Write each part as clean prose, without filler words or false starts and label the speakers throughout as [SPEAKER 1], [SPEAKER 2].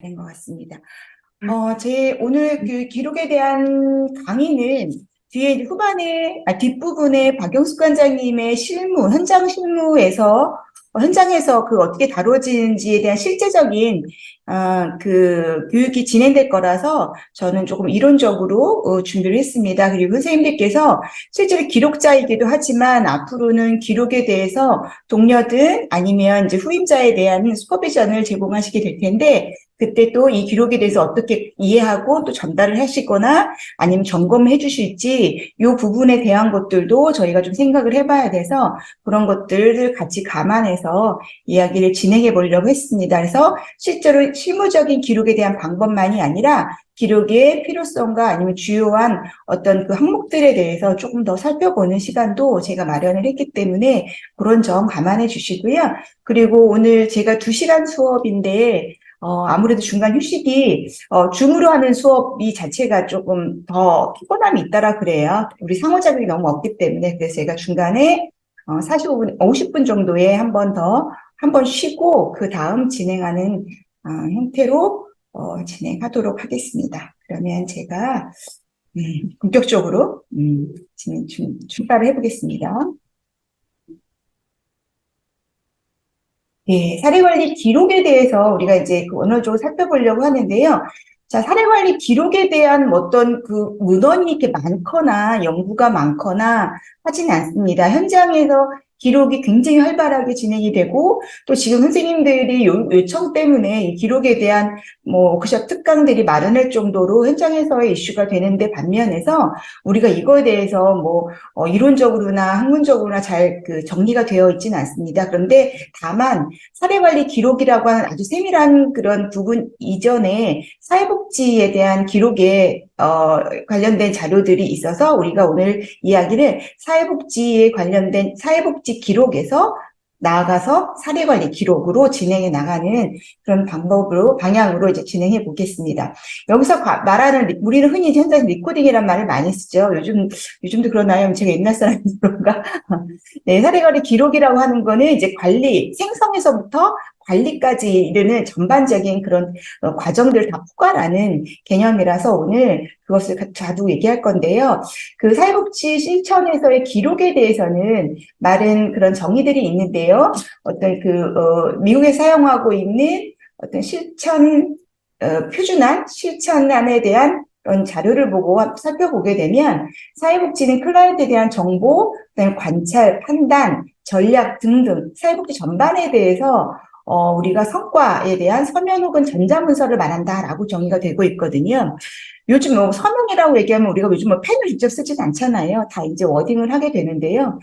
[SPEAKER 1] 된 것 같습니다. 제 오늘 그 기록에 대한 강의는 뒤에 이제 뒷부분에 박영숙 관장님의 현장 실무에서, 현장에서 그 어떻게 다뤄지는지에 대한 실제적인, 그 교육이 진행될 거라서 저는 조금 이론적으로 준비를 했습니다. 그리고 선생님들께서 실제로 기록자이기도 하지만 앞으로는 기록에 대해서 동료든 아니면 이제 후임자에 대한 슈퍼비전을 제공하시게 될 텐데, 그때 또 이 기록에 대해서 어떻게 이해하고 또 전달을 하시거나 아니면 점검해 주실지 이 부분에 대한 것들도 저희가 좀 생각을 해봐야 돼서 그런 것들을 같이 감안해서 이야기를 진행해 보려고 했습니다. 그래서 실제로 실무적인 기록에 대한 방법만이 아니라 기록의 필요성과 아니면 주요한 어떤 그 항목들에 대해서 조금 더 살펴보는 시간도 제가 마련을 했기 때문에 그런 점 감안해 주시고요. 그리고 오늘 제가 2시간 수업인데 아무래도 중간 휴식이, 줌으로 하는 수업이 자체가 조금 더 피곤함이 있다라 그래요. 우리 상호작용이 너무 없기 때문에. 그래서 제가 중간에, 45분, 50분 정도에 한 번 쉬고, 그 다음 진행하는, 형태로, 진행하도록 하겠습니다. 그러면 제가, 본격적으로, 출발을 해보겠습니다. 예, 사례관리 기록에 대해서 우리가 이제 그 원어적으로 살펴보려고 하는데요. 자, 사례관리 기록에 대한 어떤 그 문헌이 이렇게 많거나 연구가 많거나 하지는 않습니다. 현장에서 기록이 굉장히 활발하게 진행이 되고 또 지금 선생님들이 요청 때문에 이 기록에 대한 뭐 워크숍 특강들이 마련할 정도로 현장에서의 이슈가 되는데 반면에서 우리가 이거에 대해서 뭐 이론적으로나 학문적으로나 잘 그 정리가 되어 있지는 않습니다. 그런데 다만 사례관리 기록이라고 하는 아주 세밀한 그런 부분 이전에 사회복지에 대한 기록에 관련된 자료들이 있어서 우리가 오늘 이야기를 사회복지에 관련된 사회복지 기록에서 나아가서 사례관리 기록으로 진행해 나가는 그런 방향으로 이제 진행해 보겠습니다. 여기서 우리는 흔히 현장에서 리코딩이란 말을 많이 쓰죠. 요즘도 그러나요? 제가 옛날 사람인지 그런가? 네, 사례관리 기록이라고 하는 거는 이제 생성에서부터 관리까지 이르는 전반적인 그런 과정들을 다 포괄하는 개념이라서 오늘 그것을 자주 얘기할 건데요. 그 사회복지 실천에서의 기록에 대해서는 많은 그런 정의들이 있는데요. 미국에 사용하고 있는 어떤 표준안, 실천안에 대한 그런 자료를 보고 살펴보게 되면 사회복지는 클라이언트에 대한 정보, 그다음에 관찰, 판단, 전략 등등 사회복지 전반에 대해서 우리가 성과에 대한 서면 혹은 전자문서를 말한다라고 정의가 되고 있거든요. 요즘 뭐 서명이라고 얘기하면 우리가 요즘 뭐 펜을 직접 쓰진 않잖아요. 다 이제 워딩을 하게 되는데요.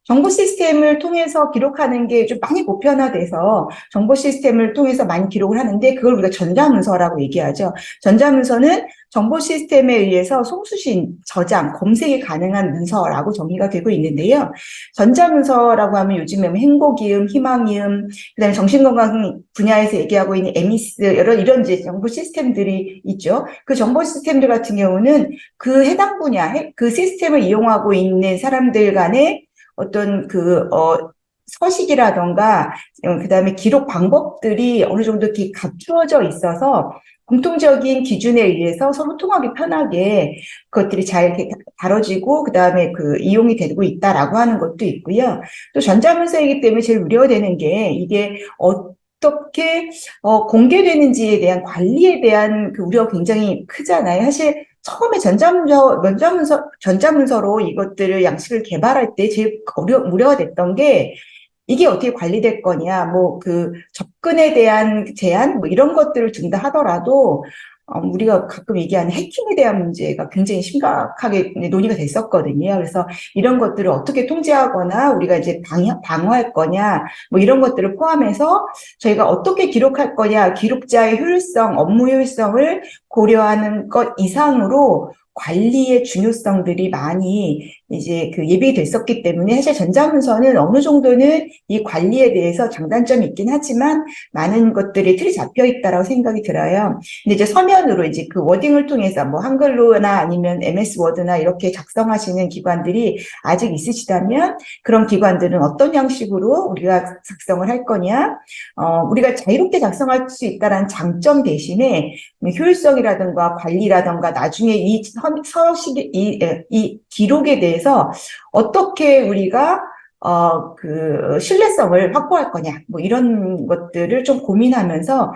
[SPEAKER 1] 정보 시스템을 통해서 기록하는 게 좀 많이 보편화돼서 정보 시스템을 통해서 많이 기록을 하는데 그걸 우리가 전자문서라고 얘기하죠. 전자문서는 정보 시스템에 의해서 송수신, 저장, 검색이 가능한 문서라고 정의가 되고 있는데요. 전자문서라고 하면 요즘에 행복이음, 희망이음, 그다음에 정신건강 분야에서 얘기하고 있는 에미스, 이런 이제 정보 시스템들이 있죠. 그 정보 시스템들 같은 경우는 그 해당 분야, 그 시스템을 이용하고 있는 사람들 간의 어떤 서식이라던가, 그 다음에 기록 방법들이 어느 정도 이렇게 갖추어져 있어서 공통적인 기준에 의해서 서로 통하기 편하게 그것들이 잘 이렇게 다뤄지고, 그 다음에 이용이 되고 있다라고 하는 것도 있고요. 또 전자문서이기 때문에 제일 우려되는 게 이게 어떻게, 공개되는지에 대한 관리에 대한 그 우려가 굉장히 크잖아요. 사실 처음에 전자문서로 이것들을 양식을 개발할 때 제일 우려가 됐던 게 이게 어떻게 관리될 거냐, 접근에 대한 제한, 이런 것들을 둔다 하더라도, 우리가 가끔 얘기하는 해킹에 대한 문제가 굉장히 심각하게 논의가 됐었거든요. 그래서 이런 것들을 어떻게 통제하거나 우리가 이제 방어할 거냐, 이런 것들을 포함해서 저희가 어떻게 기록할 거냐, 기록자의 효율성, 업무 효율성을 고려하는 것 이상으로 관리의 중요성들이 많이 이제 그 예비됐었기 때문에 사실 전자문서는 어느 정도는 이 관리에 대해서 장단점이 있긴 하지만 많은 것들이 틀이 잡혀 있다라고 생각이 들어요. 근데 이제 서면으로 이제 그 워딩을 통해서 뭐 한글로나 아니면 MS 워드나 이렇게 작성하시는 기관들이 아직 있으시다면 그런 기관들은 어떤 형식으로 우리가 작성을 할 거냐, 우리가 자유롭게 작성할 수 있다는 장점 대신에 효율성이라든가 관리라든가 나중에 이 서식, 이 기록에 대해서 어떻게 우리가 신뢰성을 확보할 거냐, 뭐 이런 것들을 좀 고민하면서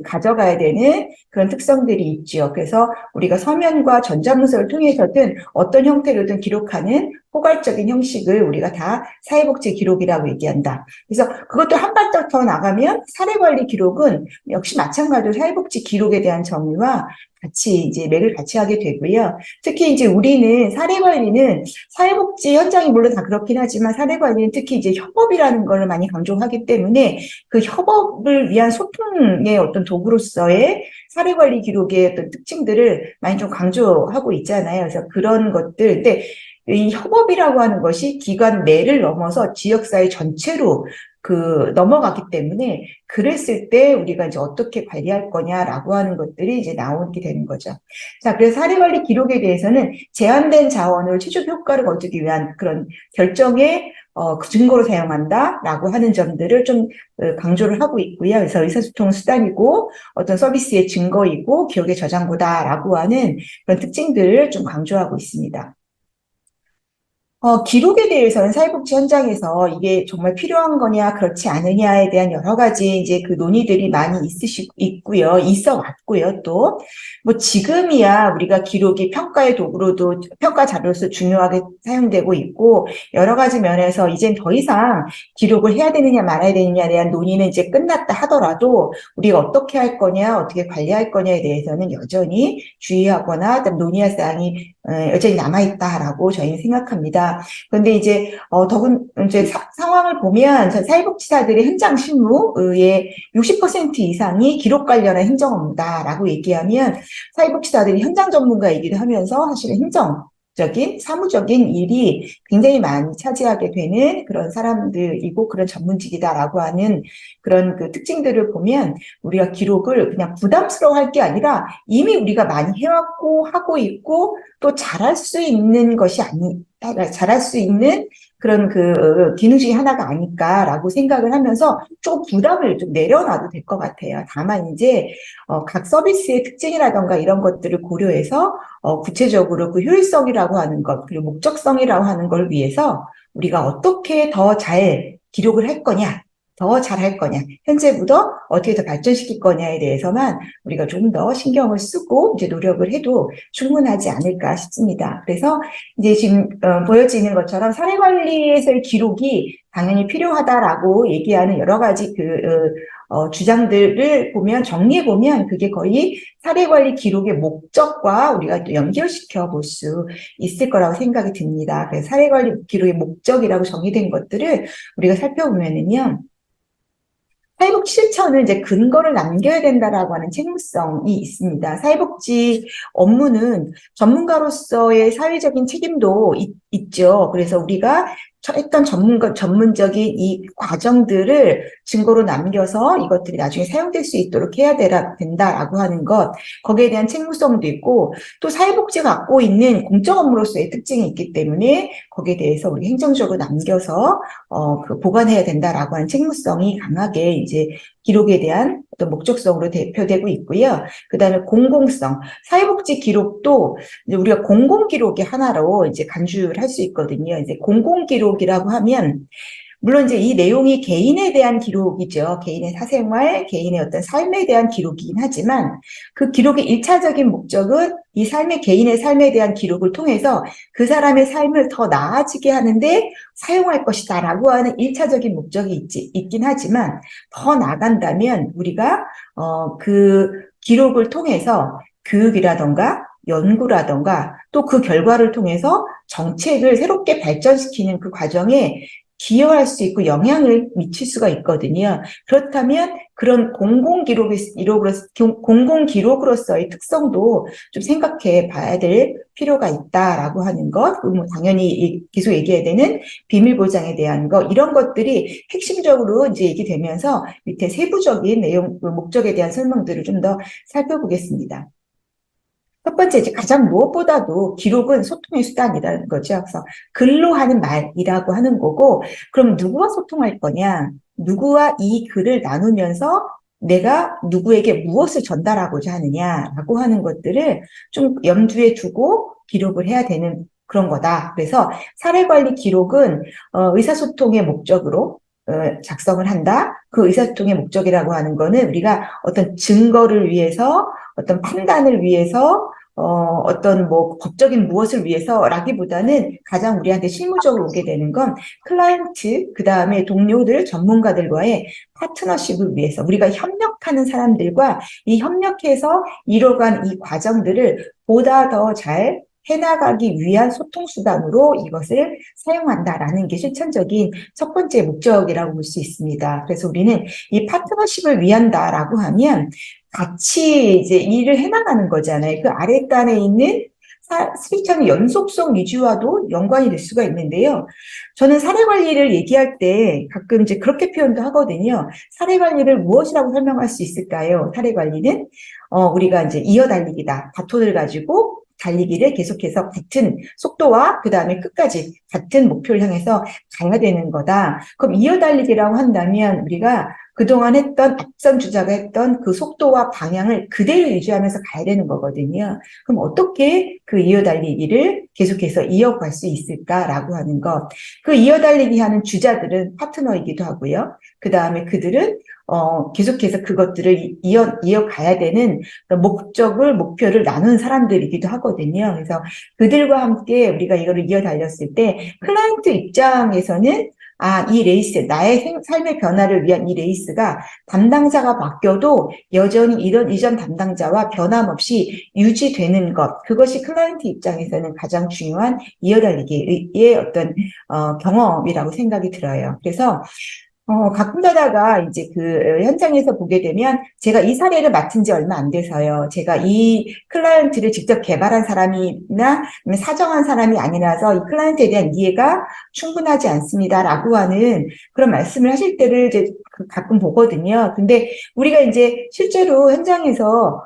[SPEAKER 1] 가져가야 되는 그런 특성들이 있죠. 그래서 우리가 서면과 전자문서를 통해서든 어떤 형태로든 기록하는 포괄적인 형식을 우리가 다 사회복지 기록이라고 얘기한다. 그래서 그것도 한 발짝 더 나가면 사례관리 기록은 역시 마찬가지로 사회복지 기록에 대한 정의와 같이 이제 맥을 같이 하게 되고요. 특히 이제 우리는 사례관리는 사회복지 현장이 물론 다 그렇긴 하지만 사례관리는 특히 이제 협업이라는 걸 많이 강조하기 때문에 그 협업을 위한 소통의 어떤 도구로서의 사례관리 기록의 어떤 특징들을 많이 좀 강조하고 있잖아요. 그래서 그런 것들, 근데 이 협업이라고 하는 것이 기관 내를 넘어서 지역사회 전체로 넘어가기 때문에 그랬을 때 우리가 이제 어떻게 관리할 거냐라고 하는 것들이 이제 나오게 되는 거죠. 자, 그래서 사례관리 기록에 대해서는 제한된 자원을 최종 효과를 거두기 위한 그런 결정의 그 증거로 사용한다라고 하는 점들을 좀 강조를 하고 있고요. 그래서 의사소통 수단이고 어떤 서비스의 증거이고 기록의 저장고다라고 하는 그런 특징들을 좀 강조하고 있습니다. 기록에 대해서는 사회복지 현장에서 이게 정말 필요한 거냐, 그렇지 않느냐에 대한 여러 가지 이제 그 논의들이 많이 있고요. 있어 왔고요. 또, 뭐 지금이야 우리가 기록이 평가의 도구로도, 평가 자료로서 중요하게 사용되고 있고, 여러 가지 면에서 이젠 더 이상 기록을 해야 되느냐 말아야 되느냐에 대한 논의는 이제 끝났다 하더라도, 우리가 어떻게 할 거냐, 어떻게 관리할 거냐에 대해서는 여전히 주의하거나 논의할 사항이 여전히 남아있다라고 저희는 생각합니다. 그런데 이제, 이제 상황을 보면 사회복지사들의 현장 실무의 60% 이상이 기록 관련한 행정 업무다라고 얘기하면 사회복지사들이 현장 전문가이기도 하면서 사실은 사무적인 일이 굉장히 많이 차지하게 되는 그런 사람들이고 그런 전문직이다라고 하는 그런 그 특징들을 보면 우리가 기록을 그냥 부담스러워할 게 아니라 이미 우리가 많이 해왔고 하고 있고 또 잘할 수 있는 잘할 수 있는 그런 기능 중에 하나가 아닐까라고 생각을 하면서 조금 부담을 좀 내려놔도 될 것 같아요. 다만 이제 각 서비스의 특징이라던가 이런 것들을 고려해서 구체적으로 그 효율성이라고 하는 것, 그리고 목적성이라고 하는 걸 위해서 우리가 어떻게 더 잘 기록을 할 거냐, 더 잘할 거냐, 현재보다 어떻게 더 발전시킬 거냐에 대해서만 우리가 좀 더 신경을 쓰고 이제 노력을 해도 충분하지 않을까 싶습니다. 그래서 이제 지금 보여지는 것처럼 사례관리에서의 기록이 당연히 필요하다라고 얘기하는 여러 가지 주장들을 정리해 보면 그게 거의 사례관리 기록의 목적과 우리가 또 연결시켜 볼 수 있을 거라고 생각이 듭니다. 그래서 사례관리 기록의 목적이라고 정의된 것들을 우리가 살펴보면은요. 사회복지 실천은 이제 근거를 남겨야 된다라고 하는 책무성이 있습니다. 사회복지 업무는 전문가로서의 사회적인 책임도 있죠. 그래서 우리가 했던 전문적인 이 과정들을 증거로 남겨서 이것들이 나중에 사용될 수 있도록 해야 된다라고 하는 것, 거기에 대한 책무성도 있고, 또 사회복지가 갖고 있는 공적 업무로서의 특징이 있기 때문에 거기에 대해서 우리 행정적으로 남겨서 보관해야 된다라고 하는 책무성이 강하게 이제 기록에 대한 어떤 목적성으로 대표되고 있고요. 그다음에 공공성, 사회복지 기록도 이제 우리가 공공기록의 하나로 이제 간주를 할 수 있거든요. 이제 공공기록이라고 하면 물론 이제 이 내용이 개인에 대한 기록이죠. 개인의 사생활, 개인의 어떤 삶에 대한 기록이긴 하지만 그 기록의 1차적인 목적은 이 개인의 삶에 대한 기록을 통해서 그 사람의 삶을 더 나아지게 하는데 사용할 것이다라고 하는 1차적인 목적이 있긴 하지만 더 나간다면 우리가 그 기록을 통해서 교육이라던가 연구라던가 또 그 결과를 통해서 정책을 새롭게 발전시키는 그 과정에 기여할 수 있고 영향을 미칠 수가 있거든요. 그렇다면 그런 공공기록으로서의 특성도 좀 생각해 봐야 될 필요가 있다라고 하는 것, 뭐 당연히 계속 얘기해야 되는 비밀 보장에 대한 것, 이런 것들이 핵심적으로 이제 얘기되면서 밑에 세부적인 내용, 목적에 대한 설명들을 좀 더 살펴보겠습니다. 첫 번째, 이제 가장 무엇보다도 기록은 소통의 수단이라는 거죠. 그래서 글로 하는 말이라고 하는 거고, 그럼 누구와 소통할 거냐? 누구와 이 글을 나누면서 내가 누구에게 무엇을 전달하고자 하느냐라고 하는 것들을 좀 염두에 두고 기록을 해야 되는 그런 거다. 그래서 사례관리 기록은 의사소통의 목적으로 작성을 한다. 그 의사소통의 목적이라고 하는 거는 우리가 어떤 증거를 위해서, 어떤 판단을 위해서, 어떤 뭐 법적인 무엇을 위해서라기보다는 가장 우리한테 실무적으로 오게 되는 건 클라이언트, 그 다음에 동료들, 전문가들과의 파트너십을 위해서 우리가 협력하는 사람들과 이 협력해서 이뤄간 이 과정들을 보다 더 잘 해나가기 위한 소통수단으로 이것을 사용한다라는 게 실천적인 첫 번째 목적이라고 볼 수 있습니다. 그래서 우리는 이 파트너십을 위한다라고 하면 같이 이제 일을 해나가는 거잖아요. 그 아랫단에 있는 실천의 연속성 위주와도 연관이 될 수가 있는데요. 저는 사례 관리를 얘기할 때 가끔 이제 그렇게 표현도 하거든요. 사례 관리를 무엇이라고 설명할 수 있을까요? 사례 관리는 우리가 이제 이어달리기다. 바톤을 가지고 달리기를 계속해서 같은 속도와 그 다음에 끝까지 같은 목표를 향해서 가야 되는 거다. 그럼 이어달리기라고 한다면 우리가 그동안 했던 앞선 주자가 했던 그 속도와 방향을 그대로 유지하면서 가야 되는 거거든요. 그럼 어떻게 그 이어달리기를 계속해서 이어갈 수 있을까라고 하는 것. 그 이어달리기 하는 주자들은 파트너이기도 하고요. 그 다음에 그들은 계속해서 그것들을 이어가야 되는 목표를 나눈 사람들이기도 하거든요. 그래서 그들과 함께 우리가 이거를 이어달렸을 때 클라이언트 입장에서는 이 레이스, 나의 삶의 변화를 위한 이 레이스가 담당자가 바뀌어도 여전히 이런 이전 담당자와 변함없이 유지되는 것, 그것이 클라이언트 입장에서는 가장 중요한 이어달리기의 어떤 경험이라고 생각이 들어요. 그래서 가끔 가다가 이제 그 현장에서 보게 되면 제가 이 사례를 맡은 지 얼마 안 돼서요. 제가 이 클라이언트를 직접 개발한 사람이나 사정한 사람이 아니라서 이 클라이언트에 대한 이해가 충분하지 않습니다라고 하는 그런 말씀을 하실 때를 이제 가끔 보거든요. 근데 우리가 이제 실제로 현장에서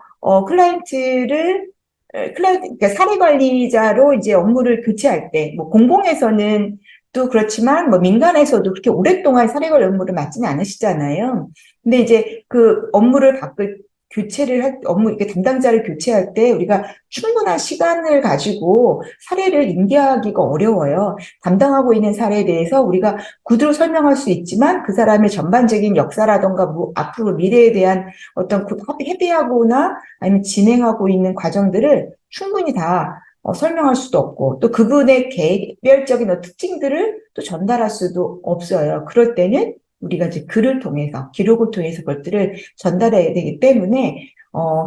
[SPEAKER 1] 그러니까 사례 관리자로 이제 업무를 교체할 때, 뭐 공공에서는 또 그렇지만 뭐 민간에서도 그렇게 오랫동안 사례관리 업무를 맡지는 않으시잖아요. 근데 이제 그 이렇게 담당자를 교체할 때 우리가 충분한 시간을 가지고 사례를 인계하기가 어려워요. 담당하고 있는 사례에 대해서 우리가 구두로 설명할 수 있지만 그 사람의 전반적인 역사라던가 뭐 앞으로 미래에 대한 어떤 협의하거나 아니면 진행하고 있는 과정들을 충분히 다 설명할 수도 없고 또 그분의 개별적인 특징들을 또 전달할 수도 없어요. 그럴 때는 우리가 이제 글을 통해서 기록을 통해서 그것들을 전달해야 되기 때문에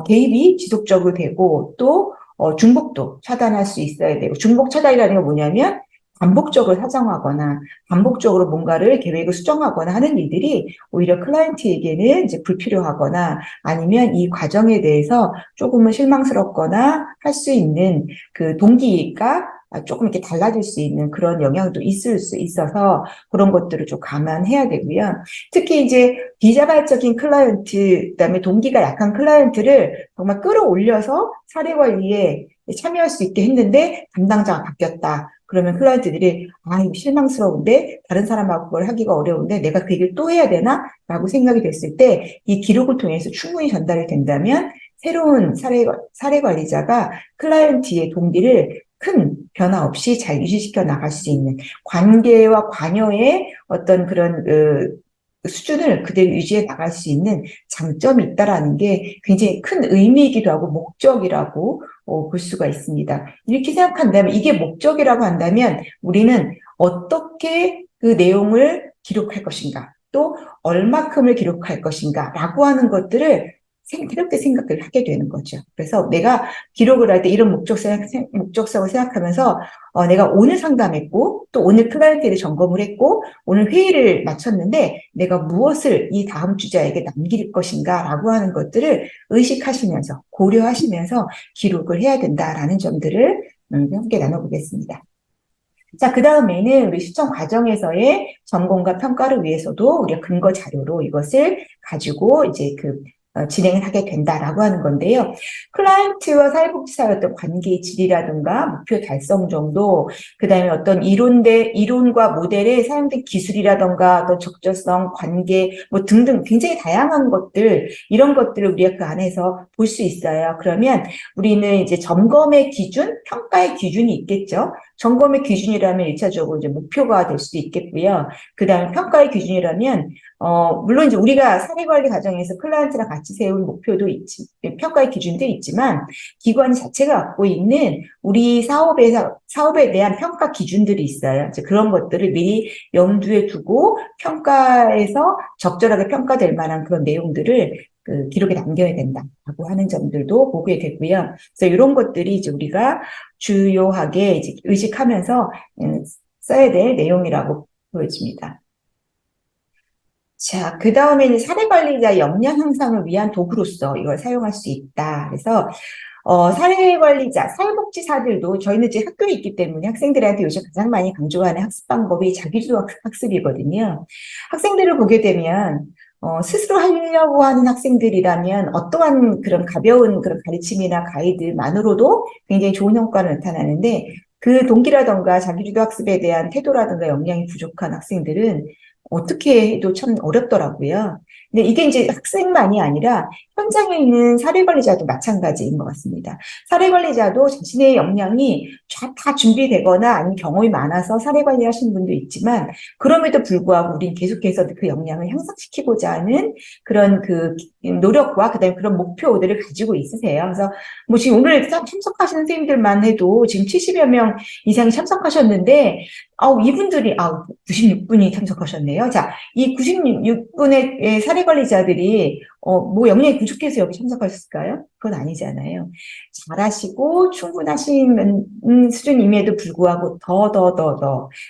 [SPEAKER 1] 개입이 지속적으로 되고 또 중복도 차단할 수 있어야 되고 중복 차단이라는 게 뭐냐면 반복적으로 사정하거나 반복적으로 뭔가를 계획을 수정하거나 하는 일들이 오히려 클라이언트에게는 이제 불필요하거나 아니면 이 과정에 대해서 조금은 실망스럽거나 할 수 있는 그 동기가 조금 이렇게 달라질 수 있는 그런 영향도 있을 수 있어서 그런 것들을 좀 감안해야 되고요. 특히 이제 비자발적인 클라이언트, 그다음에 동기가 약한 클라이언트를 정말 끌어올려서 사례 관리에 참여할 수 있게 했는데 담당자가 바뀌었다. 그러면 클라이언트들이 이거 실망스러운데 다른 사람하고 그걸 하기가 어려운데 내가 그 얘기를 또 해야 되나? 라고 생각이 됐을 때 이 기록을 통해서 충분히 전달이 된다면 새로운 사례 관리자가 클라이언트의 동기를 큰 변화 없이 잘 유지시켜 나갈 수 있는 관계와 관여의 어떤 그런 수준을 그대로 유지해 나갈 수 있는 장점이 있다라는 게 굉장히 큰 의미이기도 하고 목적이라고 볼 수가 있습니다. 이렇게 생각한다면 이게 목적이라고 한다면 우리는 어떻게 그 내용을 기록할 것인가 또 얼마큼을 기록할 것인가 라고 하는 것들을 새롭게 생각을 하게 되는 거죠. 그래서 내가 기록을 할 때 이런 목적성을 생각하면서 내가 오늘 상담했고 또 오늘 클라이언트를 점검을 했고 오늘 회의를 마쳤는데 내가 무엇을 이 다음 주자에게 남길 것인가라고 하는 것들을 의식하시면서 고려하시면서 기록을 해야 된다라는 점들을 함께 나눠보겠습니다. 자, 그 다음에는 우리 시청 과정에서의 점검과 평가를 위해서도 우리가 근거 자료로 이것을 가지고 이제 진행을 하게 된다라고 하는 건데요. 클라이언트와 사회복지사의 어떤 관계의 질이라든가 목표 달성 정도, 그 다음에 어떤 이론과 모델에 사용된 기술이라든가 어떤 적절성, 관계, 뭐 등등 굉장히 다양한 것들, 이런 것들을 우리가 그 안에서 볼 수 있어요. 그러면 우리는 이제 점검의 기준, 평가의 기준이 있겠죠. 점검의 기준이라면 1차적으로 이제 목표가 될 수도 있겠고요. 그 다음에 평가의 기준이라면 물론 이제 우리가 사례관리 과정에서 클라이언트랑 같이 세운 목표도 평가의 기준도 있지만, 기관 자체가 갖고 있는 우리 사업에 대한 평가 기준들이 있어요. 이제 그런 것들을 미리 염두에 두고 평가에서 적절하게 평가될 만한 그런 내용들을 기록에 남겨야 된다라고 하는 점들도 보게 되고요. 그래서 이런 것들이 이제 우리가 주요하게 이제 의식하면서 써야 될 내용이라고 보여집니다. 자, 그 다음에는 사례관리자 역량 향상을 위한 도구로서 이걸 사용할 수 있다. 그래서 사례관리자, 사회복지사들도 저희는 이제 학교에 있기 때문에 학생들한테 요즘 가장 많이 강조하는 학습 방법이 자기주도 학습이거든요. 학생들을 보게 되면 스스로 하려고 하는 학생들이라면 어떠한 그런 가벼운 그런 가르침이나 가이드만으로도 굉장히 좋은 성과를 나타나는데, 그 동기라던가 자기주도 학습에 대한 태도라든가 역량이 부족한 학생들은 어떻게 해도 참 어렵더라고요. 근데 이게 이제 학생만이 아니라 현장에 있는 사례관리자도 마찬가지인 것 같습니다. 사례관리자도 자신의 역량이 다 준비되거나 아니면 경험이 많아서 사례관리 하시는 분도 있지만, 그럼에도 불구하고 우리는 계속해서 그 역량을 향상시키고자 하는 그런 노력과 그다음에 그런 목표들을 가지고 있으세요. 그래서 뭐 지금 오늘 참석하시는 선생님들만 해도 지금 70여 명 이상이 참석하셨는데, 이분들이 96분이 참석하셨네요. 자, 이 96분의 사례관리자들이 뭐 역량이 부족해서 여기 참석하셨을까요? 그건 아니잖아요. 잘하시고 충분하신 수준임에도 불구하고 더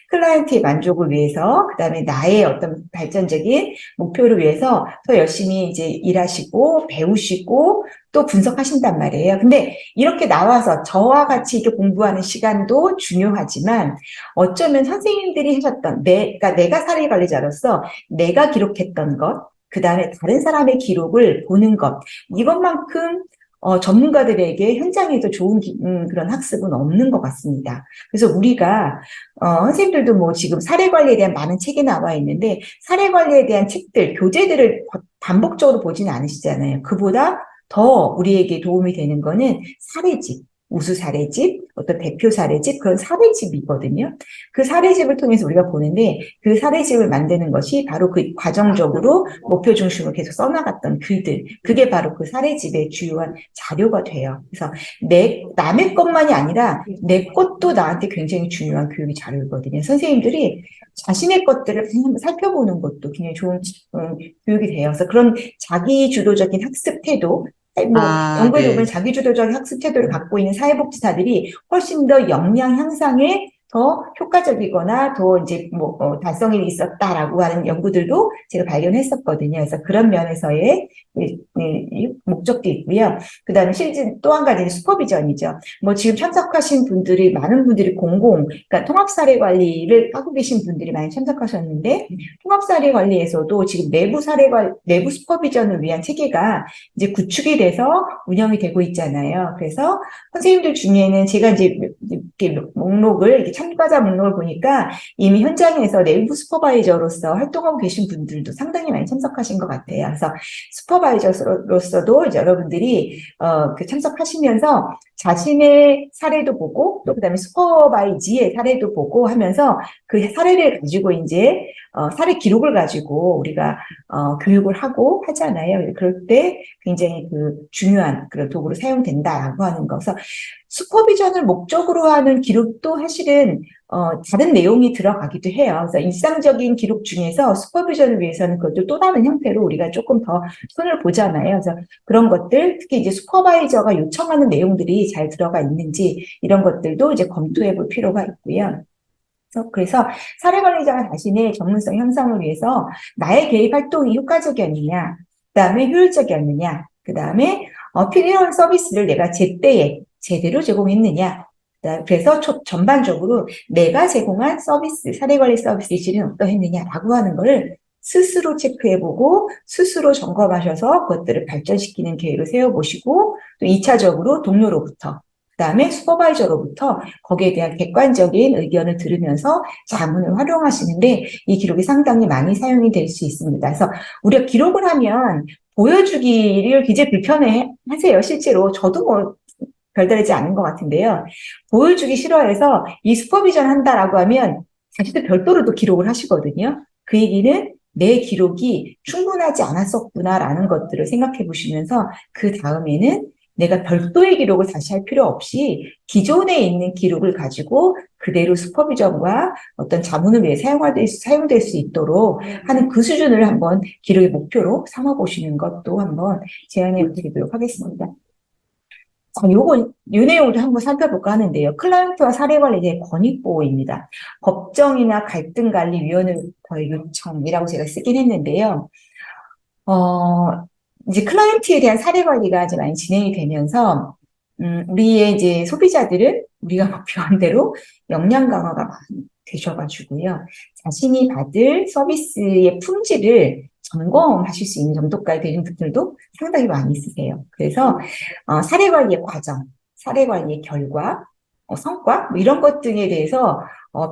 [SPEAKER 1] 클라이언트의 만족을 위해서, 그다음에 나의 어떤 발전적인 목표를 위해서 더 열심히 이제 일하시고 배우시고 또 분석하신단 말이에요. 근데 이렇게 나와서 저와 같이 이렇게 공부하는 시간도 중요하지만, 어쩌면 선생님들이 하셨던 그러니까 내가 사례관리자로서 내가 기록했던 것, 그 다음에 다른 사람의 기록을 보는 것, 이것만큼 전문가들에게 현장에서 좋은 그런 학습은 없는 것 같습니다. 그래서 우리가 선생님들도 뭐 지금 사례관리에 대한 많은 책이 나와 있는데, 사례관리에 대한 책들, 교재들을 반복적으로 보지는 않으시잖아요. 그보다 더 우리에게 도움이 되는 거는 사례집, 우수 사례집, 어떤 대표 사례집, 그런 사례집이거든요. 그 사례집을 통해서 우리가 보는데, 그 사례집을 만드는 것이 바로 그 과정적으로 목표 중심으로 계속 써나갔던 글들, 그게 바로 그 사례집의 주요한 자료가 돼요. 그래서 남의 것만이 아니라 내 것도 나한테 굉장히 중요한 교육의 자료거든요. 선생님들이 자신의 것들을 한번 살펴보는 것도 굉장히 좋은 교육이 돼요. 그래서 그런 자기 주도적인 학습 태도, 뭐 연구에 보면
[SPEAKER 2] 네.
[SPEAKER 1] 자기주도적 학습 태도를 갖고 있는 사회복지사들이 훨씬 더 역량 향상에 더 효과적이거나 더 이제 달성이 있었다라고 하는 연구들도 제가 발견했었거든요. 그래서 그런 면에서의 목적도 있고요. 그다음에 실제 또 한 가지는 슈퍼비전이죠. 뭐 지금 참석하신 분들이 많은 분들이 그러니까 통합사례 관리를 하고 계신 분들이 많이 참석하셨는데, 통합사례 관리에서도 지금 내부 슈퍼비전을 위한 체계가 이제 구축이 돼서 운영이 되고 있잖아요. 그래서 선생님들 중에는 제가 이제 이렇게 목록을, 이렇게 참가자 목록을 보니까 이미 현장에서 내부 슈퍼바이저로서 활동하고 계신 분들도 상당히 많이 참석하신 것 같아요. 그래서 슈퍼바이저로서도 이제 여러분들이 참석하시면서 자신의 사례도 보고 또 그다음에 슈퍼바이지의 사례도 보고 하면서 그 사례를 가지고 이제 사례 기록을 가지고 우리가 교육을 하고 하잖아요. 그럴 때 굉장히 중요한 그런 도구로 사용된다라고 하는 거. 그래서 슈퍼비전을 목적으로 하는 기록도 사실은 다른 내용이 들어가기도 해요. 그래서 일상적인 기록 중에서 슈퍼비전을 위해서는 그것도 또 다른 형태로 우리가 조금 더 손을 보잖아요. 그래서 그런 것들, 특히 이제 슈퍼바이저가 요청하는 내용들이 잘 들어가 있는지 이런 것들도 이제 검토해 볼 필요가 있고요. 그래서 사례 관리자가 자신의 전문성 향상을 위해서 나의 개입 활동이 효과적이었느냐, 그다음에 효율적이었느냐, 그다음에 필요한 서비스를 내가 제때에 제대로 제공했느냐. 그래서 전반적으로 내가 제공한 서비스, 사례 관리 서비스의 질은 어떠했느냐라고 하는 거를 스스로 체크해보고 스스로 점검하셔서 그것들을 발전시키는 계획을 세워보시고 또 2차적으로 동료로부터 그다음에 슈퍼바이저로부터 거기에 대한 객관적인 의견을 들으면서 자문을 활용하시는데 이 기록이 상당히 많이 사용이 될 수 있습니다. 그래서 우리가 기록을 하면 보여주기를 굉장히 불편해 하세요. 실제로 저도 뭐 별다르지 않은 것 같은데요. 보여주기 싫어해서 이 슈퍼비전 한다라고 하면 자기도 별도로 또 기록을 하시거든요. 그 얘기는 내 기록이 충분하지 않았었구나라는 것들을 생각해 보시면서 그 다음에는 내가 별도의 기록을 다시 할 필요 없이 기존에 있는 기록을 가지고 그대로 슈퍼비전과 어떤 자문을 위해 사용될 수 있도록 하는 그 수준을 한번 기록의 목표로 삼아 보시는 것도 한번 제안해 드리도록 하겠습니다. 요 내용을 한번 살펴볼까 하는데요. 클라이언트와 사례관리자의 권익보호입니다. 법정이나 갈등관리위원회의 요청이라고 제가 쓰긴 했는데요. 이제 클라이언트에 대한 사례관리가 이제 많이 진행이 되면서, 우리의 이제 소비자들은 우리가 목표한 대로 역량 강화가 많이 되셔가지고요. 자신이 받을 서비스의 품질을 점검하실 수 있는 정도까지 되는 분들도 상당히 많이 있으세요. 그래서 사례관리의 과정, 사례관리의 결과, 성과 뭐 이런 것 등에 대해서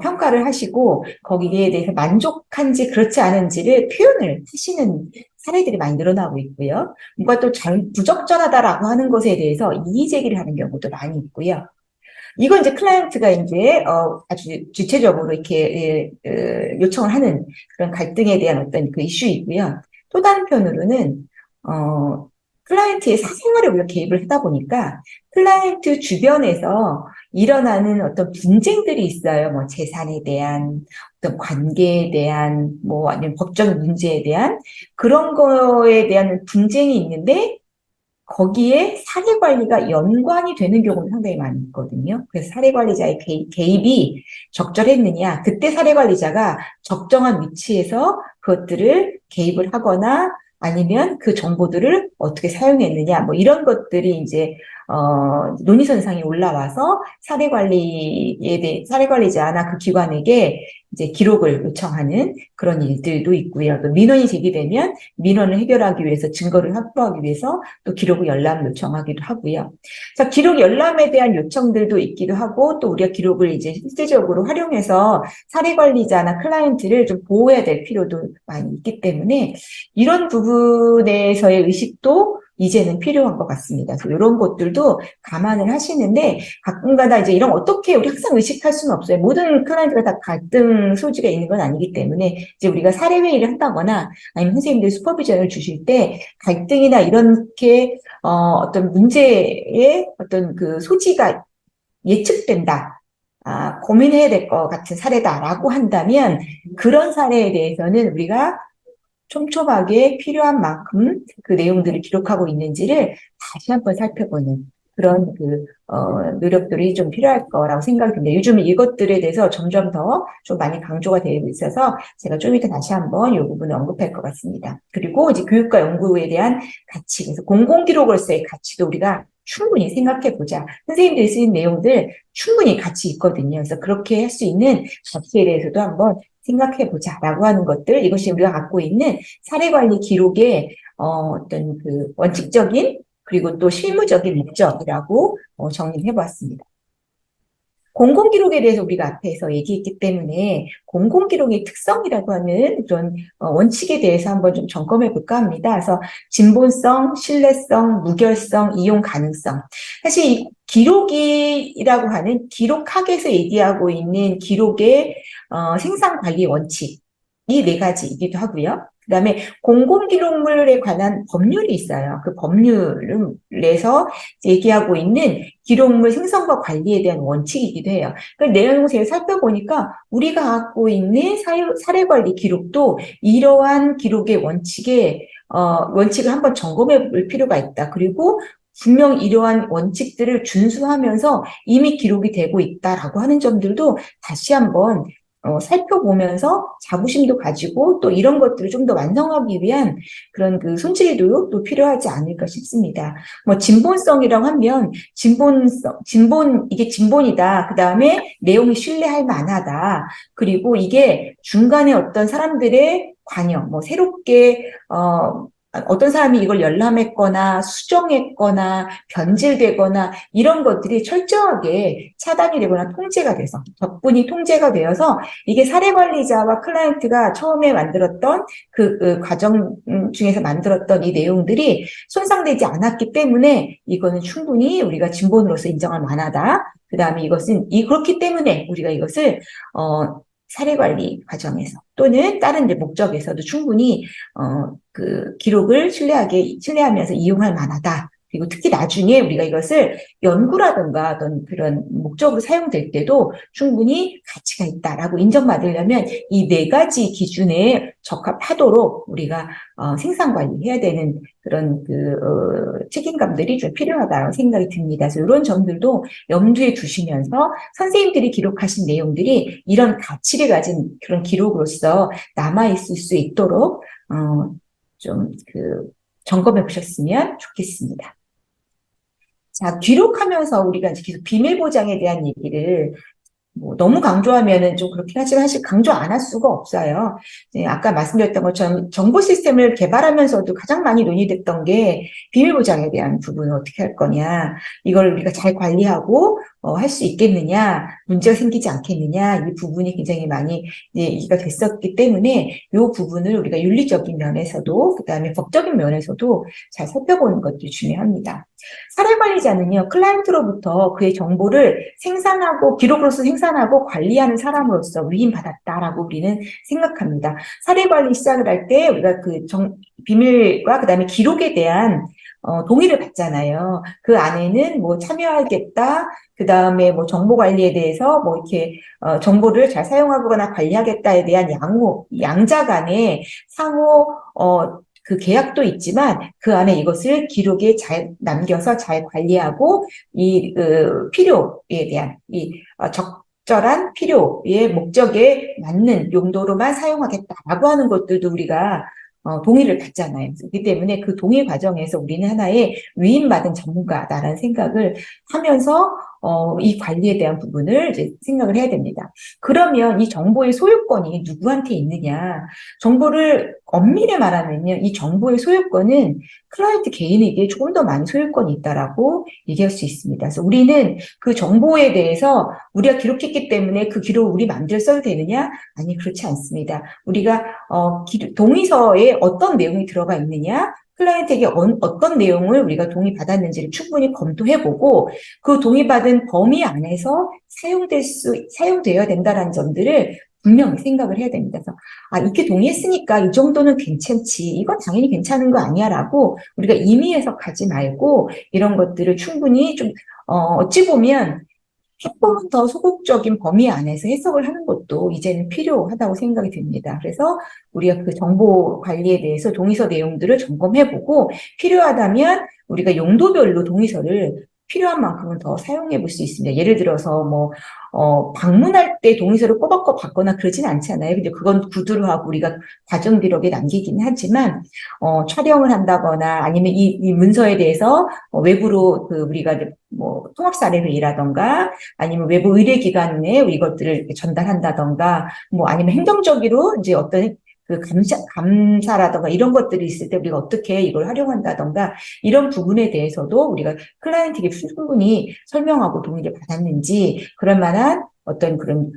[SPEAKER 1] 평가를 하시고 거기에 대해서 만족한지 그렇지 않은지를 표현을 하시는 사례들이 많이 늘어나고 있고요. 뭔가 또 부적절하다라고 하는 것에 대해서 이의 제기를 하는 경우도 많이 있고요. 이건 이제 클라이언트가 이제 아주 주체적으로 이렇게 요청을 하는 그런 갈등에 대한 어떤 그 이슈이고요. 또 다른 편으로는 클라이언트의 사생활에 우리가 개입을 하다 보니까 클라이언트 주변에서 일어나는 어떤 분쟁들이 있어요. 뭐 재산에 대한 어떤 관계에 대한 뭐 아니면 법적 문제에 대한 그런 거에 대한 분쟁이 있는데 거기에 사례관리가 연관이 되는 경우는 상당히 많이 있거든요. 그래서 사례관리자의 개입이 적절했느냐, 그때 사례관리자가 적정한 위치에서 그것들을 개입을 하거나 아니면 그 정보들을 어떻게 사용했느냐, 뭐 이런 것들이 이제 논의선상에 올라와서 사례관리자나 그 기관에게 이제 기록을 요청하는 그런 일들도 있고요. 또 민원이 제기되면 민원을 해결하기 위해서 증거를 확보하기 위해서 또 기록 열람을 요청하기도 하고요. 자, 기록 열람에 대한 요청들도 있기도 하고 또 우리가 기록을 이제 실제적으로 활용해서 사례관리자나 클라이언트를 좀 보호해야 될 필요도 많이 있기 때문에 이런 부분에서의 의식도 이제는 필요한 것 같습니다. 그래서 이런 것들도 감안을 하시는데 가끔가다 이제 이런 어떻게 우리 항상 의식할 수는 없어요. 모든 클라이언트가 다 갈등 소지가 있는 건 아니기 때문에 이제 우리가 사례 회의를 한다거나 아니면 선생님들 슈퍼비전을 주실 때 갈등이나 이렇게 어떤 문제의 어떤 그 소지가 예측된다. 고민해야 될 것 같은 사례다라고 한다면 그런 사례에 대해서는 우리가 촘촘하게 필요한 만큼 그 내용들을 기록하고 있는지를 다시 한번 살펴보는 그런 노력들이 좀 필요할 거라고 생각이 듭니다. 요즘 이것들에 대해서 점점 더 좀 많이 강조가 되고 있어서 제가 좀 이따 다시 한번 이 부분을 언급할 것 같습니다. 그리고 이제 교육과 연구에 대한 가치, 그래서 공공기록으로서의 가치도 우리가 충분히 생각해 보자. 선생님들이 쓰는 내용들 충분히 가치 있거든요. 그래서 그렇게 할 수 있는 가치에 대해서도 한번 생각해 보자라고 하는 것들, 이것이 우리가 갖고 있는 사례관리 기록의 어떤 그 원칙적인 그리고 또 실무적인 목적이라고 정리해 보았습니다. 공공기록에 대해서 우리가 앞에서 얘기했기 때문에 공공기록의 특성이라고 하는 그런 원칙에 대해서 한번 좀 점검해 볼까 합니다. 그래서 진본성, 신뢰성, 무결성, 이용 가능성. 사실 이 기록이라고 하는 기록학에서 얘기하고 있는 기록의 생산 관리 원칙 이 네 가지이기도 하고요. 그다음에 공공기록물에 관한 법률이 있어요. 그 법률에서 얘기하고 있는 기록물 생성과 관리에 대한 원칙이기도 해요. 그 내용을 제가 살펴보니까 우리가 갖고 있는 사례관리 기록도 이러한 기록의 원칙을 한번 점검해 볼 필요가 있다. 그리고 분명 이러한 원칙들을 준수하면서 이미 기록이 되고 있다라고 하는 점들도 다시 한번 살펴보면서 자부심도 가지고 또 이런 것들을 좀 더 완성하기 위한 그런 그 손질도 또 필요하지 않을까 싶습니다. 뭐 진본성이라고 하면 이게 진본이다. 그 다음에 내용이 신뢰할 만하다. 그리고 이게 중간에 어떤 사람들의 관여, 뭐 새롭게 어떤 사람이 이걸 열람했거나 수정했거나 변질되거나 이런 것들이 철저하게 차단이 되거나 통제가 돼서 적분이 통제가 되어서 이게 사례관리자와 클라이언트가 처음에 만들었던 그 과정 중에서 만들었던 이 내용들이 손상되지 않았기 때문에 이거는 충분히 우리가 진본으로서 인정할 만하다. 그 다음에 그렇기 때문에 우리가 이것을 사례관리 과정에서 또는 다른 이제 목적에서도 충분히 그 기록을 신뢰하면서 이용할 만하다. 그리고 특히 나중에 우리가 이것을 연구라든가 어떤 그런 목적으로 사용될 때도 충분히 가치가 있다라고 인정받으려면 이 네 가지 기준에 적합하도록 우리가 생산 관리해야 되는 그런 책임감들이 좀 필요하다고 생각이 듭니다. 그래서 이런 점들도 염두에 두시면서 선생님들이 기록하신 내용들이 이런 가치를 가진 그런 기록으로서 남아있을 수 있도록 좀 점검해 보셨으면 좋겠습니다. 자, 기록하면서 우리가 이제 계속 비밀 보장에 대한 얘기를 뭐 너무 강조하면은 좀 그렇긴 하지만 사실 강조 안 할 수가 없어요. 아까 말씀드렸던 것처럼 정보 시스템을 개발하면서도 가장 많이 논의됐던 게 비밀 보장에 대한 부분을 어떻게 할 거냐, 이걸 우리가 잘 관리하고 할 수 있겠느냐, 문제가 생기지 않겠느냐, 이 부분이 굉장히 많이 얘기가 됐었기 때문에 이 부분을 우리가 윤리적인 면에서도 그다음에 법적인 면에서도 잘 살펴보는 것도 중요합니다. 사례관리자는요, 클라이언트로부터 그의 정보를 기록으로서 생산하고 관리하는 사람으로서 위임받았다라고 우리는 생각합니다. 사례관리 시작을 할 때 우리가 비밀과 그 다음에 기록에 대한 동의를 받잖아요. 그 안에는 뭐 참여하겠다, 그 다음에 뭐 정보 관리에 대해서 뭐 이렇게 정보를 잘 사용하거나 관리하겠다에 대한 양자 간의 상호 그 계약도 있지만 그 안에 이것을 기록에 잘 남겨서 잘 관리하고 필요에 대한 적절한 필요의 목적에 맞는 용도로만 사용하겠다라고 하는 것들도 우리가 동의를 받잖아요. 그렇기 때문에 그 동의 과정에서 우리는 하나의 위임받은 전문가다라는 생각을 하면서 이 관리에 대한 부분을 이제 생각을 해야 됩니다. 그러면 이 정보의 소유권이 누구한테 있느냐? 정보를 엄밀히 말하면요, 이 정보의 소유권은 클라이언트 개인에게 조금 더 많은 소유권이 있다라고 얘기할 수 있습니다. 그래서 우리는 그 정보에 대해서 우리가 기록했기 때문에 그 기록을 우리 마음대로 써도 되느냐? 아니, 그렇지 않습니다. 우리가 동의서에 어떤 내용이 들어가 있느냐? 클라이언트에게 어떤 내용을 우리가 동의받았는지를 충분히 검토해보고 그 동의받은 범위 안에서 사용되어야 된다는 점들을 분명히 생각을 해야 됩니다. 그래서 이렇게 동의했으니까 이 정도는 괜찮지. 이건 당연히 괜찮은 거 아니야 라고 우리가 임의 해석하지 말고 이런 것들을 충분히 좀 어찌 보면 조금 더 소극적인 범위 안에서 해석을 하는 것도 이제는 필요하다고 생각이 듭니다. 그래서 우리가 그 정보 관리에 대해서 동의서 내용들을 점검해보고 필요하다면 우리가 용도별로 동의서를 필요한 만큼은 더 사용해 볼 수 있습니다. 예를 들어서 방문할 때 동의서를 꼬박꼬박 받거나 그러진 않잖아요. 근데 그건 구두로 하고 우리가 과정 기록에 남기기는 하지만, 촬영을 한다거나 아니면 이 문서에 대해서 외부로 우리가 통합사례회의라던가 아니면 외부 의뢰기관에 이것들을 전달한다던가 아니면 행정적으로 이제 어떤 감사라던가 이런 것들이 있을 때 우리가 어떻게 이걸 활용한다던가 이런 부분에 대해서도 우리가 클라이언트에게 충분히 설명하고 동의를 받았는지 그럴 만한 어떤 그런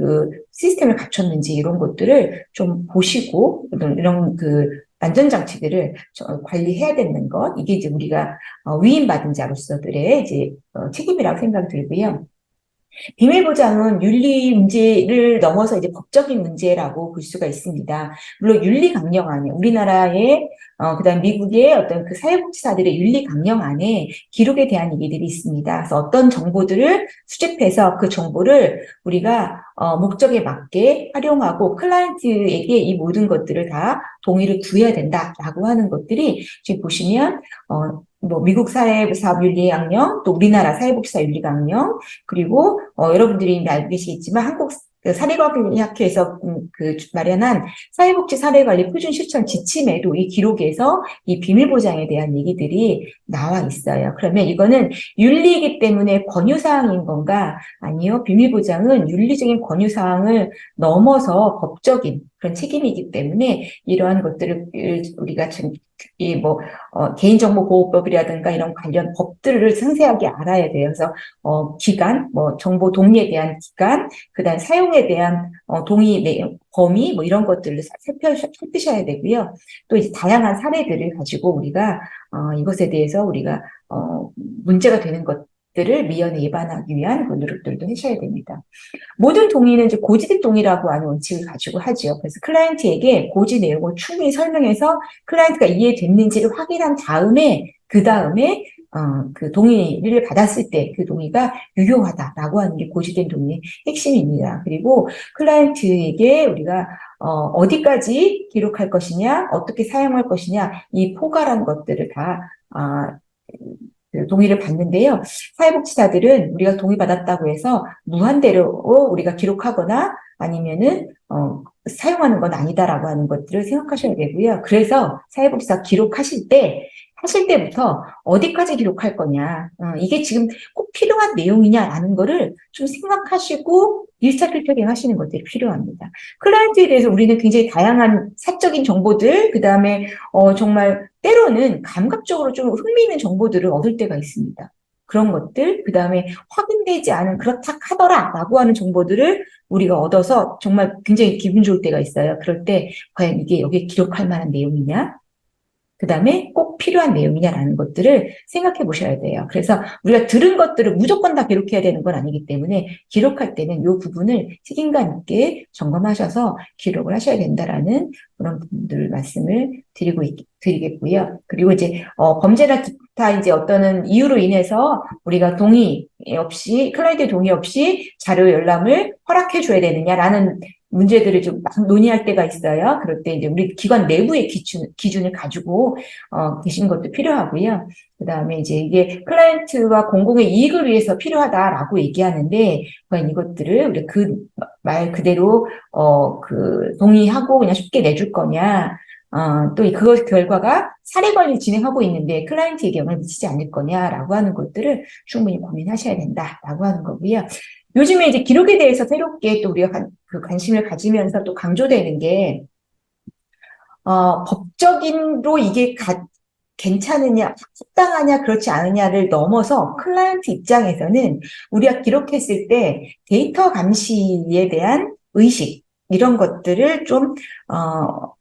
[SPEAKER 1] 시스템을 갖췄는지 이런 것들을 좀 보시고 이런 안전장치들을 관리해야 되는 것, 이게 이제 우리가 위임받은 자로서들의 이제 책임이라고 생각이 들고요. 비밀 보장은 윤리 문제를 넘어서 이제 법적인 문제라고 볼 수가 있습니다. 물론 윤리 강령 안에 우리나라의 그다음 미국의 어떤 그 사회복지사들의 윤리 강령 안에 기록에 대한 얘기들이 있습니다. 그래서 어떤 정보들을 수집해서 그 정보를 우리가 목적에 맞게 활용하고 클라이언트에게 이 모든 것들을 다 동의를 구해야 된다라고 하는 것들이 지금 보시면 뭐 미국 사회사업윤리 강령, 또 우리나라 사회복지사 윤리 강령, 그리고 여러분들이 이미 알고 계시겠지만 한국 사례과학회에서 그 마련한 사회복지 사례관리 표준 실천 지침에도 이 기록에서 이 비밀 보장에 대한 얘기들이 나와 있어요. 그러면 이거는 윤리이기 때문에 권유사항인 건가? 아니요. 비밀 보장은 윤리적인 권유사항을 넘어서 법적인 그런 책임이기 때문에 이러한 것들을 우리가 지금 이뭐 개인정보보호법이라든가 이런 관련 법들을 상세하게 알아야 돼요. 그래서 기간, 뭐 정보 동의에 대한 기간, 그다음 사용에 대한 동의 내용, 범위 뭐 이런 것들을 살피셔야 되고요. 또 이제 다양한 사례들을 가지고 우리가 이것에 대해서 우리가 문제가 되는 것들을 미연에 예방하기 위한 그 노력들도 하셔야 됩니다. 모든 동의는 이제 고지된 동의라고 하는 원칙을 가지고 하죠. 그래서 클라이언트에게 고지 내용을 충분히 설명해서 클라이언트가 이해됐는지를 확인한 다음에 그 다음에 그 동의를 받았을 때 그 동의가 유효하다라고 하는 게 고지된 동의의 핵심입니다. 그리고 클라이언트에게 우리가 어디까지 기록할 것이냐, 어떻게 사용할 것이냐, 이 포괄한 것들을 다 그 동의를 받는데요. 사회복지사들은 우리가 동의받았다고 해서 무한대로 우리가 기록하거나 아니면은 사용하는 건 아니다라고 하는 것들을 생각하셔야 되고요. 그래서 사회복지사 기록하실 때 하실 때부터 어디까지 기록할 거냐, 이게 지금 꼭 필요한 내용이냐라는 거를 좀 생각하시고 일사필적인 하시는 것들이 필요합니다. 클라이언트에 대해서 우리는 굉장히 다양한 사적인 정보들, 그 다음에 정말 때로는 감각적으로 좀 흥미있는 정보들을 얻을 때가 있습니다. 그런 것들, 그 다음에 확인되지 않은 그렇다 하더라라고 하는 정보들을 우리가 얻어서 정말 굉장히 기분 좋을 때가 있어요. 그럴 때 과연 이게 여기에 기록할 만한 내용이냐? 그 다음에 꼭 필요한 내용이냐라는 것들을 생각해 보셔야 돼요. 그래서 우리가 들은 것들을 무조건 다 기록해야 되는 건 아니기 때문에 기록할 때는 이 부분을 책임감 있게 점검하셔서 기록을 하셔야 된다라는 그런 부분들 말씀을 드리겠고요. 그리고 이제 범죄나 기타 이제 어떤 이유로 인해서 우리가 동의 없이 클라이언트 동의 없이 자료 열람을 허락해 줘야 되느냐라는 문제들을 좀 막 논의할 때가 있어요. 그럴 때 이제 우리 기관 내부의 기준을 가지고 계신 것도 필요하고요. 그 다음에 이제 이게 클라이언트와 공공의 이익을 위해서 필요하다라고 얘기하는데 과연 이것들을 우리 그 말 그대로 그 동의하고 그냥 쉽게 내줄 거냐? 또 그것 결과가 사례 관리 진행하고 있는데 클라이언트에게 영향을 미치지 않을 거냐라고 하는 것들을 충분히 고민하셔야 된다라고 하는 거고요. 요즘에 이제 기록에 대해서 새롭게 또 우리가 그 관심을 가지면서 또 강조되는 게, 법적인로 이게 괜찮으냐, 합당하냐, 그렇지 않느냐를 넘어서 클라이언트 입장에서는 우리가 기록했을 때 데이터 감시에 대한 의식, 이런 것들을 좀,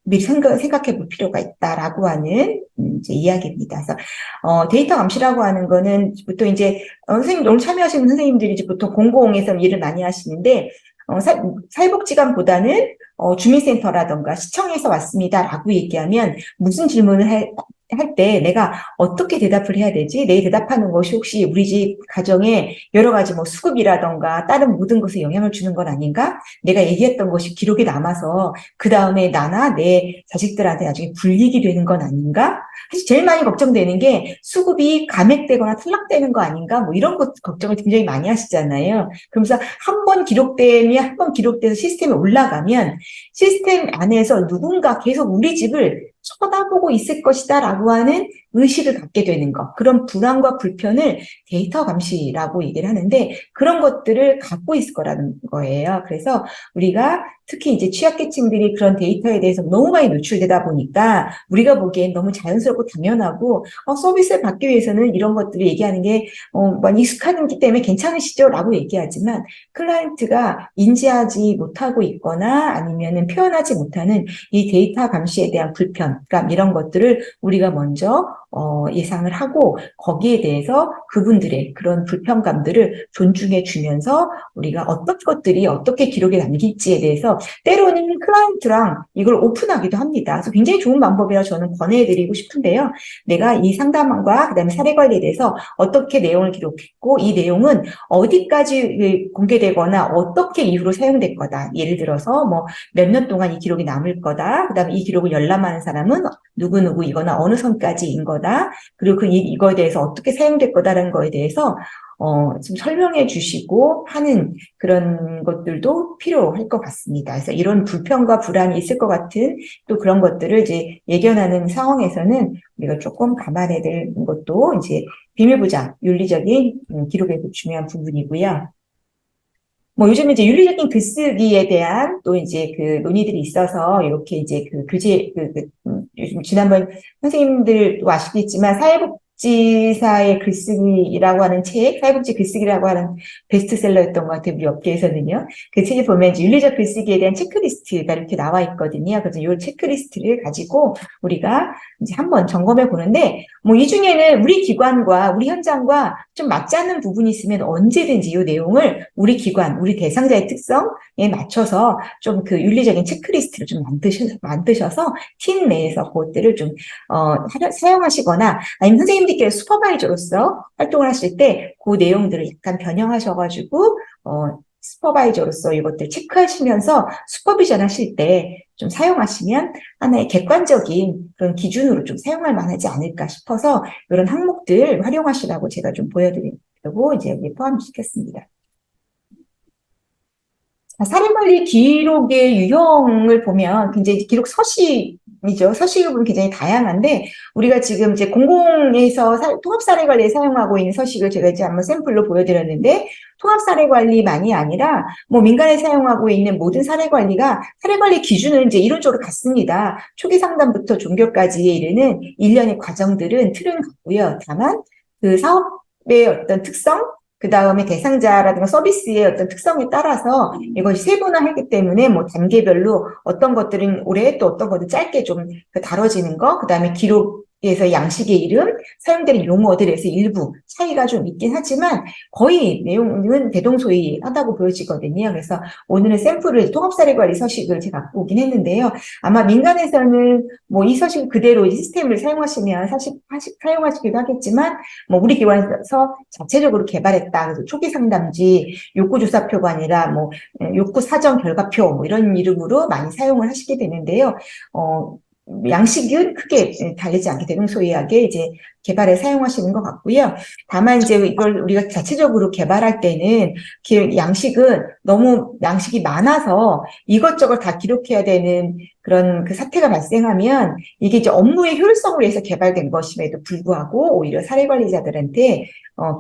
[SPEAKER 1] 미리 생각해 볼 필요가 있다라고 하는 이제 이야기입니다. 그래서, 데이터 감시라고 하는 거는 보통 이제, 선생님, 오늘 참여하시는 선생님들이 이제 보통 공공에서 일을 많이 하시는데, 사회복지관보다는 주민센터라던가 시청에서 왔습니다라고 얘기하면 무슨 질문을 할 때 내가 어떻게 대답을 해야 되지? 내 대답하는 것이 혹시 우리 집 가정에 여러 가지 뭐 수급이라던가 다른 모든 것에 영향을 주는 건 아닌가? 내가 얘기했던 것이 기록에 남아서 그 다음에 나나 내 자식들한테 나중에 불이익이 되는 건 아닌가? 사실 제일 많이 걱정되는 게 수급이 감액되거나 탈락되는 거 아닌가? 뭐 이런 것 걱정을 굉장히 많이 하시잖아요. 그러면서 한 번 기록되면 한 번 기록돼서 시스템에 올라가면 시스템 안에서 누군가 계속 우리 집을 쳐다보고 있을 것이다라고 하는 의식을 갖게 되는 것. 그런 불안과 불편을 데이터 감시라고 얘기를 하는데 그런 것들을 갖고 있을 거라는 거예요. 그래서 우리가 특히 이제 취약계층들이 그런 데이터에 대해서 너무 많이 노출되다 보니까 우리가 보기엔 너무 자연스럽고 당연하고 서비스를 받기 위해서는 이런 것들을 얘기하는 게 많이 익숙하기 때문에 괜찮으시죠? 라고 얘기하지만 클라이언트가 인지하지 못하고 있거나 아니면은 표현하지 못하는 이 데이터 감시에 대한 불편감 이런 것들을 우리가 먼저 예상을 하고 거기에 대해서 그분들의 그런 불편감들을 존중해 주면서 우리가 어떤 것들이 어떻게 기록에 남길지에 대해서 때로는 클라이언트랑 이걸 오픈하기도 합니다. 그래서 굉장히 좋은 방법이라 저는 권해드리고 싶은데요. 내가 이 상담원과 그다음에 사례 관리에 대해서 어떻게 내용을 기록했고 이 내용은 어디까지 공개되거나 어떻게 이후로 사용될 거다. 예를 들어서 뭐 몇 년 동안 이 기록이 남을 거다. 그다음에 이 기록을 열람하는 사람은 누구누구이거나 어느 선까지인 거다. 그리고 이거에 대해서 어떻게 사용될 거다라는 거에 대해서 좀 설명해 주시고 하는 그런 것들도 필요할 것 같습니다. 그래서 이런 불편과 불안이 있을 것 같은 또 그런 것들을 이제 예견하는 상황에서는 우리가 조금 감안해야 될 것도 이제 비밀보장, 윤리적인 기록에서 중요한 부분이고요. 뭐 요즘에 이제 윤리적인 글쓰기에 대한 또 이제 그 논의들이 있어서 이렇게 이제 그 교재 요즘 지난번 선생님들도 아시겠지만 사회복지사의 글쓰기라고 하는 책, 사회복지 글쓰기라고 하는 베스트셀러였던 것 같아요. 우리 업계에서는요. 그 책에 보면 이제 윤리적 글쓰기에 대한 체크리스트가 이렇게 나와 있거든요. 그래서 이 체크리스트를 가지고 우리가 이제 한번 점검해 보는데 뭐 이 중에는 우리 기관과 우리 현장과 좀 맞지 않는 부분이 있으면 언제든지 이 내용을 우리 기관, 우리 대상자의 특성에 맞춰서 좀 그 윤리적인 체크리스트를 좀 만드셔서 팀 내에서 그것들을 좀 사용하시거나 아니면 선생님들께서 슈퍼바이저로서 활동을 하실 때 그 내용들을 약간 변형하셔가지고 슈퍼바이저로서 이것들 체크하시면서 슈퍼비전 하실 때 좀 사용하시면 하나의 객관적인 그런 기준으로 좀 사용할 만하지 않을까 싶어서 이런 항목들 활용하시라고 제가 좀 보여드리려고 이제 여기 포함시켰습니다. 사례관리 기록의 유형을 보면 굉장히 기록 서식이죠. 서식을 보면 굉장히 다양한데 우리가 지금 이제 공공에서 통합사례관리에 사용하고 있는 서식을 제가 이제 한번 샘플로 보여드렸는데 통합사례관리만이 아니라 뭐 민간에 사용하고 있는 모든 사례관리가 사례관리 기준은 이제 이론적으로 같습니다. 초기 상담부터 종결까지에 이르는 일련의 과정들은 틀은 같고요. 다만 그 사업의 어떤 특성 그 다음에 대상자라든가 서비스의 어떤 특성에 따라서 이것이 세분화하기 때문에 뭐 단계별로 어떤 것들은 오래 또 어떤 것들은 짧게 좀 다뤄지는 거, 그 다음에 기록에서 양식의 이름, 사용되는 용어들에서 일부 차이가 좀 있긴 하지만 거의 내용은 대동소이하다고 보여지거든요. 그래서 오늘은 샘플을 통합사례관리 서식을 제가 갖고 오긴 했는데요. 아마 민간에서는 뭐 이 서식 그대로 시스템을 사용하시면 사용하시기도 하겠지만 뭐 우리 기관에서 자체적으로 개발했다. 그래서 초기 상담지, 욕구조사표가 아니라 뭐 욕구 사전 결과표 뭐 이런 이름으로 많이 사용을 하시게 되는데요. 양식은 크게 다르지 않게 대동소이하게 이제 개발에 사용하시는 것 같고요. 다만 이제 이걸 우리가 자체적으로 개발할 때는 양식은 너무 양식이 많아서 이것저것 다 기록해야 되는 그런 그 사태가 발생하면 이게 이제 업무의 효율성을 위해서 개발된 것임에도 불구하고 오히려 사례관리자들한테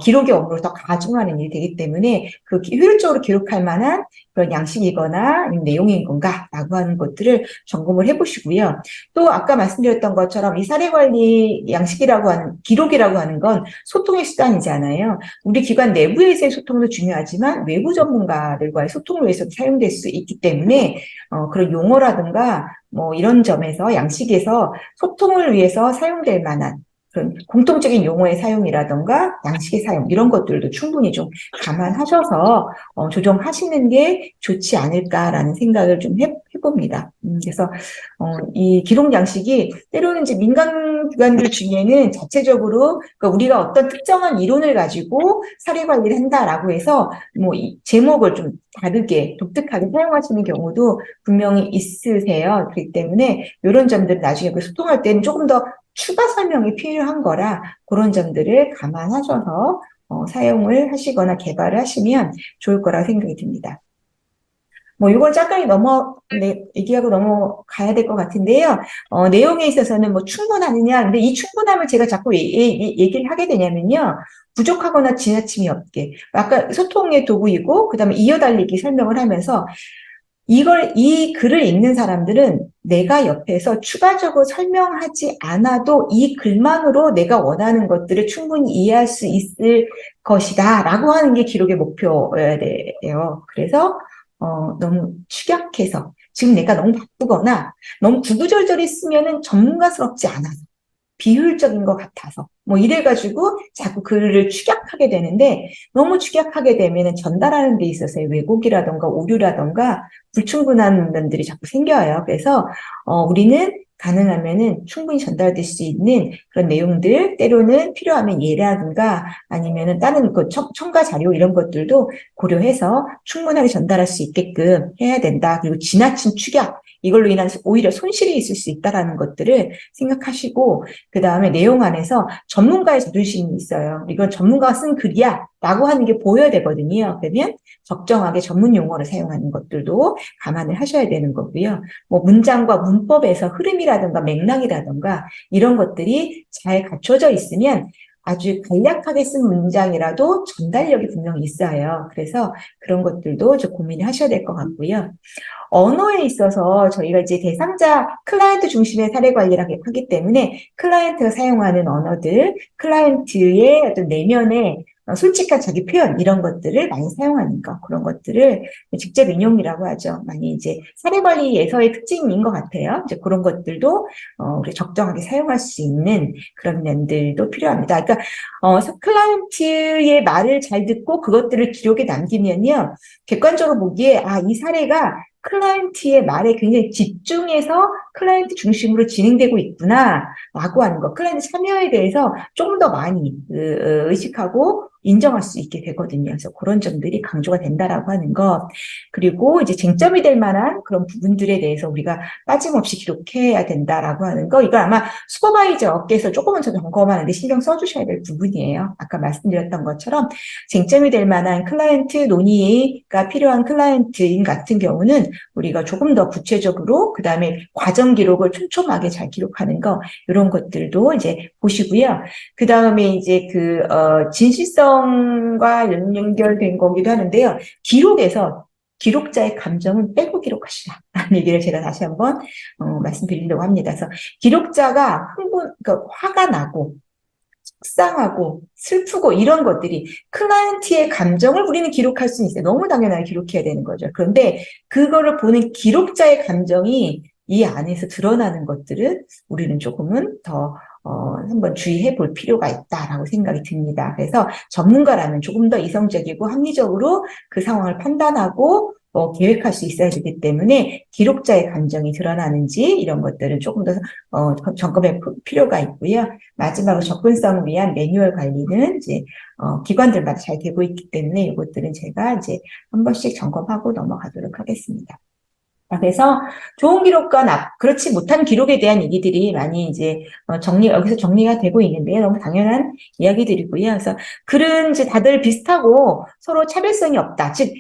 [SPEAKER 1] 기록의 업무를 더 가중하는 일이 되기 때문에 그 효율적으로 기록할 만한 그런 양식이거나 내용인 건가라고 하는 것들을 점검을 해보시고요. 또 아까 말씀드렸던 것처럼 이 사례관리 양식이라고 하는 기록이라고 하는 건 소통의 수단이잖아요. 우리 기관 내부에서의 소통도 중요하지만 외부 전문가들과의 소통을 위해서도 사용될 수 있기 때문에 그런 용어라든가 뭐 이런 점에서 양식에서 소통을 위해서 사용될 만한 그런 공통적인 용어의 사용이라든가 양식의 사용 이런 것들도 충분히 좀 감안하셔서 조정하시는 게 좋지 않을까라는 생각을 좀 해봅니다. 그래서 이 기록 양식이 때로는 이제 민간 기관들 중에는 자체적으로 그러니까 우리가 어떤 특정한 이론을 가지고 사례 관리를 한다라고 해서 뭐 이 제목을 좀 다르게 독특하게 사용하시는 경우도 분명히 있으세요. 그렇기 때문에 이런 점들을 나중에 소통할 때는 조금 더 추가 설명이 필요한 거라 그런 점들을 감안하셔서 사용을 하시거나 개발을 하시면 좋을 거라 생각이 듭니다. 뭐 이건 잠깐 얘기하고 넘어가야 될 것 같은데요. 내용에 있어서는 뭐 충분하느냐. 근데 이 충분함을 제가 자꾸 얘기를 하게 되냐면요. 부족하거나 지나침이 없게. 아까 소통의 도구이고, 그 다음에 이어달리기 설명을 하면서 이 글을 읽는 사람들은 내가 옆에서 추가적으로 설명하지 않아도 이 글만으로 내가 원하는 것들을 충분히 이해할 수 있을 것이다 라고 하는 게 기록의 목표여야 돼요. 그래서 너무 축약해서 지금 내가 너무 바쁘거나 너무 구구절절히 쓰면은 전문가스럽지 않아서 비효율적인 것 같아서 뭐 이래가지고 자꾸 글을 축약하게 되는데 너무 축약하게 되면은 전달하는 데 있어서의 왜곡이라던가 오류라던가 불충분한 면들이 자꾸 생겨요. 그래서 우리는 가능하면은 충분히 전달될 수 있는 그런 내용들, 때로는 필요하면 예라든가 아니면은 다른 그 첨가 자료 이런 것들도 고려해서 충분하게 전달할 수 있게끔 해야 된다. 그리고 지나친 축약, 이걸로 인한 오히려 손실이 있을 수 있다라는 것들을 생각하시고, 그 다음에 내용 안에서 전문가의 자존심이 있어요. 이건 전문가가 쓴 글이야 라고 하는 게 보여야 되거든요. 그러면 적정하게 전문 용어를 사용하는 것들도 감안을 하셔야 되는 거고요. 뭐 문장과 문법에서 흐름이라든가 맥락이라든가 이런 것들이 잘 갖춰져 있으면 아주 간략하게 쓴 문장이라도 전달력이 분명히 있어요. 그래서 그런 것들도 좀 고민을 하셔야 될 것 같고요. 언어에 있어서 저희가 이제 대상자 클라이언트 중심의 사례 관리를 하기 때문에 클라이언트가 사용하는 언어들, 클라이언트의 어떤 내면의 솔직한 자기 표현 이런 것들을 많이 사용하는 거, 그런 것들을 직접 인용이라고 하죠. 많이 이제 사례 관리에서의 특징인 것 같아요. 이제 그런 것들도 우리 적정하게 사용할 수 있는 그런 면들도 필요합니다. 그러니까 클라이언트의 말을 잘 듣고 그것들을 기록에 남기면요, 객관적으로 보기에 이 사례가 클라이언트의 말에 굉장히 집중해서 클라이언트 중심으로 진행되고 있구나라고 하는 거, 클라이언트 참여에 대해서 조금 더 많이 의식하고 인정할 수 있게 되거든요. 그래서 그런 점들이 강조가 된다라고 하는 것, 그리고 이제 쟁점이 될 만한 그런 부분들에 대해서 우리가 빠짐없이 기록해야 된다라고 하는 거, 이거 아마 슈퍼바이저께서 조금은 더 점검하는데 신경 써주셔야 될 부분이에요. 아까 말씀드렸던 것처럼 쟁점이 될 만한 클라이언트 논의가 필요한 클라이언트인 같은 경우는 우리가 조금 더 구체적으로 그 다음에 과정 기록을 촘촘하게 잘 기록하는 거, 이런 것들도 이제 보시고요. 그 다음에 이제 진실성과 연결된 거기도 하는데요. 기록에서 기록자의 감정은 빼고 기록하시라 라는 얘기를 제가 다시 한번 말씀드리려고 합니다. 그래서 기록자가 그러니까 화가 나고 속상하고 슬프고 이런 것들이 클라이언트의 감정을 우리는 기록할 수는 있어요. 너무 당연하게 기록해야 되는 거죠. 그런데 그거를 보는 기록자의 감정이 이 안에서 드러나는 것들은 우리는 조금은 더 한번 주의해 볼 필요가 있다라고 생각이 듭니다. 그래서 전문가라면 조금 더 이성적이고 합리적으로 그 상황을 판단하고 계획할 수 있어야 되기 때문에 기록자의 감정이 드러나는지 이런 것들은 조금 더 점검해 볼 필요가 있고요. 마지막으로 접근성을 위한 매뉴얼 관리는 이제 기관들마다 잘 되고 있기 때문에 이것들은 제가 이제 한 번씩 점검하고 넘어가도록 하겠습니다. 그래서 좋은 기록과 그렇지 못한 기록에 대한 얘기들이 많이 이제 여기서 정리가 되고 있는데요. 너무 당연한 이야기들이고요. 그래서 글은 이제 다들 비슷하고 서로 차별성이 없다. 즉,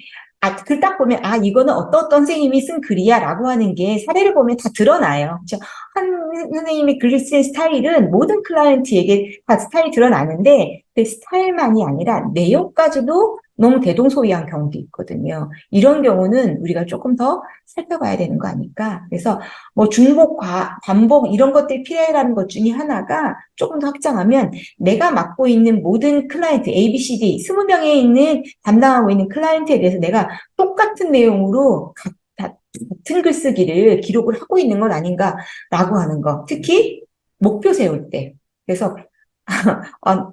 [SPEAKER 1] 글 딱 보면, 이거는 어떤 선생님이 쓴 글이야 라고 하는 게 사례를 보면 다 드러나요. 그렇죠? 한 선생님이 글을 쓴 스타일은 모든 클라이언트에게 다 스타일이 드러나는데 그 스타일만이 아니라 내용까지도 너무 대동소이한 경우도 있거든요. 이런 경우는 우리가 조금 더 살펴봐야 되는 거 아닐까. 그래서 뭐 중복, 반복 이런 것들이 필요하다는 것 중에 하나가 조금 더 확장하면 내가 맡고 있는 모든 클라이언트 A, B, C, D 20명에 있는 담당하고 있는 클라이언트에 대해서 내가 똑같은 내용으로 같은 글쓰기를 기록을 하고 있는 건 아닌가라고 하는 거. 특히 목표 세울 때. 그래서 한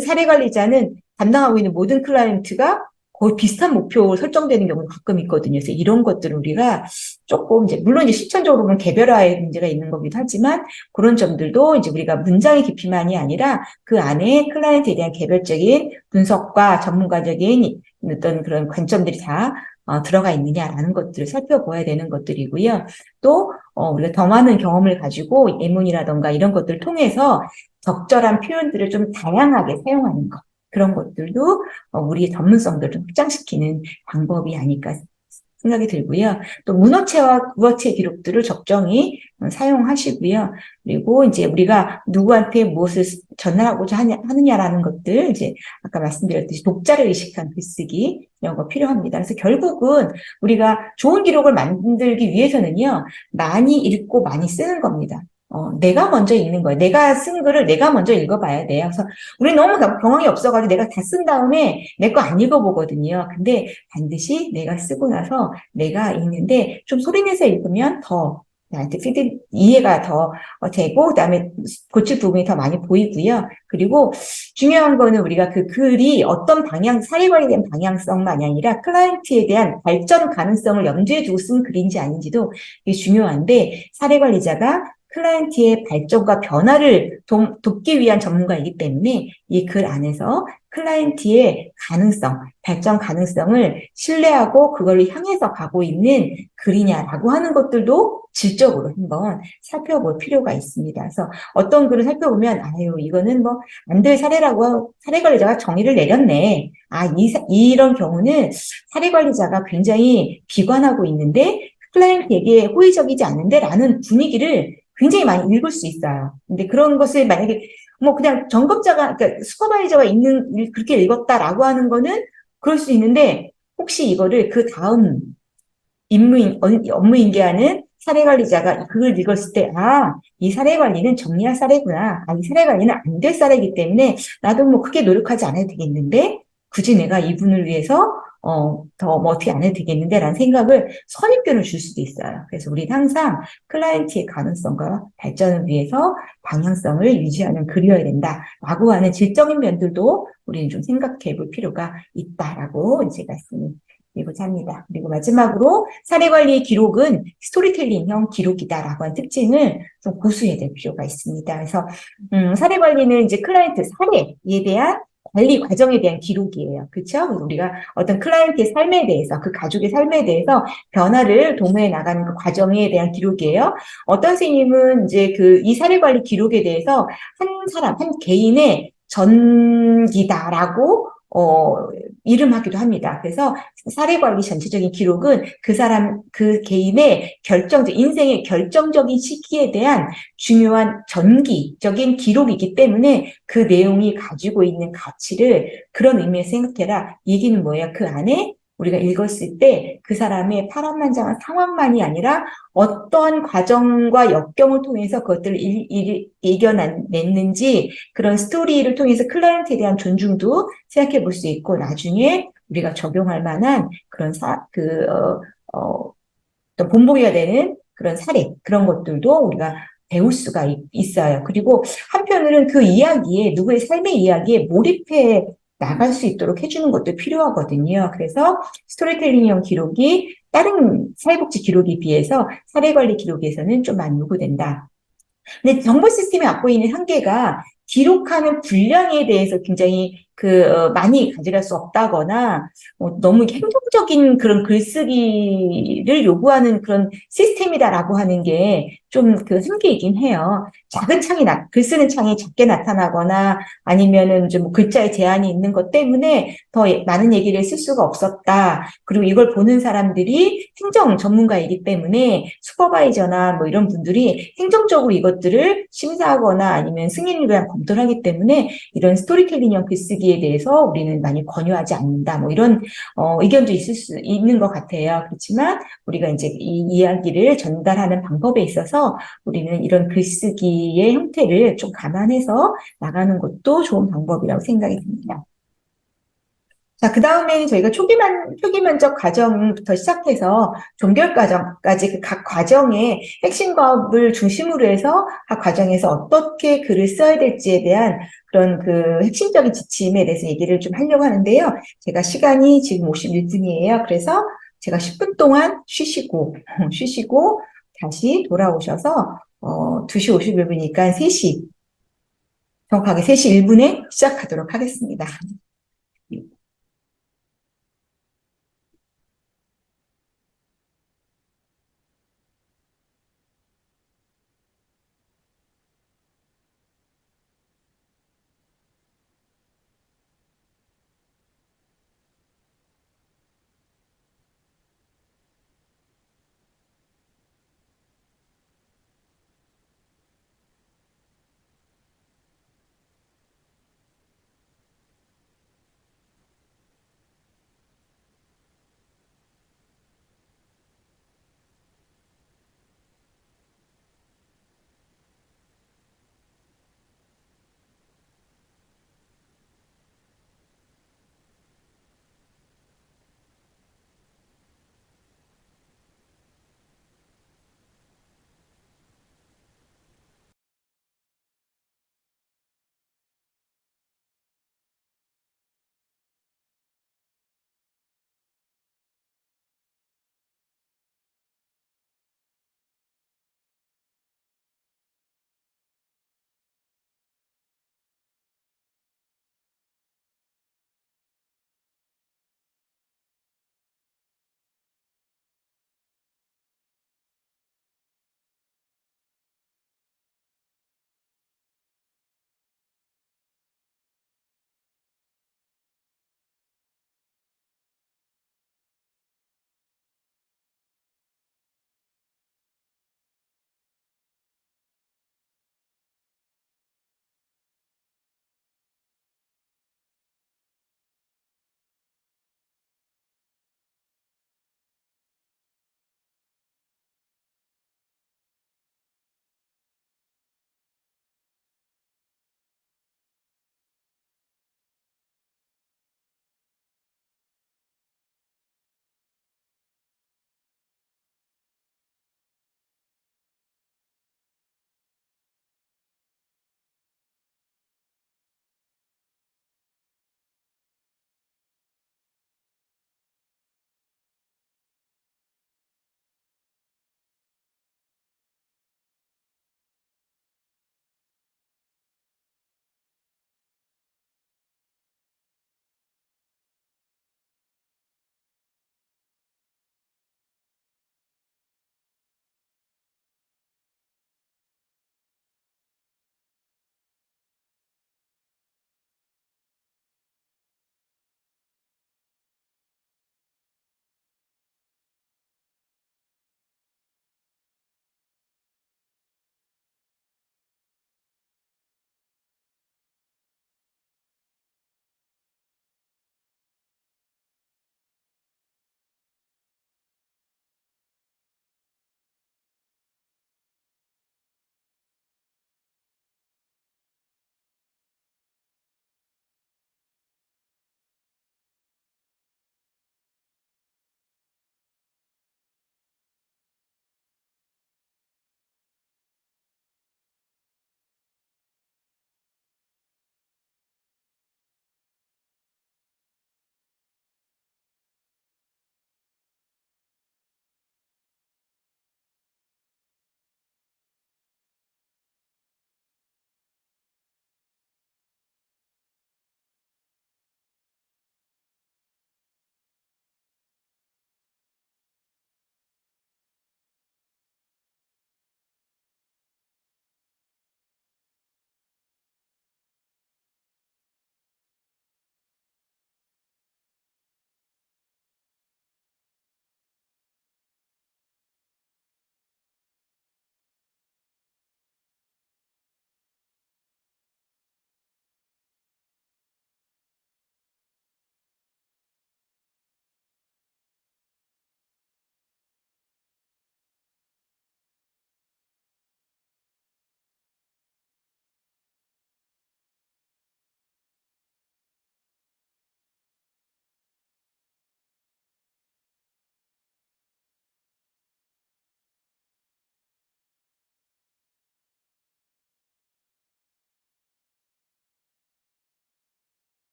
[SPEAKER 1] 사례 관리자는 담당하고 있는 모든 클라이언트가 거의 비슷한 목표 설정되는 경우가 가끔 있거든요. 그래서 이런 것들을 우리가 조금 물론 이제 실천적으로 보면 개별화의 문제가 있는 거기도 하지만 그런 점들도 이제 우리가 문장의 깊이만이 아니라 그 안에 클라이언트에 대한 개별적인 분석과 전문가적인 어떤 그런 관점들이 다 들어가 있느냐라는 것들을 살펴봐야 되는 것들이고요. 또 우리가 더 많은 경험을 가지고 예문이라던가 이런 것들을 통해서 적절한 표현들을 좀 다양하게 사용하는 것. 그런 것들도 우리의 전문성들을 좀 확장시키는 방법이 아닐까 생각이 들고요. 또 문어체와 구어체 기록들을 적정히 사용하시고요. 그리고 이제 우리가 누구한테 무엇을 전달하고자 하느냐라는 것들, 이제 아까 말씀드렸듯이 독자를 의식한 글쓰기 이런 거 필요합니다. 그래서 결국은 우리가 좋은 기록을 만들기 위해서는요, 많이 읽고 많이 쓰는 겁니다. 내가 먼저 읽는 거예요. 내가 쓴 글을 내가 먼저 읽어봐야 돼요. 그래서 우리 너무 경험이 없어가지고 내가 다 쓴 다음에 내 거 안 읽어보거든요. 근데 반드시 내가 쓰고 나서 내가 읽는데 좀 소리내서 읽으면 더 나한테 이해가 더 되고, 그다음에 고칠 부분이 더 많이 보이고요. 그리고 중요한 거는 우리가 그 글이 어떤 사례 관리된 방향성만이 아니라 클라이언트에 대한 발전 가능성을 염두에 두고 쓴 글인지 아닌지도 이게 중요한데, 사례 관리자가 클라이언트의 발전과 변화를 돕기 위한 전문가이기 때문에 이 글 안에서 클라이언트의 가능성, 발전 가능성을 신뢰하고 그걸 향해서 가고 있는 글이냐라고 하는 것들도 질적으로 한번 살펴볼 필요가 있습니다. 그래서 어떤 글을 살펴보면 아유 이거는 뭐 안 될 사례라고 사례 관리자가 정의를 내렸네. 이런 경우는 사례 관리자가 굉장히 비관하고 있는데 클라이언트에게 호의적이지 않은데 라는 분위기를 굉장히 많이 읽을 수 있어요. 근데 그런 것을 만약에 뭐 그냥 그러니까 슈퍼바이저가 그렇게 읽었다라고 하는 거는 그럴 수 있는데 혹시 이거를 그 다음 업무 인계하는 사례 관리자가 그걸 읽었을 때, 이 사례 관리는 정리할 사례구나. 이 사례 관리는 안 될 사례이기 때문에 나도 뭐 크게 노력하지 않아도 되겠는데, 굳이 내가 이분을 위해서, 더 뭐 어떻게 안 해도 되겠는데, 라는 생각을 선입견을 줄 수도 있어요. 그래서 우리는 항상 클라이언트의 가능성과 발전을 위해서 방향성을 유지하는 글이어야 된다. 라고 하는 질적인 면들도 우리는 좀 생각해 볼 필요가 있다라고 이제 말씀을 드리고자 합니다. 그리고 마지막으로 사례관리 기록은 스토리텔링형 기록이다라고 하는 특징을 좀 고수해야 될 필요가 있습니다. 그래서 사례관리는 이제 클라이언트 사례에 대한 관리 과정에 대한 기록이에요. 그렇죠? 우리가 어떤 클라이언트의 삶에 대해서 그 가족의 삶에 대해서 변화를 도모해 나가는 그 과정에 대한 기록이에요. 어떤 선생님은 이제 이 사례관리 기록에 대해서 한 개인의 전기다라고 이름하기도 합니다. 그래서 사례관리 전체적인 기록은 그 개인의 인생의 결정적인 시기에 대한 중요한 전기적인 기록이기 때문에 그 내용이 가지고 있는 가치를 그런 의미에서 생각해라. 얘기는 뭐예요? 그 안에 우리가 읽었을 때 그 사람의 파란만장한 상황만이 아니라 어떤 과정과 역경을 통해서 그것들을 이겨냈는지 그런 스토리를 통해서 클라이언트에 대한 존중도 생각해 볼 수 있고 나중에 우리가 적용할 만한 그런 또 본보기가 되는 그런 사례 그런 것들도 우리가 배울 수가 있어요. 그리고 한편으로는 그 이야기에 누구의 삶의 이야기에 몰입해 나갈 수 있도록 해주는 것도 필요하거든요. 그래서 스토리텔링형 기록이 다른 사회복지 기록에 비해서 사례관리 기록에서는 좀 많이 요구된다. 근데 정보 시스템이 갖고 있는 한계가 기록하는 분량에 대해서 굉장히 많이 가져갈 수 없다거나 너무 행정적인 그런 글쓰기를 요구하는 그런 시스템이다라고 하는 게 좀 한계이긴 해요. 글 쓰는 창이 작게 나타나거나 아니면은 좀 글자의 제한이 있는 것 때문에 더 많은 얘기를 쓸 수가 없었다. 그리고 이걸 보는 사람들이 행정 전문가이기 때문에 슈퍼바이저나 뭐 이런 분들이 행정적으로 이것들을 심사하거나 아니면 승인을 위한 검토를 하기 때문에 이런 스토리텔링형 글쓰기에 대해서 우리는 많이 권유하지 않는다. 뭐 이런 의견도 있을 수 있는 것 같아요. 그렇지만 우리가 이제 이 이야기를 전달하는 방법에 있어서 우리는 이런 글쓰기의 형태를 좀 감안해서 나가는 것도 좋은 방법이라고 생각이 듭니다. 자, 그 다음에는 저희가 초기 면접 과정부터 시작해서 종결 과정까지 그 각 과정의 핵심법을 중심으로 해서 각 과정에서 어떻게 글을 써야 될지에 대한 그런 핵심적인 지침에 대해서 얘기를 좀 하려고 하는데요. 제가 시간이 지금 51분이에요. 그래서 제가 10분 동안 쉬시고 다시 돌아오셔서 2시 51분이니까 정확하게 3시 1분에 시작하도록 하겠습니다.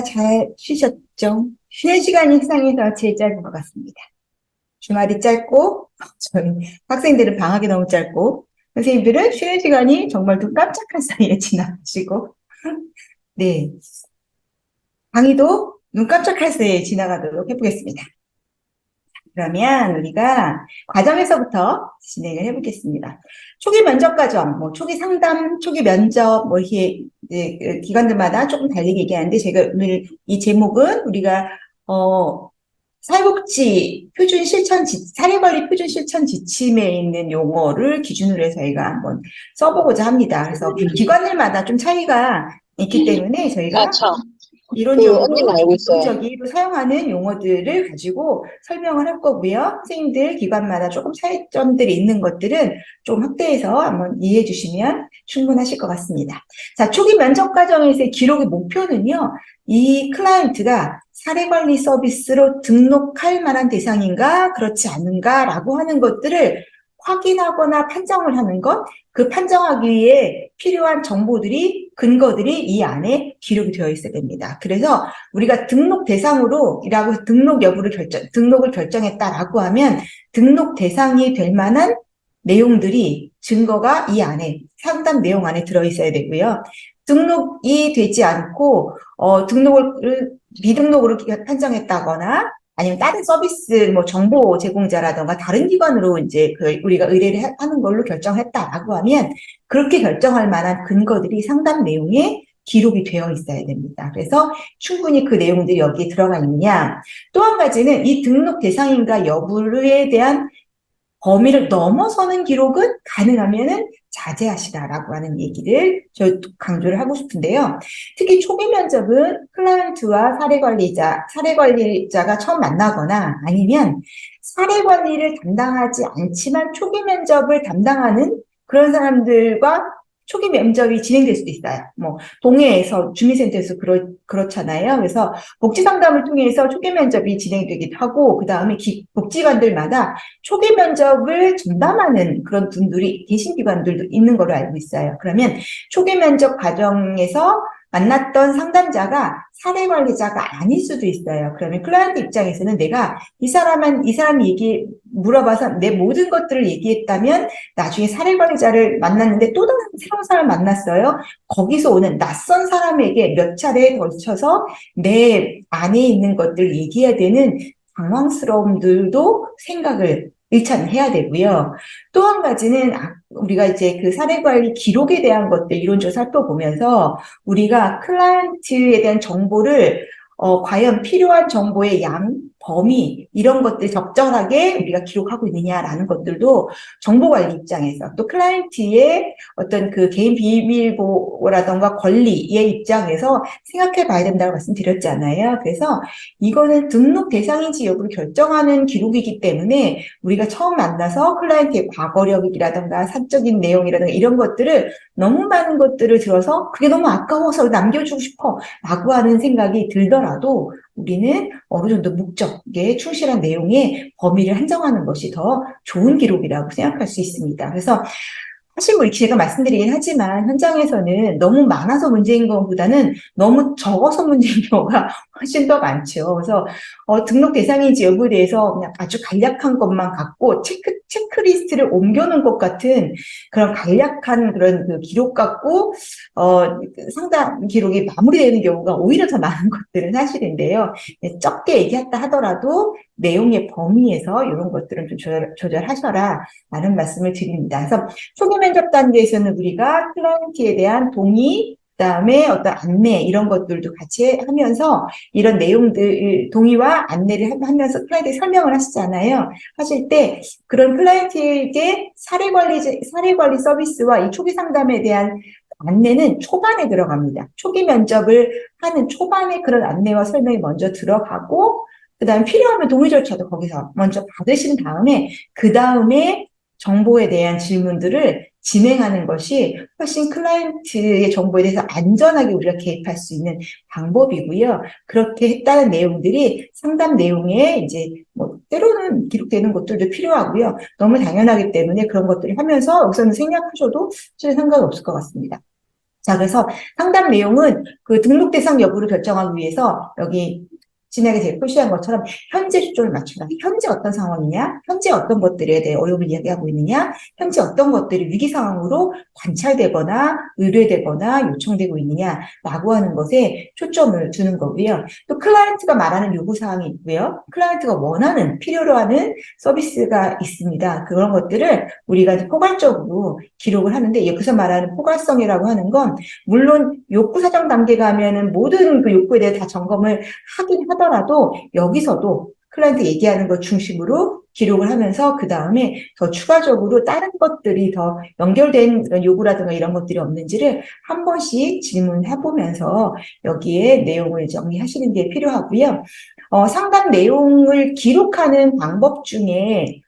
[SPEAKER 1] 잘 쉬셨죠? 쉬는 시간이 세상에서 제일 짧은 것 같습니다. 주말이 짧고, 저희 학생들은 방학이 너무 짧고, 선생님들은 쉬는 시간이 정말 눈 깜짝할 사이에 지나가시고, 네. 강의도 눈 깜짝할 사이에 지나가도록 해보겠습니다. 그러면 우리가 과정에서부터 진행을 해보겠습니다. 초기 면접 과정, 뭐 초기 상담, 초기 면접, 뭐 이게 이제 기관들마다 조금 다르게 얘기하는데 제가 오늘 이 제목은 우리가 사회복지 표준 실천 사례관리 표준 실천 지침에 있는 용어를 기준으로 해서 저희가 한번 써보고자 합니다. 그래서 기관들마다 좀 차이가 있기 때문에 저희가 이론적으로
[SPEAKER 2] 알고 있어요.
[SPEAKER 1] 적으로 사용하는 용어들을 가지고 설명을 할 거고요. 선생님들 기관마다 조금 차이점들이 있는 것들은 좀 확대해서 한번 이해해 주시면 충분하실 것 같습니다. 자, 초기 면접 과정에서의 기록의 목표는요. 이 클라이언트가 사례관리 서비스로 등록할 만한 대상인가 그렇지 않은가라고 하는 것들을 확인하거나 판정을 하는 것, 그 판정하기 위해 필요한 정보들이, 근거들이 이 안에 기록이 되어 있어야 됩니다. 그래서 우리가 등록 대상으로, 등록 여부를 등록을 결정했다라고 하면 등록 대상이 될 만한 내용들이, 증거가 이 안에, 상담 내용 안에 들어있어야 되고요. 등록이 되지 않고, 미등록으로 판정했다거나, 아니면 다른 서비스, 뭐, 정보 제공자라던가 다른 기관으로 이제 우리가 의뢰를 하는 걸로 결정했다라고 하면 그렇게 결정할 만한 근거들이 상담 내용에 기록이 되어 있어야 됩니다. 그래서 충분히 그 내용들이 여기에 들어가 있느냐. 또 한 가지는 이 등록 대상인가 여부에 대한 범위를 넘어서는 기록은 가능하면은 자제하시라라고 하는 얘기를 저 강조를 하고 싶은데요. 특히 초기 면접은 클라이언트와 사례관리자가 처음 만나거나 아니면 사례관리를 담당하지 않지만 초기 면접을 담당하는 그런 사람들과 초기 면접이 진행될 수도 있어요. 뭐 동해에서 주민센터에서 그렇잖아요. 그래서 복지 상담을 통해서 초기 면접이 진행되기도 하고 그 다음에 복지관들마다 초기 면접을 전담하는 그런 분들이 계신 기관들도 있는 걸로 알고 있어요. 그러면 초기 면접 과정에서 만났던 상담자가 사례관리자가 아닐 수도 있어요. 그러면 클라이언트 입장에서는 내가 이 사람이 물어봐서 내 모든 것들을 얘기했다면 나중에 사례관리자를 만났는데 또 다른 새로운 사람을 만났어요. 거기서 오는 낯선 사람에게 몇 차례에 걸쳐서 내 안에 있는 것들을 얘기해야 되는 당황스러움들도 생각을 일차는 해야 되고요. 또 한 가지는 우리가 이제 그 사례관리 기록에 대한 것들 이론적으로 살펴보면서 우리가 클라이언트에 대한 정보를 과연 필요한 정보의 양, 범위 이런 것들 적절하게 우리가 기록하고 있느냐라는 것들도 정보관리 입장에서 또 클라이언트의 어떤 그 개인 비밀보호라던가 권리의 입장에서 생각해 봐야 된다고 말씀드렸잖아요. 그래서 이거는 등록 대상인지 여부를 결정하는 기록이기 때문에 우리가 처음 만나서 클라이언트의 과거력이라던가 사적인 내용이라던가 이런 것들을 너무 많은 것들을 들어서 그게 너무 아까워서 남겨주고 싶어 라고 하는 생각이 들더라도 우리는 어느 정도 목적에 충실한 내용의 범위를 한정하는 것이 더 좋은 기록이라고 생각할 수 있습니다. 그래서 사실 뭐 제가 말씀드리긴 하지만 현장에서는 너무 많아서 문제인 것보다는 너무 적어서 문제인 경우가 훨씬 더 많죠. 그래서 등록 대상인지 여부에 대해서 그냥 아주 간략한 것만 갖고 체크리스트를 옮겨놓은 것 같은 그런 간략한 그런 그 기록 갖고 상담 기록이 마무리되는 경우가 오히려 더 많은 것들은 사실인데요. 적게 얘기했다 하더라도 내용의 범위에서 이런 것들은 좀 조절하셔라 라는 말씀을 드립니다. 그래서 초기 면접 단계에서는 우리가 클라이언트에 대한 동의, 그다음에 어떤 안내 이런 것들도 같이 하면서 이런 내용들 동의와 안내를 하면서 클라이언트에 설명을 하시잖아요. 하실 때 그런 클라이언트에게 사례관리 서비스와 이 초기 상담에 대한 안내는 초반에 들어갑니다. 초기 면접을 하는 초반에 그런 안내와 설명이 먼저 들어가고 그다음에 필요하면 동의 절차도 거기서 먼저 받으신 다음에 그 다음에 정보에 대한 질문들을 진행하는 것이 훨씬 클라이언트의 정보에 대해서 안전하게 우리가 개입할 수 있는 방법이고요. 그렇게 했다는 내용들이 상담 내용에 이제 뭐 때로는 기록되는 것들도 필요하고요. 너무 당연하기 때문에 그런 것들을 하면서 우선 생략하셔도 사실 상관없을 것 같습니다. 자, 그래서 상담 내용은 그 등록 대상 여부를 결정하기 위해서 여기 진하게 제가 표시한 것처럼 현재 초점을 맞춘다. 현재 어떤 상황이냐? 현재 어떤 것들에 대해 어려움을 이야기하고 있느냐? 현재 어떤 것들이 위기 상황으로 관찰되거나 의뢰되거나 요청되고 있느냐라고 하는 것에 초점을 두는 거고요. 또 클라이언트가 말하는 요구 사항이 있고요. 클라이언트가 원하는 필요로 하는 서비스가 있습니다. 그런 것들을 우리가 이제 포괄적으로 기록을 하는데 여기서 말하는 포괄성이라고 하는 건 물론 욕구 사정 단계 가면은 모든 그 욕구에 대해 다 점검을 하긴 하더라도 여기서도 클라이언트 얘기하는 것 중심으로 기록을 하면서 그 다음에 더 추가적으로 다른 것들이 더 연결된 요구라든가 이런 것들이 없는지를 한 번씩 질문해보면서 여기에 내용을 정리하시는 게 필요하고요. 상담 내용을 기록하는 방법 중에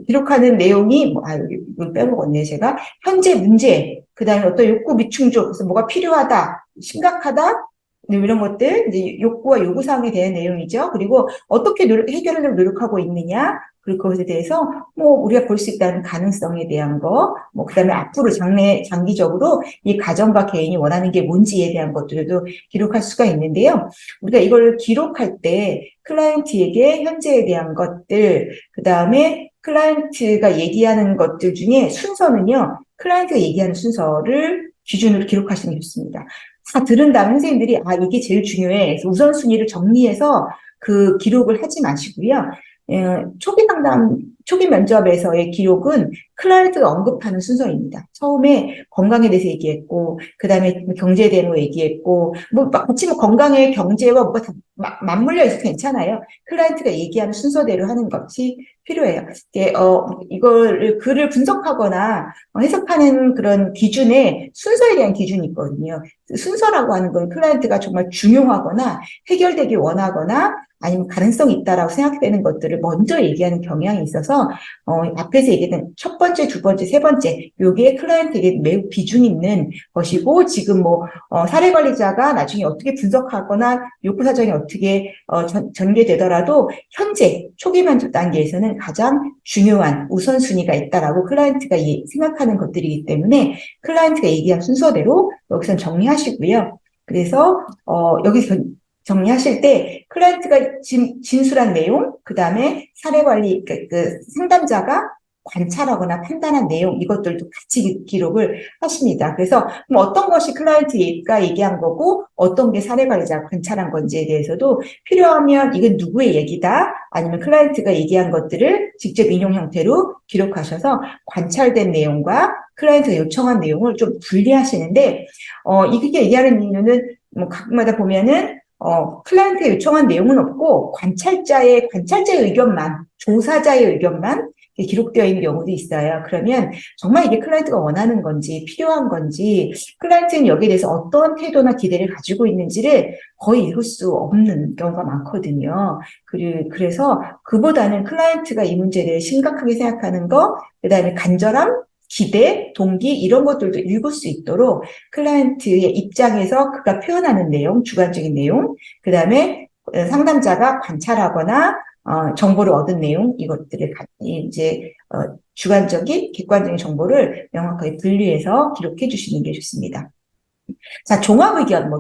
[SPEAKER 1] 기록하는 내용이, 여기 이걸 빼먹었네, 제가. 현재 문제, 그 다음에 어떤 욕구 미충족, 그래서 뭐가 필요하다, 심각하다, 이런 것들, 이제 욕구와 요구사항에 대한 내용이죠. 그리고 어떻게 해결하려고 노력하고 있느냐, 그리고 그것에 대해서 우리가 볼 수 있다는 가능성에 대한 거, 그 다음에 앞으로 장기적으로 이 가정과 개인이 원하는 게 뭔지에 대한 것들도 기록할 수가 있는데요. 우리가 이걸 기록할 때 클라이언트에게 현재에 대한 것들, 그 다음에 클라이언트가 얘기하는 것들 중에 순서는요, 클라이언트가 얘기하는 순서를 기준으로 기록하시는 게 좋습니다. 다 들은 다음 선생님들이 이게 제일 중요해. 그래서 우선순위를 정리해서 그 기록을 하지 마시고요. 초기 면접에서의 기록은 클라이언트가 언급하는 순서입니다. 처음에 건강에 대해서 얘기했고, 그 다음에 경제에 대한 거 얘기했고, 마치 건강에 경제와 뭐가 다 맞물려 있어도 괜찮아요. 클라이언트가 얘기하는 순서대로 하는 것이 필요해요. 글을 분석하거나 해석하는 그런 기준에 순서에 대한 기준이 있거든요. 순서라고 하는 건 클라이언트가 정말 중요하거나 해결되길 원하거나 아니면 가능성이 있다라고 생각되는 것들을 먼저 얘기하는 경향이 있어서 앞에서 얘기했던 첫 번째, 두 번째, 세 번째 요게 클라이언트에게 매우 비중 있는 것이고 지금 사례 관리자가 나중에 어떻게 분석하거나 욕구 사정이 어떻게 전개되더라도 현재 초기 면접 단계에서는 가장 중요한 우선순위가 있다라고 클라이언트가 생각하는 것들이기 때문에 클라이언트가 얘기한 순서대로 여기선 정리하시고요. 그래서 여기서 정리하실 때 클라이언트가 진술한 내용, 그 다음에 사례 관리, 그 상담자가 관찰하거나 판단한 내용 이것들도 같이 기록을 하십니다. 그래서 어떤 것이 클라이언트가 얘기한 거고 어떤 게 사례 관리자가 관찰한 건지에 대해서도 필요하면 이건 누구의 얘기다 아니면 클라이언트가 얘기한 것들을 직접 인용 형태로 기록하셔서 관찰된 내용과 클라이언트가 요청한 내용을 좀 분리하시는데 이게 얘기하는 이유는 각마다 보면은 클라이언트가 요청한 내용은 없고 관찰자의 의견만, 조사자의 의견만 기록되어 있는 경우도 있어요. 그러면 정말 이게 클라이언트가 원하는 건지 필요한 건지 클라이언트는 여기에 대해서 어떤 태도나 기대를 가지고 있는지를 거의 읽을 수 없는 경우가 많거든요. 그래서 그보다는 클라이언트가 이 문제에 대해 심각하게 생각하는 거, 그다음에 간절함, 기대, 동기 이런 것들도 읽을 수 있도록 클라이언트의 입장에서 그가 표현하는 내용, 주관적인 내용, 그 다음에 상담자가 관찰하거나 정보를 얻은 내용 이것들을 이제 주관적인, 객관적인 정보를 명확하게 분리해서 기록해 주시는 게 좋습니다. 자, 종합의견,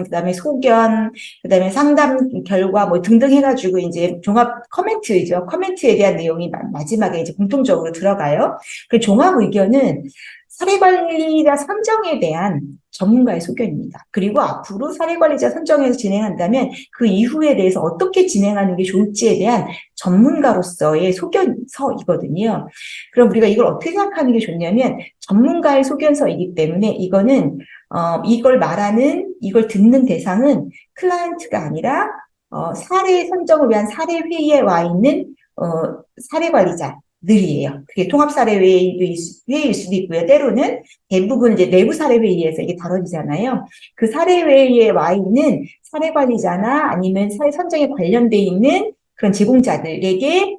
[SPEAKER 1] 그다음에 소견, 그다음에 상담 결과 등등 해가지고 이제 종합 커멘트이죠. 커멘트에 대한 내용이 마지막에 이제 공통적으로 들어가요. 그 종합의견은 사례관리자 선정에 대한 전문가의 소견입니다. 그리고 앞으로 사례관리자 선정해서 진행한다면 그 이후에 대해서 어떻게 진행하는 게 좋을지에 대한 전문가로서의 소견서이거든요. 그럼 우리가 이걸 어떻게 생각하는 게 좋냐면 전문가의 소견서이기 때문에 이거는 이걸 듣는 대상은 클라이언트가 아니라 사례 선정을 위한 사례회의에 와 있는 사례관리자들이에요. 그게 통합사례회의일 수도 있고요. 때로는 대부분 이제 내부사례회의에서 이게 다뤄지잖아요. 그 사례회의에 와 있는 사례관리자나 아니면 사례 선정에 관련돼 있는 그런 제공자들에게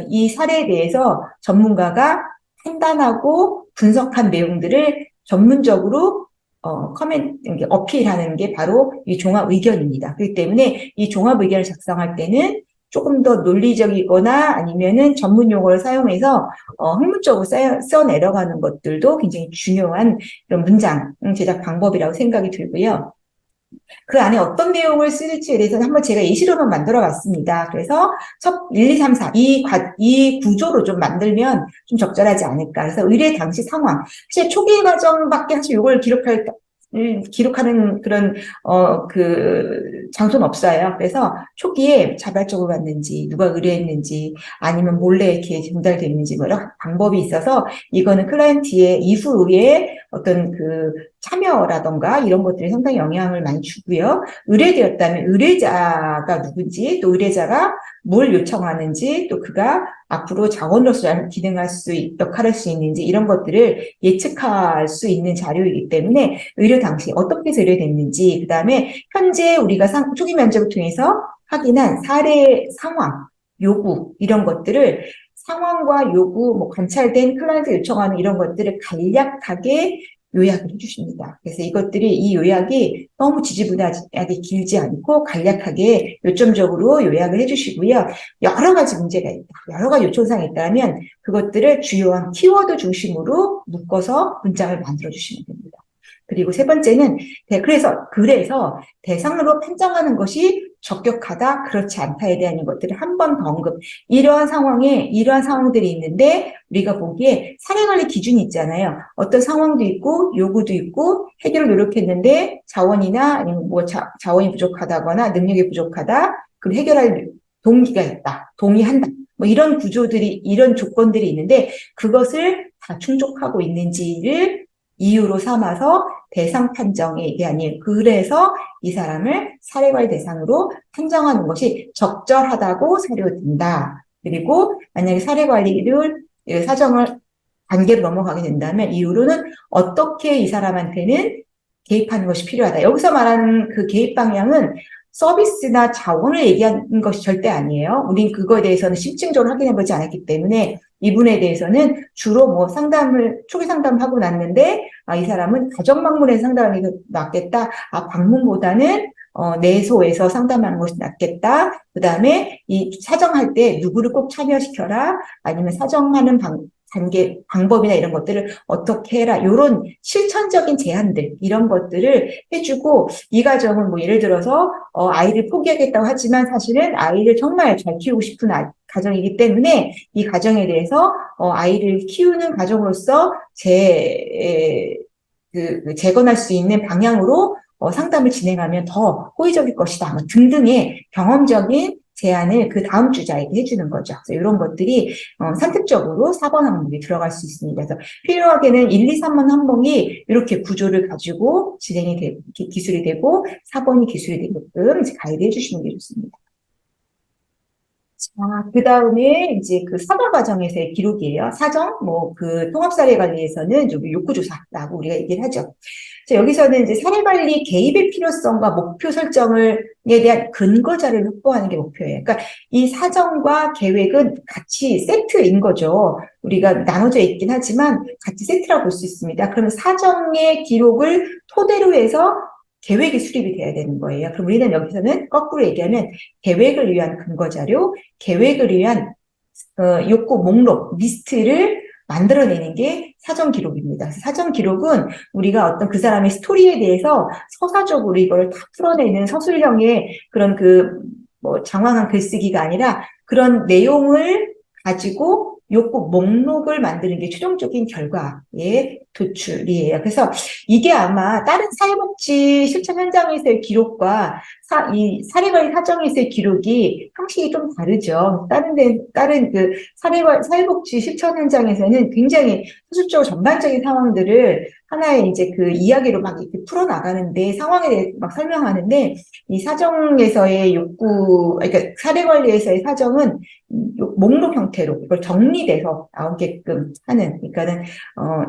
[SPEAKER 1] 이 사례에 대해서 전문가가 판단하고 분석한 내용들을 전문적으로 어필하는 게 바로 이 종합 의견입니다. 그렇기 때문에 이 종합 의견을 작성할 때는 조금 더 논리적이거나 아니면은 전문 용어를 사용해서 학문적으로 써 내려가는 것들도 굉장히 중요한 그런 문장 제작 방법이라고 생각이 들고요. 그 안에 어떤 내용을 쓸지에 대해서는 한번 제가 예시로만 만들어 봤습니다. 그래서 첫 1, 2, 3, 4 이 구조로 좀 만들면 좀 적절하지 않을까. 그래서 의뢰 당시 상황. 사실 초기 과정밖에 사실 이걸 기록하는 그런 그 장소는 없어요. 그래서 초기에 자발적으로 갔는지 누가 의뢰했는지 아니면 몰래 이렇게 전달됐는지 뭐 여러 방법이 있어서 이거는 클라이언트의 이후에 어떤 그 참여라던가 이런 것들이 상당히 영향을 많이 주고요. 의뢰되었다면 의뢰자가 누군지 또 의뢰자가 뭘 요청하는지 또 그가 앞으로 자원으로서 기능할 역할할 수 있는지 이런 것들을 예측할 수 있는 자료이기 때문에 의뢰 당시 어떻게 해서 의뢰됐는지 그다음에 현재 우리가 초기 면접을 통해서 확인한 사례 상황, 요구 이런 것들을 상황과 요구, 뭐 관찰된 클라이언트 요청하는 이런 것들을 간략하게 요약을 해주십니다. 그래서 이 요약이 너무 지지부진하게 길지 않고 간략하게 요점적으로 요약을 해주시고요. 여러 가지 문제가 있다. 여러 가지 요청사항이 있다면 그것들을 주요한 키워드 중심으로 묶어서 문장을 만들어주시면 됩니다. 그리고 세 번째는 그래서 대상으로 판정하는 것이 적격하다, 그렇지 않다에 대한 것들을 한 번 더 언급. 이러한 상황들이 있는데 우리가 보기에 사례관리 기준이 있잖아요. 어떤 상황도 있고 요구도 있고 해결을 노력했는데 자원이나 아니면 뭐 자원이 부족하다거나 능력이 부족하다. 그럼 해결할 동기가 있다. 동의한다. 뭐 이런 이런 조건들이 있는데 그것을 다 충족하고 있는지를 이유로 삼아서 대상 판정에 그래서 이 사람을 사례관리 대상으로 판정하는 것이 적절하다고 사료가 된다. 그리고 만약에 사정을 단계로 넘어가게 된다면 이후로는 어떻게 이 사람한테는 개입하는 것이 필요하다. 여기서 말하는 그 개입 방향은 서비스나 자원을 얘기하는 것이 절대 아니에요. 우린 그거에 대해서는 심층적으로 확인해보지 않았기 때문에 이 부분에 대해서는 주로 뭐 초기 상담하고 났는데, 이 사람은 가정방문에서 상담하는 게 낫겠다. 방문보다는, 내소에서 상담하는 것이 낫겠다. 그 다음에 이 사정할 때 누구를 꼭 참여시켜라. 아니면 사정하는 방법이나 이런 것들을 어떻게 해라. 이런 실천적인 제안들, 이런 것들을 해주고, 이 가정은 뭐 예를 들어서, 아이를 포기하겠다고 하지만 사실은 아이를 정말 잘 키우고 싶은 가정이기 때문에 이 가정에 대해서, 아이를 키우는 가정으로서 재건할 수 있는 방향으로 상담을 진행하면 더 호의적일 것이다. 뭐 등등의 경험적인 제안을 그 다음 주자에게 해주는 거죠. 그래서 이런 것들이 선택적으로 4번 항목에 들어갈 수 있습니다. 그래서 필요하게는 1, 2, 3번 항목이 이렇게 구조를 가지고 기술이 되고 4번이 기술이 되게끔 이제 가이드 해주시는 게 좋습니다. 그 다음에 이제 그 사과 과정에서의 기록이에요. 그 통합사례 관리에서는 좀 욕구조사라고 우리가 얘기를 하죠. 그래서 여기서는 이제 사례 관리 개입의 필요성과 목표 설정에 대한 근거 자료를 확보하는 게 목표예요. 그러니까 이 사정과 계획은 같이 세트인 거죠. 우리가 나눠져 있긴 하지만 같이 세트라고 볼 수 있습니다. 그러면 사정의 기록을 토대로 해서 계획이 수립이 돼야 되는 거예요. 그럼 우리는 여기서는 거꾸로 얘기하면 계획을 위한 근거 자료, 계획을 위한 욕구 목록, 리스트를 만들어내는 게 사전 기록입니다. 사전 기록은 우리가 어떤 그 사람의 스토리에 대해서 서사적으로 이걸 다 풀어내는 서술형의 그런 장황한 글쓰기가 아니라 그런 내용을 가지고 욕구 목록을 만드는 게 최종적인 결과의 도출이에요. 그래서 이게 아마 다른 사회복지 실천 현장에서의 기록과 이 사례관리 사정에서의 기록이 형식이 좀 다르죠. 다른 그 사회복지 실천 현장에서는 굉장히 소수적으로 전반적인 상황들을 하나의 이제 그 이야기로 막 이렇게 풀어나가는데 상황에 대해 막 설명하는데 이 사정에서의 그러니까 사례관리에서의 사정은 목록 형태로 이걸 정리돼서 나오게끔 하는, 그러니까는,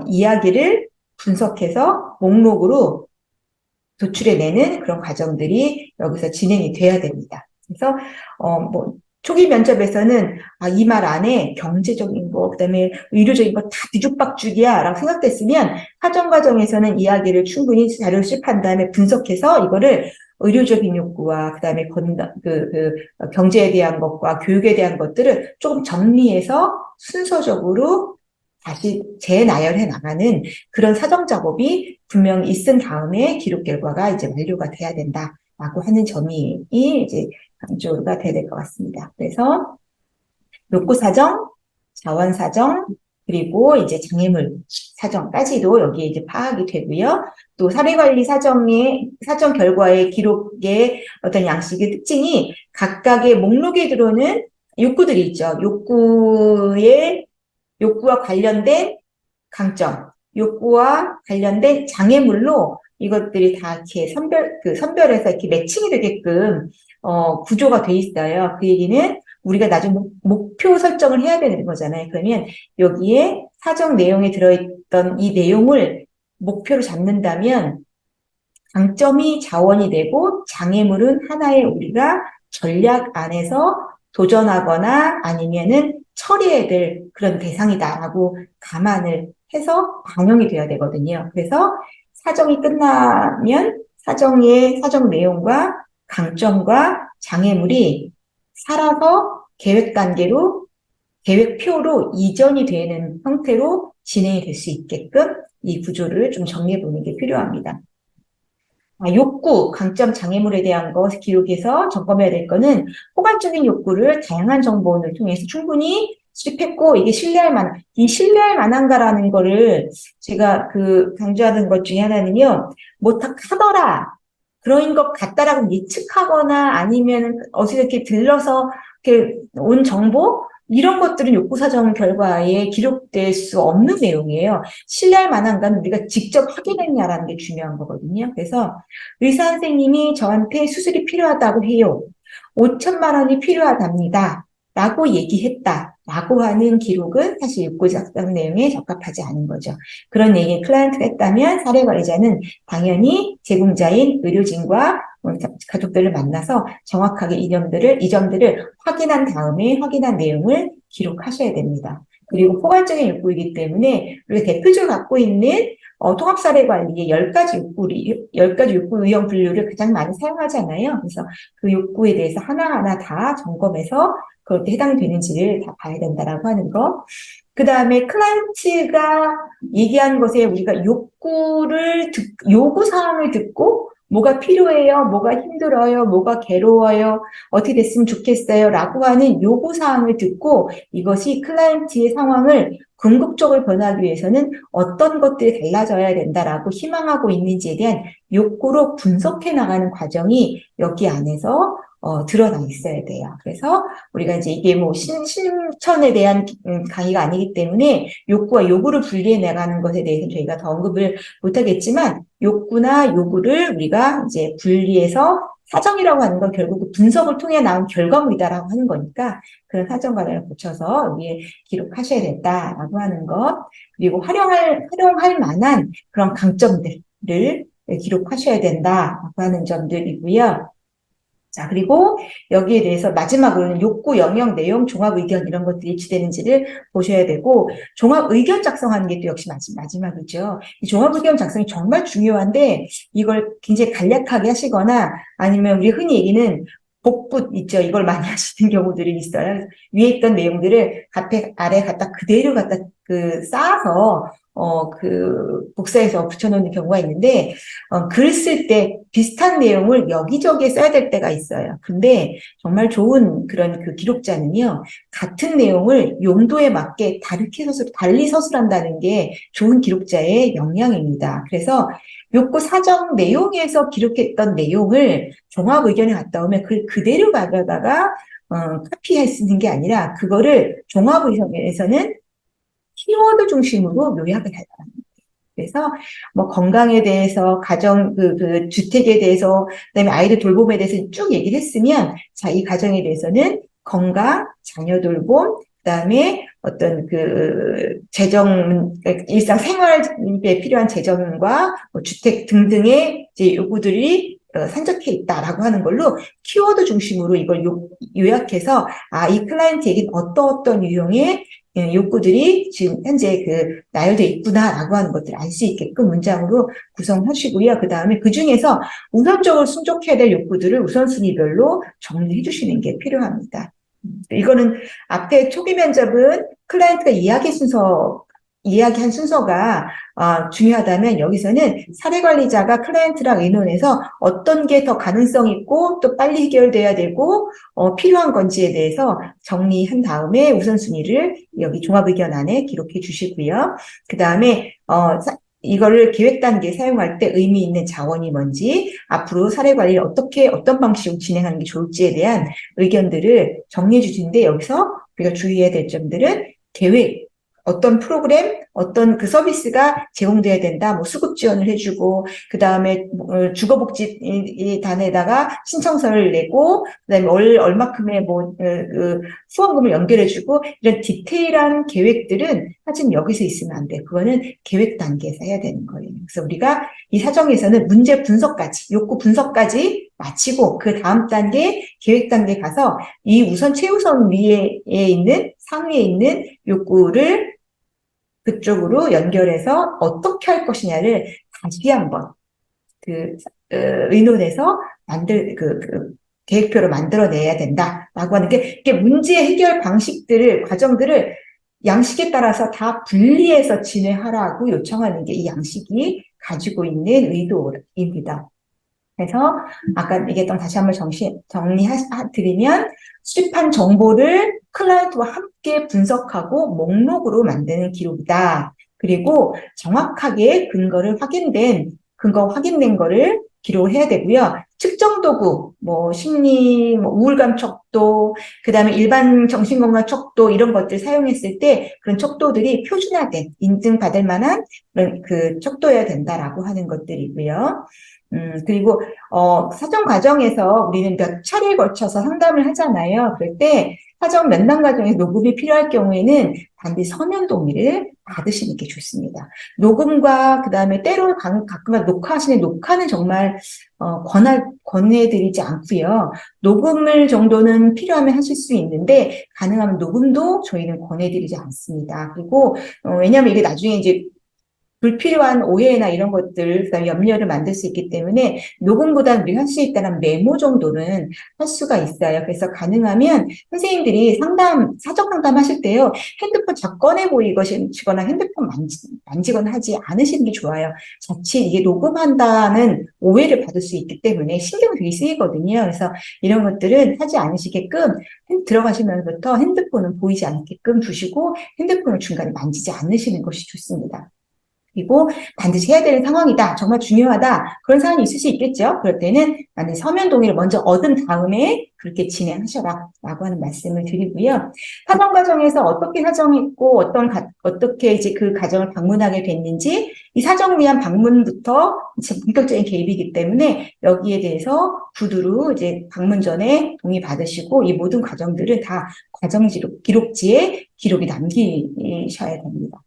[SPEAKER 1] 이야기를 분석해서 목록으로 도출해내는 그런 과정들이 여기서 진행이 돼야 됩니다. 그래서, 초기 면접에서는 이 말 안에 경제적인 거, 그다음에 의료적인 거 다 뒤죽박죽이야 라고 생각됐으면 사정 과정에서는 이야기를 충분히 자료를 수집한 다음에 분석해서 이거를 의료적인 욕구와 그다음에 경제에 대한 것과 교육에 대한 것들을 조금 정리해서 순서적으로 다시 재나열해 나가는 그런 사정 작업이 분명히 있은 다음에 기록 결과가 이제 완료가 돼야 된다라고 하는 점이 이제 강조가 돼야 될 것 같습니다. 그래서 욕구 사정, 자원 사정, 그리고 이제 장애물 사정까지도 여기에 이제 파악이 되고요. 또 사례관리 사정 결과의 기록의 어떤 양식의 특징이 각각의 목록에 들어오는 욕구들이 있죠. 욕구와 관련된 강점, 욕구와 관련된 장애물로 이것들이 다 이렇게 선별해서 이렇게 매칭이 되게끔, 구조가 돼 있어요. 그 얘기는 우리가 나중에 목표 설정을 해야 되는 거잖아요. 그러면 여기에 사정 내용에 들어있던 이 내용을 목표로 잡는다면 강점이 자원이 되고 장애물은 하나의 우리가 전략 안에서 도전하거나 아니면은 처리해야 될 그런 대상이다라고 감안을 해서 반영이 돼야 되거든요. 그래서 사정이 끝나면 사정 내용과 강점과 장애물이 살아서 계획 단계로 계획표로 이전이 되는 형태로 진행이 될 수 있게끔 이 구조를 좀 정리해 보는 게 필요합니다. 욕구, 강점, 장애물에 대한 것 기록에서 점검해야 될 거는 포괄적인 욕구를 다양한 정보원을 통해서 충분히 수집했고 이게 신뢰할 만한가라는 거를 제가 강조하는 것 중에 하나는요, 뭐 다 하더라, 그런 것 같다라고 예측하거나 아니면 어디서 이렇게 들러서 이렇게 온 정보? 이런 것들은 욕구 사정 결과에 기록될 수 없는 내용이에요. 신뢰할 만한가는 우리가 직접 확인했냐라는 게 중요한 거거든요. 그래서 의사 선생님이 저한테 수술이 필요하다고 해요. 5천만 원이 필요하답니다. 라고 얘기했다. 라고 하는 기록은 사실 욕구 작성 내용에 적합하지 않은 거죠. 그런 얘기 클라이언트가 했다면 사례 관리자는 당연히 제공자인 의료진과 가족들을 만나서 정확하게 이 점들을 확인한 다음에 확인한 내용을 기록하셔야 됩니다. 그리고 포괄적인 욕구이기 때문에 우리가 대표적으로 갖고 있는 통합사례관리의 10가지 욕구 유형 분류를 가장 많이 사용하잖아요. 그래서 그 욕구에 대해서 하나하나 다 점검해서 그것도 해당이 되는지를 다 봐야 된다라고 하는 거. 그 다음에 클라이언트가 얘기한 것에 우리가 요구사항을 듣고 뭐가 필요해요, 뭐가 힘들어요, 뭐가 괴로워요, 어떻게 됐으면 좋겠어요 라고 하는 요구사항을 듣고 이것이 클라이언트의 상황을 궁극적으로 변하기 위해서는 어떤 것들이 달라져야 된다라고 희망하고 있는지에 대한 욕구로 분석해 나가는 과정이 여기 안에서 드러나 있어야 돼요. 그래서 우리가 이제 이게 뭐 실천에 대한 강의가 아니기 때문에 욕구와 요구를 분리해 나가는 것에 대해서는 저희가 더 언급을 못하겠지만 욕구나 요구를 우리가 이제 분리해서 사정이라고 하는 건 결국 분석을 통해 나온 결과물이다라고 하는 거니까 그런 사정 과정을 거쳐서 위에 기록하셔야 된다라고 하는 것, 그리고 활용할 만한 그런 강점들을 기록하셔야 된다라고 하는 점들이고요. 자, 그리고 여기에 대해서 마지막으로는 욕구, 영역, 내용, 종합 의견 이런 것들이 일치되는지를 보셔야 되고 종합 의견 작성하는 게 또 역시 마지막이죠. 이 종합 의견 작성이 정말 중요한데 이걸 굉장히 간략하게 하시거나 아니면 우리 흔히 얘기는 복붙 있죠. 이걸 많이 하시는 경우들이 있어요. 위에 있던 내용들을 아래 그대로 쌓아서 복사해서 붙여놓는 경우가 있는데, 글 쓸 때 비슷한 내용을 여기저기에 써야 될 때가 있어요. 근데 정말 좋은 그런 기록자는요, 같은 내용을 용도에 맞게 달리 서술한다는 게 좋은 기록자의 역량입니다. 그래서 욕구 사정 내용에서 기록했던 내용을 종합 의견에 갔다 오면 그걸 그대로 가져다가, 카피할 수 있는 게 아니라, 그거를 종합 의견에서는 키워드 중심으로 요약을 할 겁니다. 그래서 뭐 건강에 대해서 가정 주택에 대해서 그다음에 아이들 돌봄에 대해서 쭉 얘기를 했으면 자, 이 가정에 대해서는 건강, 자녀 돌봄, 그다음에 어떤 재정, 일상 생활에 필요한 재정과 뭐 주택 등등의 이제 요구들이 산적해 있다라고 하는 걸로 키워드 중심으로 이걸 요약해서 이 클라이언트에게 어떤 유형의 욕구들이 지금 현재 나열되어 있구나라고 하는 것들을 알 수 있게끔 문장으로 구성하시고요. 그 다음에 그 중에서 우선적으로 충족해야 될 욕구들을 우선순위별로 정리해 주시는 게 필요합니다. 이거는 앞에 초기 면접은 클라이언트가 이야기한 순서가 중요하다면 여기서는 사례 관리자가 클라이언트랑 의논해서 어떤 게 더 가능성 있고 또 빨리 해결돼야 되고 필요한 건지에 대해서 정리한 다음에 우선순위를 여기 종합의견안에 기록해 주시고요. 그 다음에 이거를 계획 단계에 사용할 때 의미 있는 자원이 뭔지, 앞으로 사례 관리를 어떤 방식으로 진행하는 게 좋을지에 대한 의견들을 정리해 주시는데, 여기서 우리가 주의해야 될 점들은 계획, 어떤 프로그램, 어떤 서비스가 제공돼야 된다. 수급 지원을 해주고, 그 다음에 주거복지단에다가 신청서를 내고, 그 다음에 얼마큼의 후원금을 연결해주고, 이런 디테일한 계획들은 사실 여기서 있으면 안 돼. 그거는 계획 단계에서 해야 되는 거예요. 그래서 우리가 이 사정에서는 문제 분석까지, 욕구 분석까지 마치고, 그 다음 단계, 계획 단계 가서 이 우선 최우선 상위에 있는 욕구를 그쪽으로 연결해서 어떻게 할 것이냐를 다시 한번 의논해서 계획표를 만들어내야 된다라고 하는 게, 이게 문제 해결 과정들을 양식에 따라서 다 분리해서 진행하라고 요청하는 게 이 양식이 가지고 있는 의도입니다. 그래서 아까 얘기했던 다시 한번 정리드리면, 수집한 정보를 클라이언트와 함께 분석하고 목록으로 만드는 기록이다. 그리고 정확하게 근거 확인된 거를 기록을 해야 되고요. 측정 도구, 심리, 우울감 척도, 그 다음에 일반 정신건강 척도, 이런 것들 사용했을 때 그런 척도들이 표준화된, 인증받을 만한 그런 척도여야 된다라고 하는 것들이고요. 그리고, 사정 과정에서 우리는 몇 차례에 걸쳐서 상담을 하잖아요. 그럴 때 사정 면담 과정에서 녹음이 필요할 경우에는 반드시 서면 동의를 받으시는 게 좋습니다. 녹음과 그다음에 때로 가끔 녹화하시는 녹화는 정말 권해드리지 않고요. 녹음을 정도는 필요하면 하실 수 있는데, 가능하면 녹음도 저희는 권해드리지 않습니다. 그리고 왜냐하면 이게 나중에 이제 불필요한 오해나 이런 것들, 그다음에 염려를 만들 수 있기 때문에 녹음보다는 우리가 할 수 있다는 메모 정도는 할 수가 있어요. 그래서 가능하면 선생님들이 사적 상담 하실 때요, 핸드폰 자꾸 꺼내 보이거나 핸드폰 만지거나 하지 않으시는 게 좋아요. 자칫 이게 녹음한다는 오해를 받을 수 있기 때문에 신경 되게 쓰이거든요. 그래서 이런 것들은 하지 않으시게끔 들어가시면서부터 핸드폰은 보이지 않게끔 두시고, 핸드폰을 중간에 만지지 않으시는 것이 좋습니다. 그리고 반드시 해야 되는 상황이다, 정말 중요하다, 그런 상황이 있을 수 있겠죠. 그럴 때는 나는 서면 동의를 먼저 얻은 다음에 그렇게 진행하셔라 라고 하는 말씀을 드리고요. 사정 과정에서 어떻게 사정했고 어떻게 이제 그 가정을 방문하게 됐는지, 이 사정을 위한 방문부터 본격적인 개입이기 때문에 여기에 대해서 구두로 이제 방문 전에 동의 받으시고, 이 모든 과정들을 다 과정 기록지에 기록이 남기셔야 됩니다.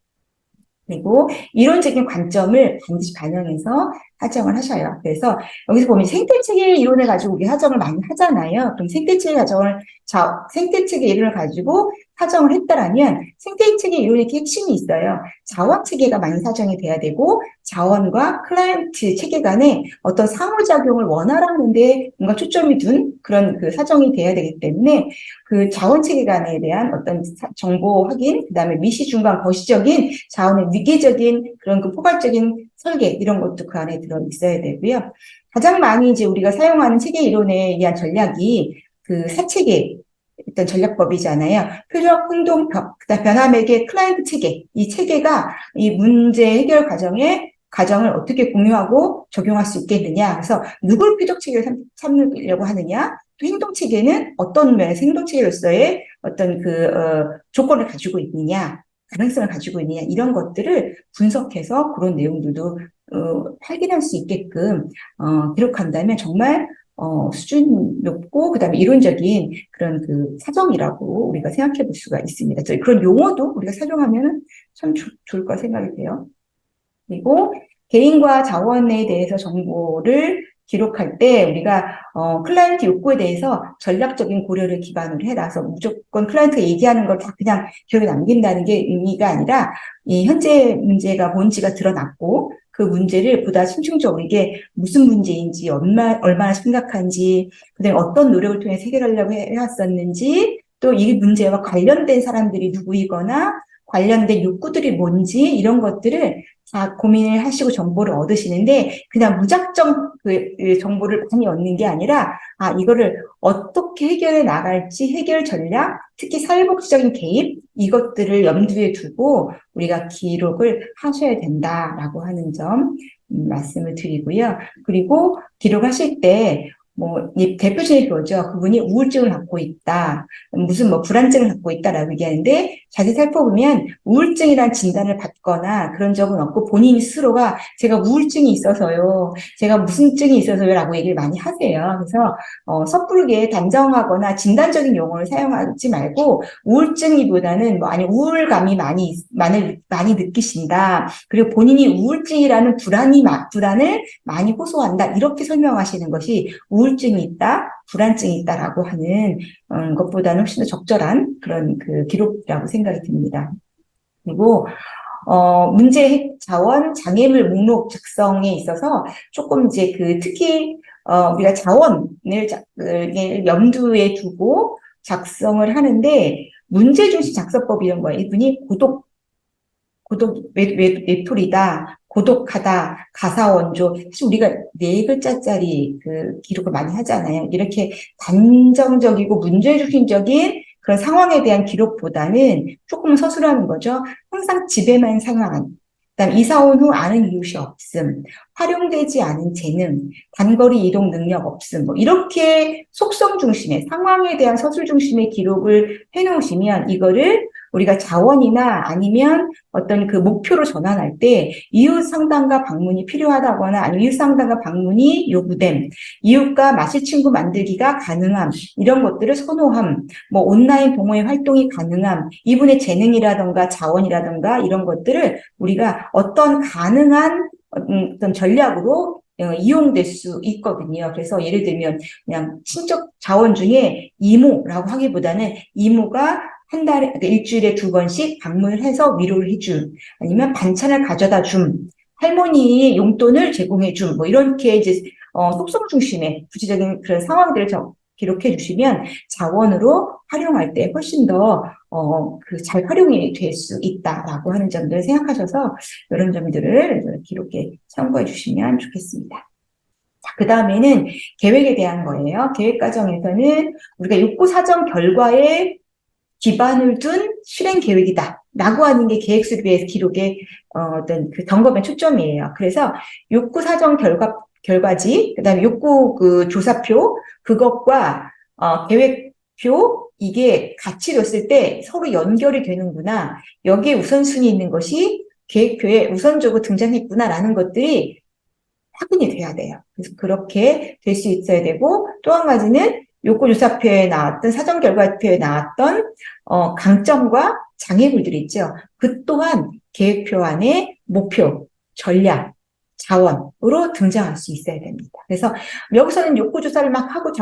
[SPEAKER 1] 그리고 이론적인 관점을 반드시 반영해서 사정을 하셔요. 그래서 여기서 보면 생태체계 이론을 가지고 우리 사정을 많이 하잖아요. 그럼 생태체계 이론을 가지고 사정을 했다라면, 생태체계 이론의 핵심이 있어요. 자원체계가 많이 사정이 돼야 되고, 자원과 클라이언트 체계 간에 어떤 상호작용을 원활하는데 뭔가 초점이 둔 그런 사정이 돼야 되기 때문에, 그 자원체계 간에 대한 어떤 정보 확인, 그 다음에 미시, 중간, 거시적인 자원의 위계적인 그런 포괄적인 설계, 이런 것도 그 안에 들어 있어야 되고요. 가장 많이 이제 우리가 사용하는 체계 이론에 의한 전략이 사체계, 일단 전략법이잖아요. 표적, 행동, 그다음 변화매개, 클라이언트 체계. 이 체계가 이 문제 해결 과정을 어떻게 공유하고 적용할 수 있겠느냐. 그래서 누굴 표적 체계를 삼으려고 하느냐. 또 행동 체계는 어떤 면에서 행동 체계로서의 어떤 조건을 가지고 있느냐, 가능성을 가지고 있느냐, 이런 것들을 분석해서 그런 내용들도 확인할 수 있게끔 기록한다면 정말 수준 높고, 그 다음에 이론적인 그런 사정이라고 우리가 생각해 볼 수가 있습니다. 그런 용어도 우리가 사용하면 참 좋을 거 생각이 돼요. 그리고 개인과 자원에 대해서 정보를 기록할 때 우리가 클라이언트 욕구에 대해서 전략적인 고려를 기반으로 해놔서 무조건 클라이언트가 얘기하는 걸 다 그냥 기록에 남긴다는 게 의미가 아니라 이 현재 문제가 뭔지가 드러났고 그 문제를 보다 심층적으로 이게 무슨 문제인지 얼마나 심각한지 그다음에 어떤 노력을 통해 해결하려고 해왔었는지 또 이 문제와 관련된 사람들이 누구이거나 관련된 욕구들이 뭔지 이런 것들을 다 고민을 하시고 정보를 얻으시는데 그냥 무작정 그 정보를 많이 얻는 게 아니라 이거를 어떻게 해결해 나갈지 해결 전략, 특히 사회복지적인 개입 이것들을 염두에 두고 우리가 기록을 하셔야 된다라고 하는 점 말씀을 드리고요. 그리고 기록하실 때 이 대표적인 거죠. 그분이 우울증을 갖고 있다. 무슨 불안증을 갖고 있다라고 얘기하는데 자세히 살펴보면 우울증이란 진단을 받거나 그런 적은 없고 본인 스스로가 제가 우울증이 있어서요. 제가 무슨 증이 있어서요. 라고 얘기를 많이 하세요. 그래서 섣부르게 단정하거나 진단적인 용어를 사용하지 말고 우울증이보다는 아니 우울감이 많이 느끼신다. 그리고 본인이 우울증이라는 불안을 많이 호소한다. 이렇게 설명하시는 것이 우울증이 있다, 불안증이 있다라고 하는 것보다는 훨씬 더 적절한 그런 그 기록이라고 생각이 듭니다. 그리고 문제 자원 장애물 목록 작성에 있어서 조금 이제 특히 우리가 자원을 염두에 두고 작성을 하는데 문제 중심 작성법 이런 거예요. 이분이 외톨이다, 고독하다, 가사원조. 사실 우리가 4글자짜리 그 기록을 많이 하잖아요. 이렇게 단정적이고 문제중심적인 그런 상황에 대한 기록보다는 조금 서술하는 거죠. 항상 집에만 생활한, 그다음 이사 온 후 아는 이웃이 없음, 활용되지 않은 재능, 단거리 이동 능력 없음, 이렇게 속성 중심의 상황에 대한 서술 중심의 기록을 해놓으시면 이거를 우리가 자원이나 아니면 어떤 그 목표로 전환할 때 이웃 상담과 방문이 필요하다거나 아니면 이웃 상담과 방문이 요구됨, 이웃과 마실 친구 만들기가 가능함, 이런 것들을 선호함, 온라인 동호회 활동이 가능함, 이분의 재능이라든가 자원이라든가 이런 것들을 우리가 어떤 가능한 어떤 전략으로 이용될 수 있거든요. 그래서 예를 들면 그냥 친척 자원 중에 이모라고 하기보다는 이모가 한 달에, 그러니까 일주일에 2번씩 방문을 해서 위로를 해줌, 아니면 반찬을 가져다 줌, 할머니 용돈을 제공해 줌, 이렇게 이제, 속성 중심의 구체적인 그런 상황들을 기록해 주시면 자원으로 활용할 때 훨씬 더, 잘 활용이 될 수 있다라고 하는 점들을 생각하셔서 이런 점들을 기록에 참고해 주시면 좋겠습니다. 자, 그 다음에는 계획에 대한 거예요. 계획 과정에서는 우리가 욕구 사정 결과에 기반을 둔 실행 계획이다. 라고 하는 게 계획 수립의 기록의 어떤 그 점검의 초점이에요. 그래서 욕구 사정 결과지, 그 다음에 욕구 그 조사표, 그것과 계획표, 이게 같이 뒀을 때 서로 연결이 되는구나. 여기에 우선순위 있는 것이 계획표에 우선적으로 등장했구나라는 것들이 확인이 돼야 돼요. 그래서 그렇게 될 수 있어야 되고, 또 한 가지는 욕구조사표에 나왔던, 사전결과표에 나왔던, 강점과 장애물들이 있죠. 그 또한 계획표 안에 목표, 전략, 자원으로 등장할 수 있어야 됩니다. 그래서 여기서는 욕구조사를 막 하고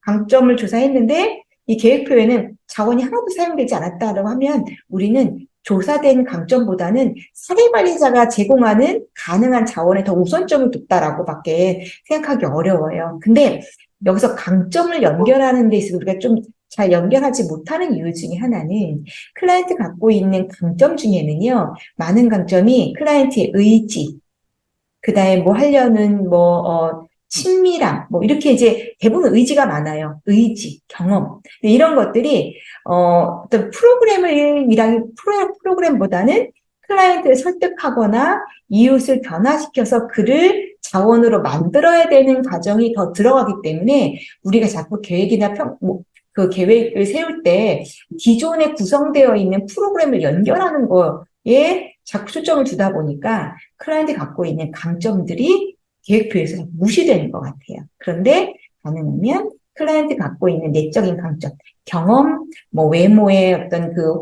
[SPEAKER 1] 강점을 조사했는데, 이 계획표에는 자원이 하나도 사용되지 않았다고 하면 우리는 조사된 강점보다는 사례 관리자가 제공하는 가능한 자원에 더 우선점을 뒀다라고밖에 생각하기 어려워요. 근데 여기서 강점을 연결하는 데 있어서 우리가 좀 잘 연결하지 못하는 이유 중에 하나는 클라이언트 갖고 있는 강점 중에는요, 많은 강점이 클라이언트의 의지, 그 다음에 하려는 친밀함, 이렇게 이제 대부분 의지가 많아요. 의지, 경험. 이런 것들이, 어떤 프로그램보다는 클라이언트를 설득하거나 이웃을 변화시켜서 그를 자원으로 만들어야 되는 과정이 더 들어가기 때문에 우리가 자꾸 계획이나 그 계획을 세울 때 기존에 구성되어 있는 프로그램을 연결하는 거에 자꾸 초점을 두다 보니까 클라이언트 갖고 있는 강점들이 계획표에서 무시되는 것 같아요. 그런데 가능하면 클라이언트 갖고 있는 내적인 강점, 경험, 뭐 외모의 어떤 그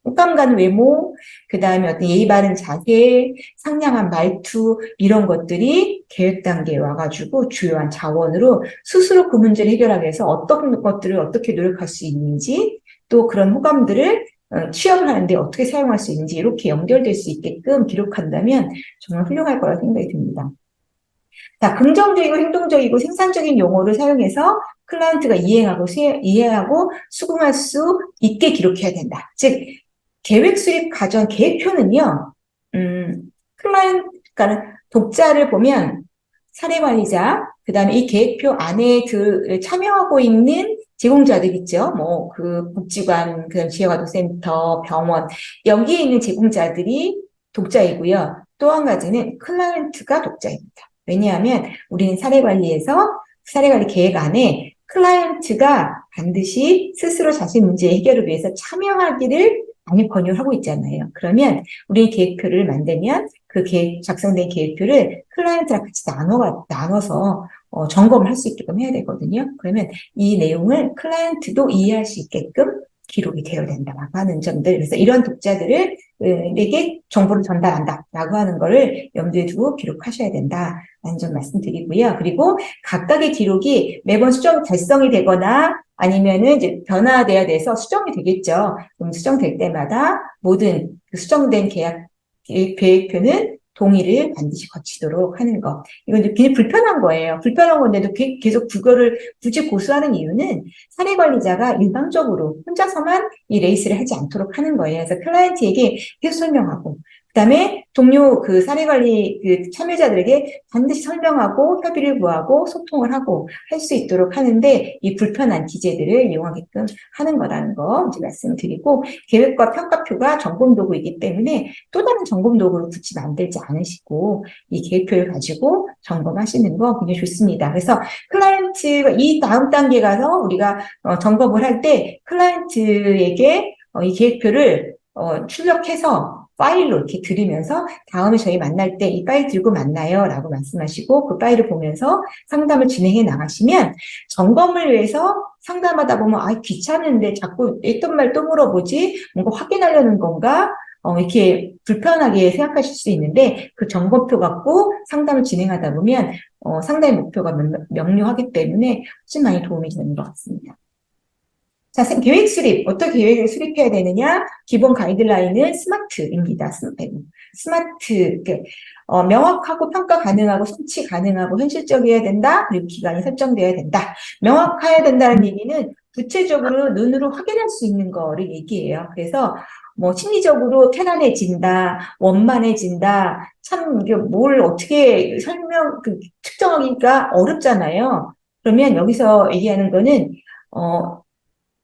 [SPEAKER 1] 호감 가는 외모, 그 다음에 어떤 예의 바른 자세, 상냥한 말투, 이런 것들이 계획 단계에 와가지고 주요한 자원으로 스스로 그 문제를 해결하기 위해서 어떤 것들을 어떻게 노력할 수 있는지, 또 그런 호감들을 취업을 하는데 어떻게 사용할 수 있는지 이렇게 연결될 수 있게끔 기록한다면 정말 훌륭할 거라 생각이 듭니다. 자, 긍정적이고 행동적이고 생산적인 용어를 사용해서 클라이언트가 이해하고 수긍할 수 있게 기록해야 된다. 즉, 계획 수립 과정 계획표는요, 그러니까 독자를 보면 사례관리자, 그 다음에 이 계획표 안에 참여하고 있는 제공자들 있죠. 뭐, 그 복지관, 그 다음 지역아동센터, 병원, 여기에 있는 제공자들이 독자이고요. 또 한 가지는 클라이언트가 독자입니다. 왜냐하면 우리는 사례관리 계획 안에 클라이언트가 반드시 스스로 자신 문제 해결을 위해서 참여하기를 많이 권유를 하고 있잖아요. 그러면 우리 계획표를 만들면 그 작성된 계획표를 클라이언트랑 같이 나눠서 점검을 할 수 있게끔 해야 되거든요. 그러면 이 내용을 클라이언트도 이해할 수 있게끔 기록이 되어야 된다라고 하는 점들. 그래서 이런 독자들에게 정보를 전달한다라고 하는 거를 염두에 두고 기록하셔야 된다라는 점 말씀드리고요. 그리고 각각의 기록이 매번 달성이 되거나 아니면은 이제 변화돼야 돼서 수정이 되겠죠. 그럼 수정될 때마다 모든 그 수정된 계획표는 동의를 반드시 거치도록 하는 거. 이건 이제 굉장히 불편한 거예요. 불편한 건데도 계속 그거를 굳이 고수하는 이유는 사례 관리자가 일방적으로 혼자서만 이 레이스를 하지 않도록 하는 거예요. 그래서 클라이언트에게 계속 설명하고, 그다음에 동료 그 사례 관리 그 참여자들에게 반드시 설명하고 협의를 구하고 소통을 하고 할 수 있도록 하는데 이 불편한 기재들을 이용하게끔 하는 거라는 거 이제 말씀드리고, 계획과 평가표가 점검 도구이기 때문에 또 다른 점검 도구를 굳이 만들지 않으시고 이 계획표를 가지고 점검하시는 거 굉장히 좋습니다. 그래서 클라이언트가 이 다음 단계 가서 우리가 점검을 할 때 클라이언트에게 이 계획표를 출력해서 파일로 이렇게 들으면서 다음에 저희 만날 때 이 파일 들고 만나요 라고 말씀하시고 그 파일을 보면서 상담을 진행해 나가시면 점검을 위해서 상담하다 보면 귀찮은데 자꾸 했던 말 또 물어보지 뭔가 확인하려는 건가 이렇게 불편하게 생각하실 수 있는데 그 점검표 갖고 상담을 진행하다 보면 상담의 목표가 명료하기 때문에 훨씬 많이 도움이 되는 것 같습니다. 자, 계획 수립. 어떻게 계획을 수립해야 되느냐? 기본 가이드라인은 스마트입니다. 스마트. 명확하고 평가 가능하고 성취 가능하고 현실적이어야 된다. 그리고 기간이 설정되어야 된다. 명확해야 된다는 얘기는 구체적으로 눈으로 확인할 수 있는 거를 얘기해요. 그래서 뭐 심리적으로 편안해진다, 원만해진다. 참 이게 뭘 어떻게 측정하기가 어렵잖아요. 그러면 여기서 얘기하는 거는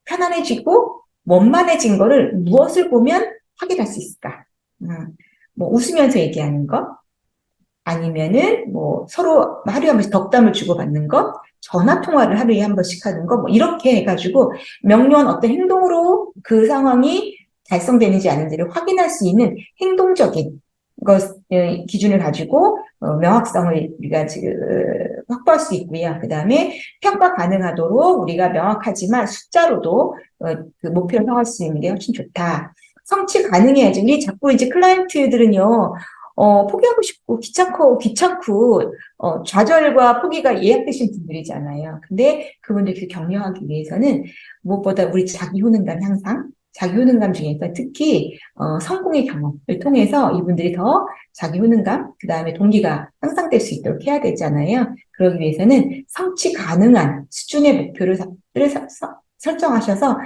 [SPEAKER 1] 편안해지고 원만해진 거를 무엇을 보면 확인할 수 있을까? 뭐 웃으면서 얘기하는 거, 아니면은 뭐 서로 하루에 한 번씩 덕담을 주고받는 거, 전화 통화를 하루에 한 번씩 하는 거, 뭐 이렇게 해가지고 명료한 어떤 행동으로 그 상황이 달성되는지 아닌지를 확인할 수 있는 행동적인 기준을 가지고 명확성을 우리가 지금 확보할 수 있고요. 그 다음에 평가 가능하도록 우리가 명확하지만 숫자로도 그 목표를 정할 수 있는 게 훨씬 좋다. 성취 가능해야지. 우리 자꾸 이제 클라이언트들은요, 포기하고 싶고 귀찮고 좌절과 포기가 예약되신 분들이잖아요. 근데 그분들 격려하기 위해서는 무엇보다 우리 자기 효능감 향상, 자기 효능감 중에서 특히 성공의 경험을 통해서 이분들이 더 자기 효능감, 그 다음에 동기가 향상될 수 있도록 해야 되잖아요. 그러기 위해서는 성취 가능한 수준의 목표를 설정하셔서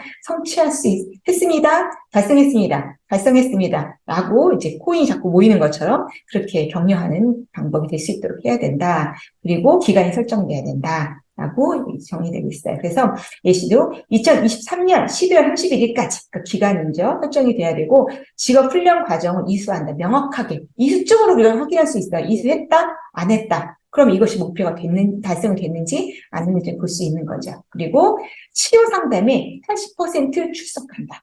[SPEAKER 1] 했습니다, 달성했습니다 라고 이제 코인이 자꾸 모이는 것처럼 그렇게 격려하는 방법이 될 수 있도록 해야 된다. 그리고 기간이 설정돼야 된다. 라고 정의되고 있어요. 그래서 예시도 2023년 12월 31일까지 그 기간이죠. 설정이 돼야 되고 직업 훈련 과정을 이수한다. 명확하게 이수적으로 우리가 확인할 수 있어요. 이수했다, 안 했다. 그럼 이것이 목표가 달성이 됐는지 아닌지 볼 수 있는 거죠. 그리고 치료 상담에 80% 출석한다.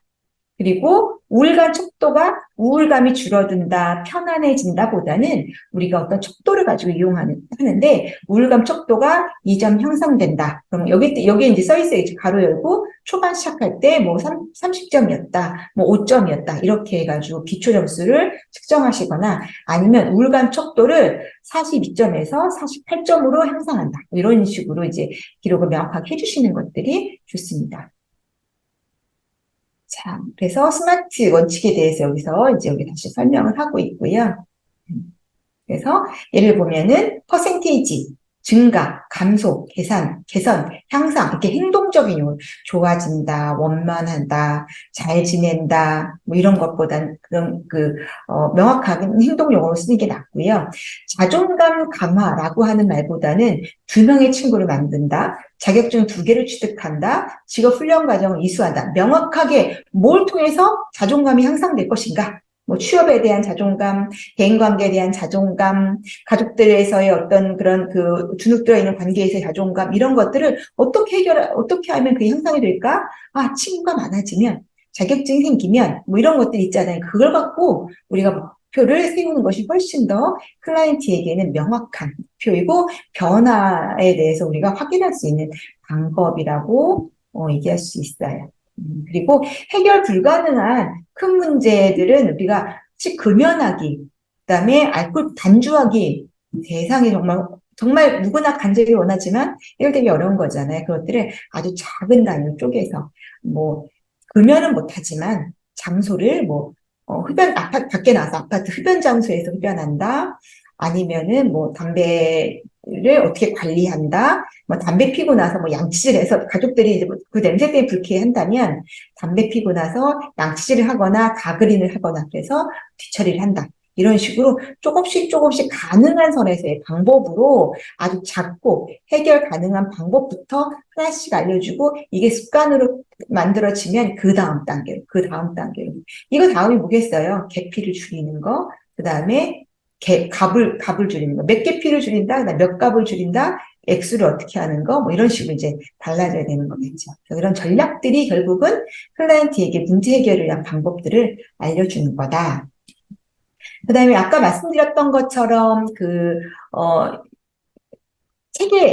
[SPEAKER 1] 그리고 우울감 척도가 우울감이 줄어든다, 편안해진다 보다는 우리가 어떤 척도를 가지고 하는데 우울감 척도가 2점 향상된다. 그럼 여기에 이제 써 있어요. 가로 열고 초반 시작할 때 뭐 30점이었다, 뭐 5점이었다. 이렇게 해가지고 기초 점수를 측정하시거나 아니면 우울감 척도를 42점에서 48점으로 향상한다. 이런 식으로 이제 기록을 명확하게 해주시는 것들이 좋습니다. 자, 그래서 스마트 원칙에 대해서 여기 다시 설명을 하고 있고요. 그래서 예를 보면은 퍼센테이지, 증가, 감소, 개선, 향상 이렇게 행동적인 용어 좋아진다, 원만하다, 잘 지낸다 뭐 이런 것보다는 그런 명확한 행동 용어로 쓰는 게 낫고요. 자존감 강화라고 하는 말보다는 2명의 친구를 만든다, 자격증 2개를 취득한다, 직업 훈련 과정을 이수한다. 명확하게 뭘 통해서 자존감이 향상될 것인가? 뭐 취업에 대한 자존감, 대인관계에 대한 자존감, 가족들에서의 어떤 그런 주눅 들어있는 관계에서의 자존감, 이런 것들을 어떻게 하면 그게 향상이 될까? 아, 친구가 많아지면, 자격증이 생기면, 뭐 이런 것들 있잖아요. 그걸 갖고 우리가 목표를 세우는 것이 훨씬 더 클라이언트에게는 명확한 목표이고, 변화에 대해서 우리가 확인할 수 있는 방법이라고 얘기할 수 있어요. 그리고 해결 불가능한 큰 문제들은 우리가 금연하기, 그다음에 알코올 단주하기, 세상에 정말 누구나 간절히 원하지만 해결되기 어려운 거잖아요. 그것들을 아주 작은 단위로 쪼개서 뭐 금연은 못하지만 장소를 밖에 나가서 아파트 흡연 장소에서 흡연한다. 아니면은 담배를 어떻게 관리한다. 담배 피고 나서 양치질 해서 가족들이 이제 그 냄새 때문에 불쾌한다면 담배 피고 나서 양치질을 하거나 가그린을 하거나 그래서 뒤처리를 한다. 이런 식으로 조금씩 가능한 선에서의 방법으로 아주 작고 해결 가능한 방법부터 하나씩 알려주고 이게 습관으로 만들어지면 그 다음 단계로. 이거 다음이 뭐겠어요? 계피를 줄이는 거, 그 다음에 값을 줄이는 거. 몇 계피를 줄인다, 몇 값을 줄인다, 액수를 어떻게 하는 거, 이런 식으로 이제 달라져야 되는 거겠죠. 이런 전략들이 결국은 클라이언트에게 문제 해결을 위한 방법들을 알려주는 거다. 그 다음에 아까 말씀드렸던 것처럼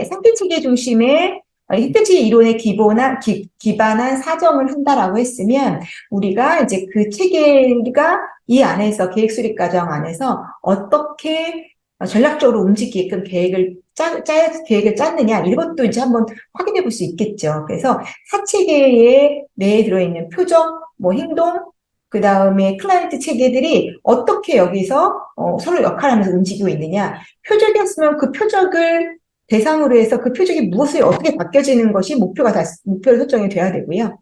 [SPEAKER 1] 상태 체계 중심의 히트치 이론에 기반한 사정을 한다라고 했으면 우리가 이제 그 체계가 이 안에서 계획 수립 과정 안에서 어떻게 전략적으로 움직이게끔 계획을 짰느냐 이것도 이제 한번 확인해 볼 수 있겠죠. 그래서 사체계에 내에 들어있는 표정, 행동, 그 다음에 클라이언트 체계들이 어떻게 여기서 서로 역할하면서 움직이고 있느냐. 표적이었으면 그 표적을 대상으로 해서 그 표적이 무엇을 어떻게 바뀌어지는 것이 목표 설정이 돼야 되고요.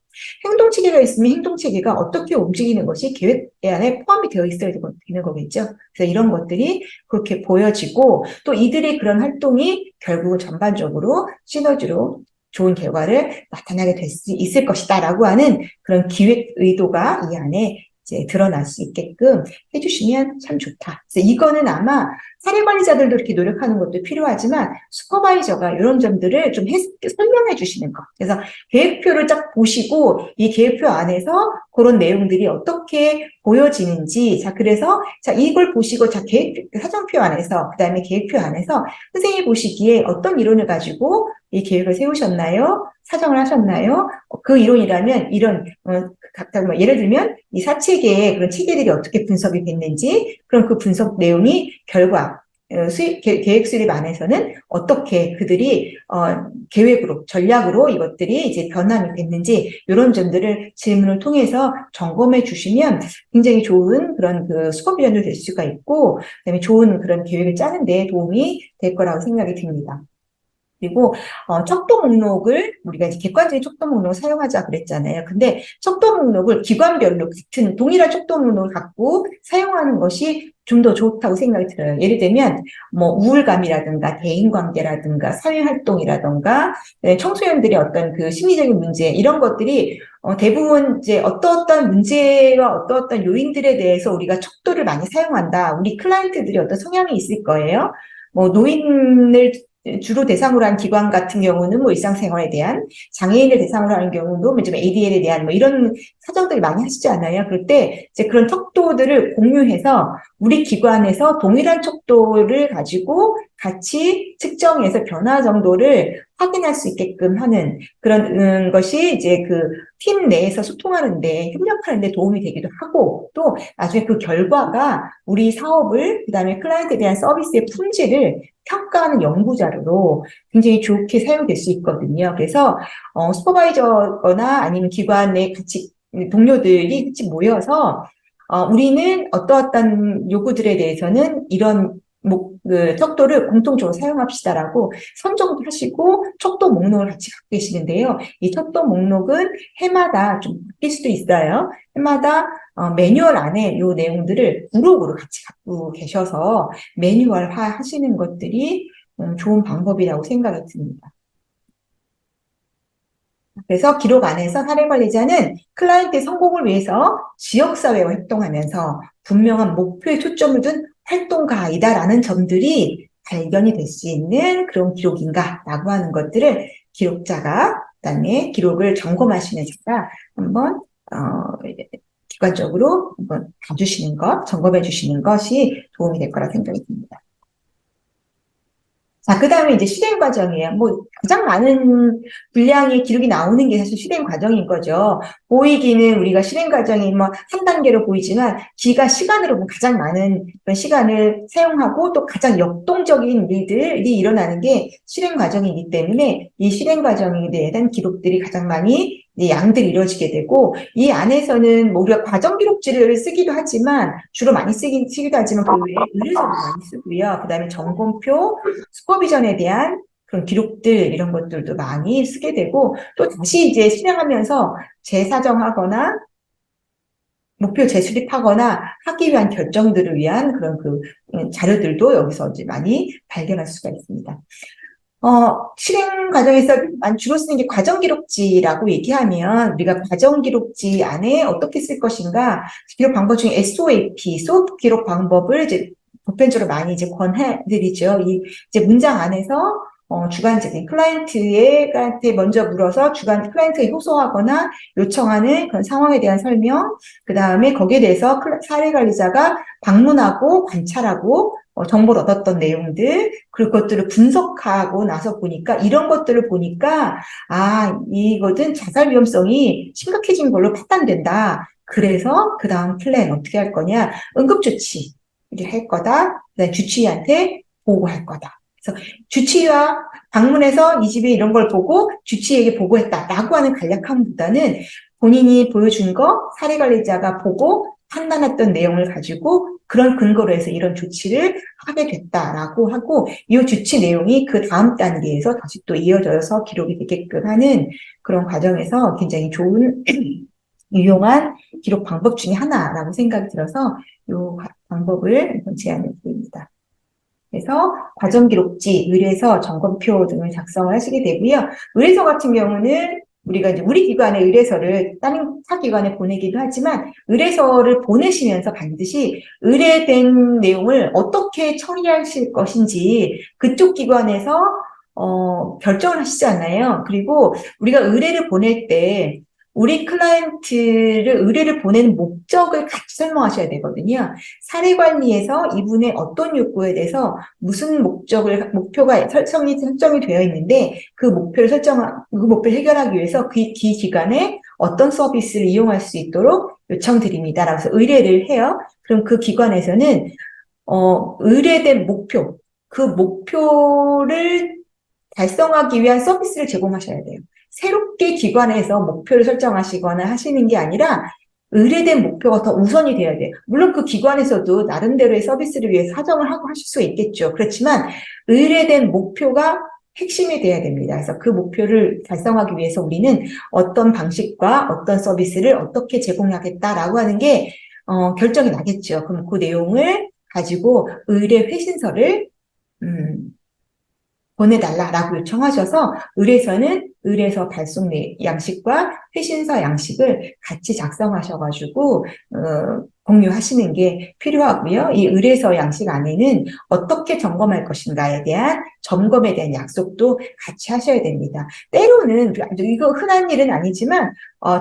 [SPEAKER 1] 행동체계가 있으면 행동체계가 어떻게 움직이는 것이 계획 안에 포함이 되어 있어야 되는 거겠죠. 그래서 이런 것들이 그렇게 보여지고 또 이들의 그런 활동이 결국은 전반적으로 시너지로 좋은 결과를 나타나게 될 수 있을 것이다라고 하는 그런 기획 의도가 이 안에 이제 드러날 수 있게끔 해주시면 참 좋다. 그래서 이거는 아마 사례관리자들도 이렇게 노력하는 것도 필요하지만 슈퍼바이저가 이런 점들을 좀 설명해 주시는 것. 그래서 계획표를 쫙 보시고 이 계획표 안에서 그런 내용들이 어떻게 보여지는지, 그래서 이걸 보시고 사정표 안에서, 그 다음에 계획표 안에서 선생님이 보시기에 어떤 이론을 가지고 이 계획을 세우셨나요? 사정을 하셨나요? 그 이론이라면 각각 예를 들면 이 사체계의 그런 체계들이 어떻게 분석이 됐는지, 그럼 그 분석 내용이 결과 계획 수립 안에서는 어떻게 그들이 계획으로 전략으로 이것들이 이제 변환이 됐는지 이런 점들을 질문을 통해서 점검해 주시면 굉장히 좋은 그런 수업위원도 될 수가 있고 그다음에 좋은 그런 계획을 짜는 데 도움이 될 거라고 생각이 듭니다. 그리고 척도 목록을 우리가 이제 객관적인 척도 목록을 사용하자 그랬잖아요. 근데 척도 목록을 기관별로 같은 동일한 척도 목록을 갖고 사용하는 것이 좀 더 좋다고 생각이 들어요. 예를 들면 우울감이라든가 대인관계라든가 사회활동이라든가 청소년들의 어떤 심리적인 문제 이런 것들이 대부분 이제 어떠한 문제와 어떠한 요인들에 대해서 우리가 척도를 많이 사용한다. 우리 클라이언트들이 어떤 성향이 있을 거예요. 노인을 주로 대상으로 한 기관 같은 경우는 뭐 일상생활에 대한, 장애인을 대상으로 하는 경우도 좀 ADL에 대한 뭐 이런 사정들이 많이 하시지 않아요? 그럴 때 이제 그런 척도들을 공유해서 우리 기관에서 동일한 척도를 가지고 같이 측정해서 변화 정도를 확인할 수 있게끔 하는 그런 것이 이제 그 팀 내에서 소통하는데, 협력하는데 도움이 되기도 하고, 또 나중에 그 결과가 우리 사업을, 그다음에 클라이언트에 대한 서비스의 품질을 평가하는 연구 자료로 굉장히 좋게 사용될 수 있거든요. 그래서 슈퍼바이저거나 아니면 기관의 같이 동료들이 같이 모여서 우리는 어떠한 요구들에 대해서는 이런 척도를 공통적으로 사용합시다라고 선정도 하시고 척도 목록을 같이 갖고 계시는데요. 이 척도 목록은 해마다 좀 바뀔 수도 있어요. 해마다 매뉴얼 안에 이 내용들을 부록으로 같이 갖고 계셔서 매뉴얼화 하시는 것들이 좋은 방법이라고 생각이 듭니다. 그래서 기록 안에서 사례관리자는 클라이언트의 성공을 위해서 지역사회와 활동하면서 분명한 목표에 초점을 둔 활동가이다라는 점들이 발견이 될 수 있는 그런 기록인가라고 하는 것들을 기록자가, 그다음에 기록을 점검하시는 자가 한번 객관적으로 한번 봐주시는 것, 점검해 주시는 것이 도움이 될 거라 생각이 듭니다. 자, 그 다음에 이제 실행 과정이에요. 뭐, 가장 많은 분량의 기록이 나오는 게 사실 실행 과정인 거죠. 보이기는 우리가 실행 과정이 뭐, 한 단계로 보이지만, 시간으로 보면 가장 많은 그런 시간을 사용하고 또 가장 역동적인 일들이 일어나는 게 실행 과정이기 때문에 이 실행 과정에 대한 기록들이 가장 많이 양들이 이루어지게 되고, 이 안에서는 뭐 우리가 과정 기록지를 쓰기도 하지만, 주로 많이 쓰기도 하지만, 그 외에 의뢰서도 많이 쓰고요. 그 다음에 점검표, 슈퍼비전에 대한 그런 기록들, 이런 것들도 많이 쓰게 되고, 또 다시 이제 실행하면서 재사정하거나, 목표 재수립하거나 하기 위한 결정들을 위한 그런 자료들도 여기서 이제 많이 발견할 수가 있습니다. 실행 과정에서 주로 쓰는 게 과정 기록지라고 얘기하면 우리가 과정 기록지 안에 어떻게 쓸 것인가, 기록 방법 중에 SOAP, 소프 기록 방법을 이제 보편적으로 많이 이제 권해드리죠. 이제 문장 안에서 주관적인 클라이언트한테 먼저 물어서 클라이언트가 호소하거나 요청하는 그런 상황에 대한 설명, 그 다음에 거기에 대해서 사례 관리자가 방문하고 관찰하고 정보를 얻었던 내용들, 그것들을 분석하고 나서 보니까, 이런 것들을 보니까, 이것은 자살 위험성이 심각해진 걸로 판단된다. 그래서 그 다음 플랜 어떻게 할 거냐? 응급조치를 할 거다. 그다음에 주치의한테 보고할 거다. 그래서 주치의와 방문해서 이 집에 이런 걸 보고 주치의에게 보고했다라고 하는 간략함보다는 본인이 보여준 거, 사례관리자가 보고 판단했던 내용을 가지고 그런 근거로 해서 이런 조치를 하게 됐다라고 하고, 이 조치 내용이 그 다음 단계에서 다시 또 이어져서 기록이 되게끔 하는 그런 과정에서 굉장히 좋은 유용한 기록 방법 중에 하나라고 생각이 들어서 이 방법을 제안해 드립니다. 그래서 과정 기록지, 의뢰서, 점검표 등을 작성을 하시게 되고요. 의뢰서 같은 경우는 우리가 이제 우리 기관의 의뢰서를 다른 타 기관에 보내기도 하지만, 의뢰서를 보내시면서 반드시 의뢰된 내용을 어떻게 처리하실 것인지 그쪽 기관에서 결정을 하시잖아요. 그리고 우리가 의뢰를 보낼 때 우리 클라이언트를 의뢰를 보내는 목적을 같이 설명하셔야 되거든요. 사례관리에서 이분의 어떤 욕구에 대해서 무슨 목표가 설정이 되어 있는데, 그 목표를 해결하기 위해서 그 기관에 어떤 서비스를 이용할 수 있도록 요청드립니다. 라고 의뢰를 해요. 그럼 그 기관에서는, 의뢰된 목표, 그 목표를 달성하기 위한 서비스를 제공하셔야 돼요. 새롭게 기관에서 목표를 설정하시거나 하시는 게 아니라 의뢰된 목표가 더 우선이 돼야 돼요. 물론 그 기관에서도 나름대로의 서비스를 위해서 사정을 하고 하실 수 있겠죠. 그렇지만 의뢰된 목표가 핵심이 돼야 됩니다. 그래서 그 목표를 달성하기 위해서 우리는 어떤 방식과 어떤 서비스를 어떻게 제공하겠다라고 하는 게 결정이 나겠죠. 그럼 그 내용을 가지고 의뢰 회신서를 보내달라라고 요청하셔서, 의뢰서는 의뢰서 발송 양식과 회신서 양식을 같이 작성하셔가지고 공유하시는 게 필요하고요. 이 의뢰서 양식 안에는 어떻게 점검할 것인가에 대한 점검에 대한 약속도 같이 하셔야 됩니다. 때로는 이거 흔한 일은 아니지만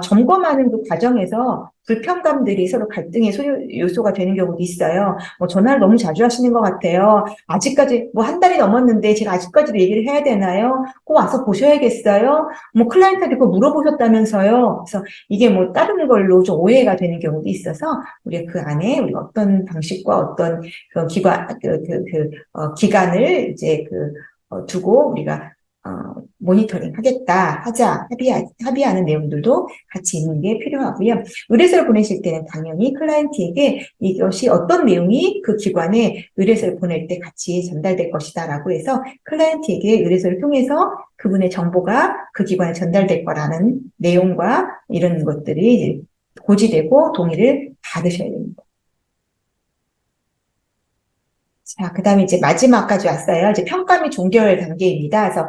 [SPEAKER 1] 점검하는 그 과정에서 불편감들이 서로 갈등의 요소가 되는 경우도 있어요. 전화를 너무 자주 하시는 것 같아요. 아직까지 한 달이 넘었는데 제가 아직까지도 얘기를 해야 되나요? 꼭 와서 보셔야겠어요? 클라이언트한테 그거 물어보셨다면서요. 그래서 이게 다른 걸로 좀 오해가 되는 경우도 있어서 우리가 그 안에 우리가 어떤 방식과 어떤 그 기간을 이제 두고 우리가 모니터링 하자, 합의하는 내용들도 같이 있는 게 필요하고요. 의뢰서를 보내실 때는 당연히 클라이언트에게 이것이 어떤 내용이 그 기관에 의뢰서를 보낼 때 같이 전달될 것이다라고 해서 클라이언트에게 의뢰서를 통해서 그분의 정보가 그 기관에 전달될 거라는 내용과 이런 것들이 고지되고 동의를 받으셔야 됩니다. 자, 그 다음에 이제 마지막까지 왔어요. 이제 평가 및 종결 단계입니다. 그래서,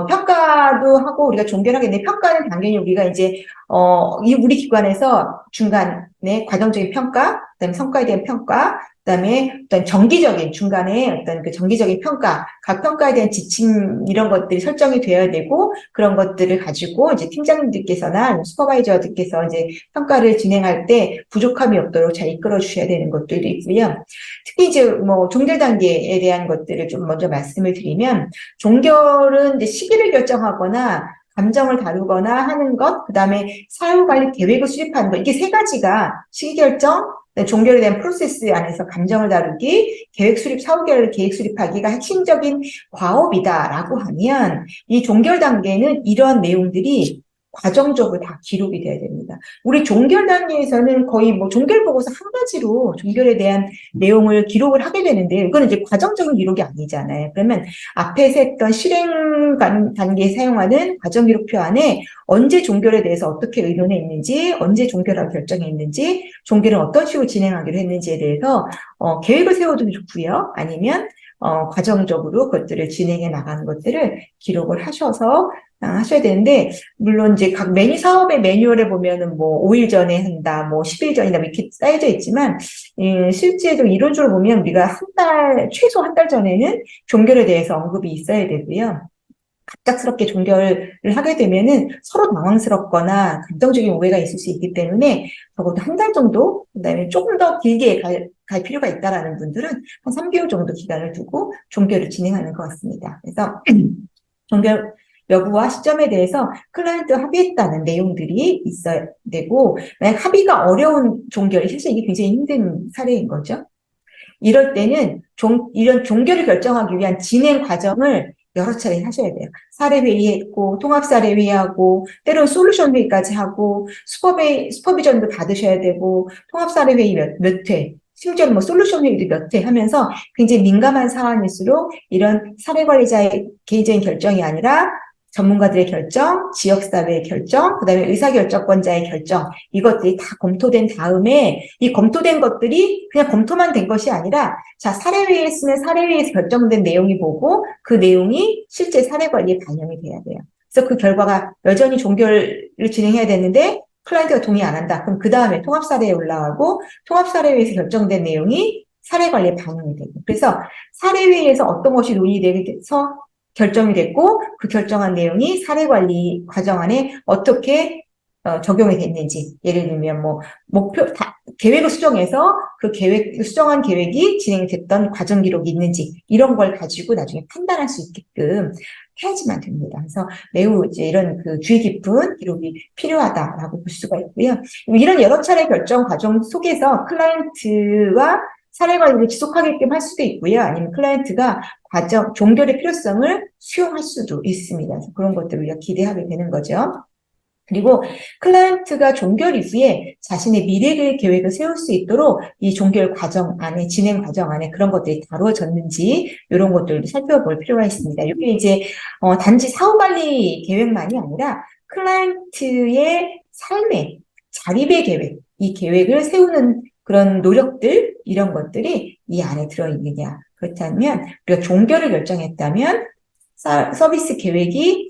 [SPEAKER 1] 평가도 하고 우리가 종결하겠네. 평가는 당연히 우리가 이제, 우리 기관에서 중간에 과정적인 평가, 그 다음에 성과에 대한 평가, 그 다음에 어떤 정기적인 중간에 어떤 그 정기적인 평가, 각 평가에 대한 지침 이런 것들이 설정이 되어야 되고 그런 것들을 가지고 이제 팀장님들께서나 슈퍼바이저들께서 이제 평가를 진행할 때 부족함이 없도록 잘 이끌어 주셔야 되는 것들도 있고요. 특히 이제 종결 단계에 대한 것들을 좀 먼저 말씀을 드리면 종결은 이제 시기를 결정하거나 감정을 다루거나 하는 것, 그 다음에 사후관리 계획을 수립하는 것, 이게 세 가지가 시기 결정, 종결에 대한 프로세스 안에서 감정을 다루기, 계획 수립, 사후결 계획 수립하기가 핵심적인 과업이다라고 하면 이 종결 단계는 이러한 내용들이 과정적으로 다 기록이 돼야 됩니다. 우리 종결 단계에서는 거의 종결 보고서 한 가지로 종결에 대한 내용을 기록을 하게 되는데 이거는 이제 과정적인 기록이 아니잖아요. 그러면 앞에서 했던 실행 단계에 사용하는 과정 기록표 안에 언제 종결에 대해서 어떻게 의논했는지, 언제 종결하고 결정했는지, 종결은 어떤 식으로 진행하기로 했는지에 대해서 계획을 세워도 좋고요. 아니면 과정적으로 그것들을 진행해 나가는 것들을 기록을 하셔야 되는데, 물론 이제 각 사업의 매뉴얼에 보면은 5일 전에 한다, 10일 전이다, 이렇게 쌓여져 있지만, 실제로 이론적으로 보면 우리가 최소 한 달 전에는 종결에 대해서 언급이 있어야 되고요. 갑작스럽게 종결을 하게 되면은 서로 당황스럽거나 감정적인 오해가 있을 수 있기 때문에 적어도 한 달 정도, 그다음에 조금 더 길게 갈 필요가 있다라는 분들은 한 3개월 정도 기간을 두고 종결을 진행하는 것 같습니다. 그래서 종결 여부와 시점에 대해서 클라이언트와 합의했다는 내용들이 있어야 되고, 만약 합의가 어려운 종결이 사실 이게 굉장히 힘든 사례인 거죠. 이럴 때는 이런 종결을 결정하기 위한 진행 과정을 여러 차례 하셔야 돼요. 사례회의했고, 통합사례회의하고, 때로는 솔루션 회의까지 하고, 슈퍼비전도 받으셔야 되고, 통합사례회의 몇 회, 심지어는 솔루션 회의도 몇 회 하면서 굉장히 민감한 사안일수록 이런 사례관리자의 개인적인 결정이 아니라 전문가들의 결정, 지역사회의 결정, 그 다음에 의사결정권자의 결정, 이것들이 다 검토된 다음에 이 검토된 것들이 그냥 검토만 된 것이 아니라 자, 사례회의에 쓰면 사례회의에서 결정된 내용이 뭐고 그 내용이 실제 사례관리에 반영이 돼야 돼요. 그래서 그 결과가 여전히 종결을 진행해야 되는데 클라이언트가 동의 안 한다. 그럼 그 다음에 통합사례에 올라가고 통합사례회에서 결정된 내용이 사례관리에 반영이 되고 그래서 사례회의에서 어떤 것이 논의돼서 결정이 됐고 그 결정한 내용이 사례관리 과정 안에 어떻게 적용이 됐는지 예를 들면 계획을 수정해서 그 수정한 계획이 진행됐던 과정 기록이 있는지 이런 걸 가지고 나중에 판단할 수 있게끔 해야지만 됩니다. 그래서 매우 이제 이런 주의 깊은 기록이 필요하다라고 볼 수가 있고요. 이런 여러 차례 결정 과정 속에서 클라이언트와 사례관리를 지속하게끔 할 수도 있고요. 아니면 클라이언트가 종결의 필요성을 수용할 수도 있습니다. 그래서 그런 것들을 우리가 기대하게 되는 거죠. 그리고 클라이언트가 종결 이후에 자신의 미래 계획을 세울 수 있도록 이 종결 과정 안에, 진행 과정 안에 그런 것들이 다루어졌는지 이런 것들을 살펴볼 필요가 있습니다. 이게 이제 단지 사후관리 계획만이 아니라 클라이언트의 삶의 자립의 계획, 이 계획을 세우는 그런 노력들, 이런 것들이 이 안에 들어있느냐. 그렇다면 우리가 종결을 결정했다면 서비스 계획이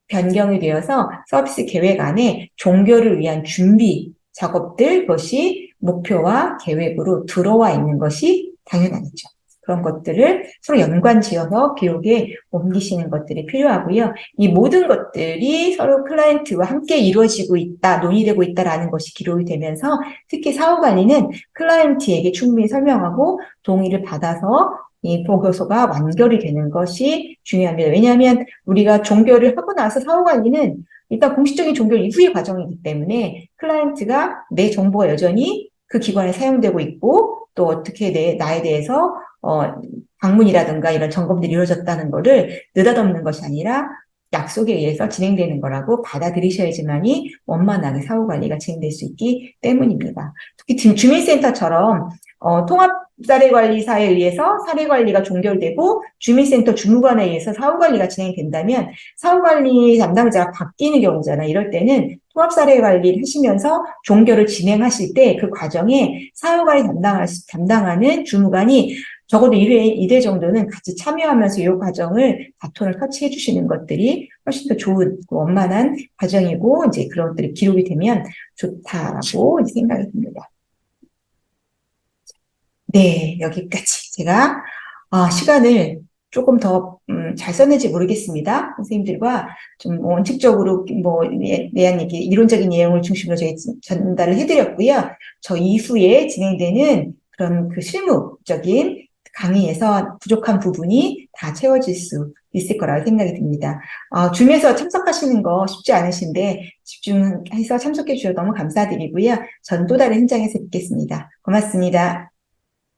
[SPEAKER 1] 변경이 되어서 서비스 계획 안에 종결을 위한 준비 작업들, 그것이 목표와 계획으로 들어와 있는 것이 당연하겠죠. 그런 것들을 서로 연관지어서 기록에 옮기시는 것들이 필요하고요. 이 모든 것들이 서로 클라이언트와 함께 이루어지고 있다, 논의되고 있다라는 것이 기록이 되면서 특히 사후관리는 클라이언트에게 충분히 설명하고 동의를 받아서 이 보고서가 완결이 되는 것이 중요합니다. 왜냐하면 우리가 종결을 하고 나서 사후관리는 일단 공식적인 종결 이후의 과정이기 때문에 클라이언트가 내 정보가 여전히 그 기관에 사용되고 있고 또 어떻게 나에 대해서 방문이라든가 이런 점검들이 이루어졌다는 거를 느닷없는 것이 아니라 약속에 의해서 진행되는 거라고 받아들이셔야지만이 원만하게 사후관리가 진행될 수 있기 때문입니다. 특히 주민센터처럼 통합사례관리사에 의해서 사례관리가 종결되고 주민센터 주무관에 의해서 사후관리가 진행된다면 사후관리 담당자가 바뀌는 경우잖아요. 이럴 때는 통합사례관리를 하시면서 종결을 진행하실 때 그 과정에 사후관리 담당하는 주무관이 적어도 2회 정도는 같이 참여하면서 이 과정을 바톤을 터치해 주시는 것들이 훨씬 더 좋은 원만한 과정이고 이제 그런 것들이 기록이 되면 좋다라고 생각이 듭니다. 네, 여기까지 제가 시간을 조금 더 잘 썼는지 모르겠습니다. 선생님들과 좀 원칙적으로 대한 얘기, 이론적인 내용을 중심으로 저희 전달을 해드렸고요. 저 이후에 진행되는 그런 그 실무적인 강의에서 부족한 부분이 다 채워질 수 있을 거라고 생각이 듭니다. 줌에서 참석하시는 거 쉽지 않으신데 집중해서 참석해 주셔서 너무 감사드리고요. 전 또 다른 현장에서 뵙겠습니다. 고맙습니다.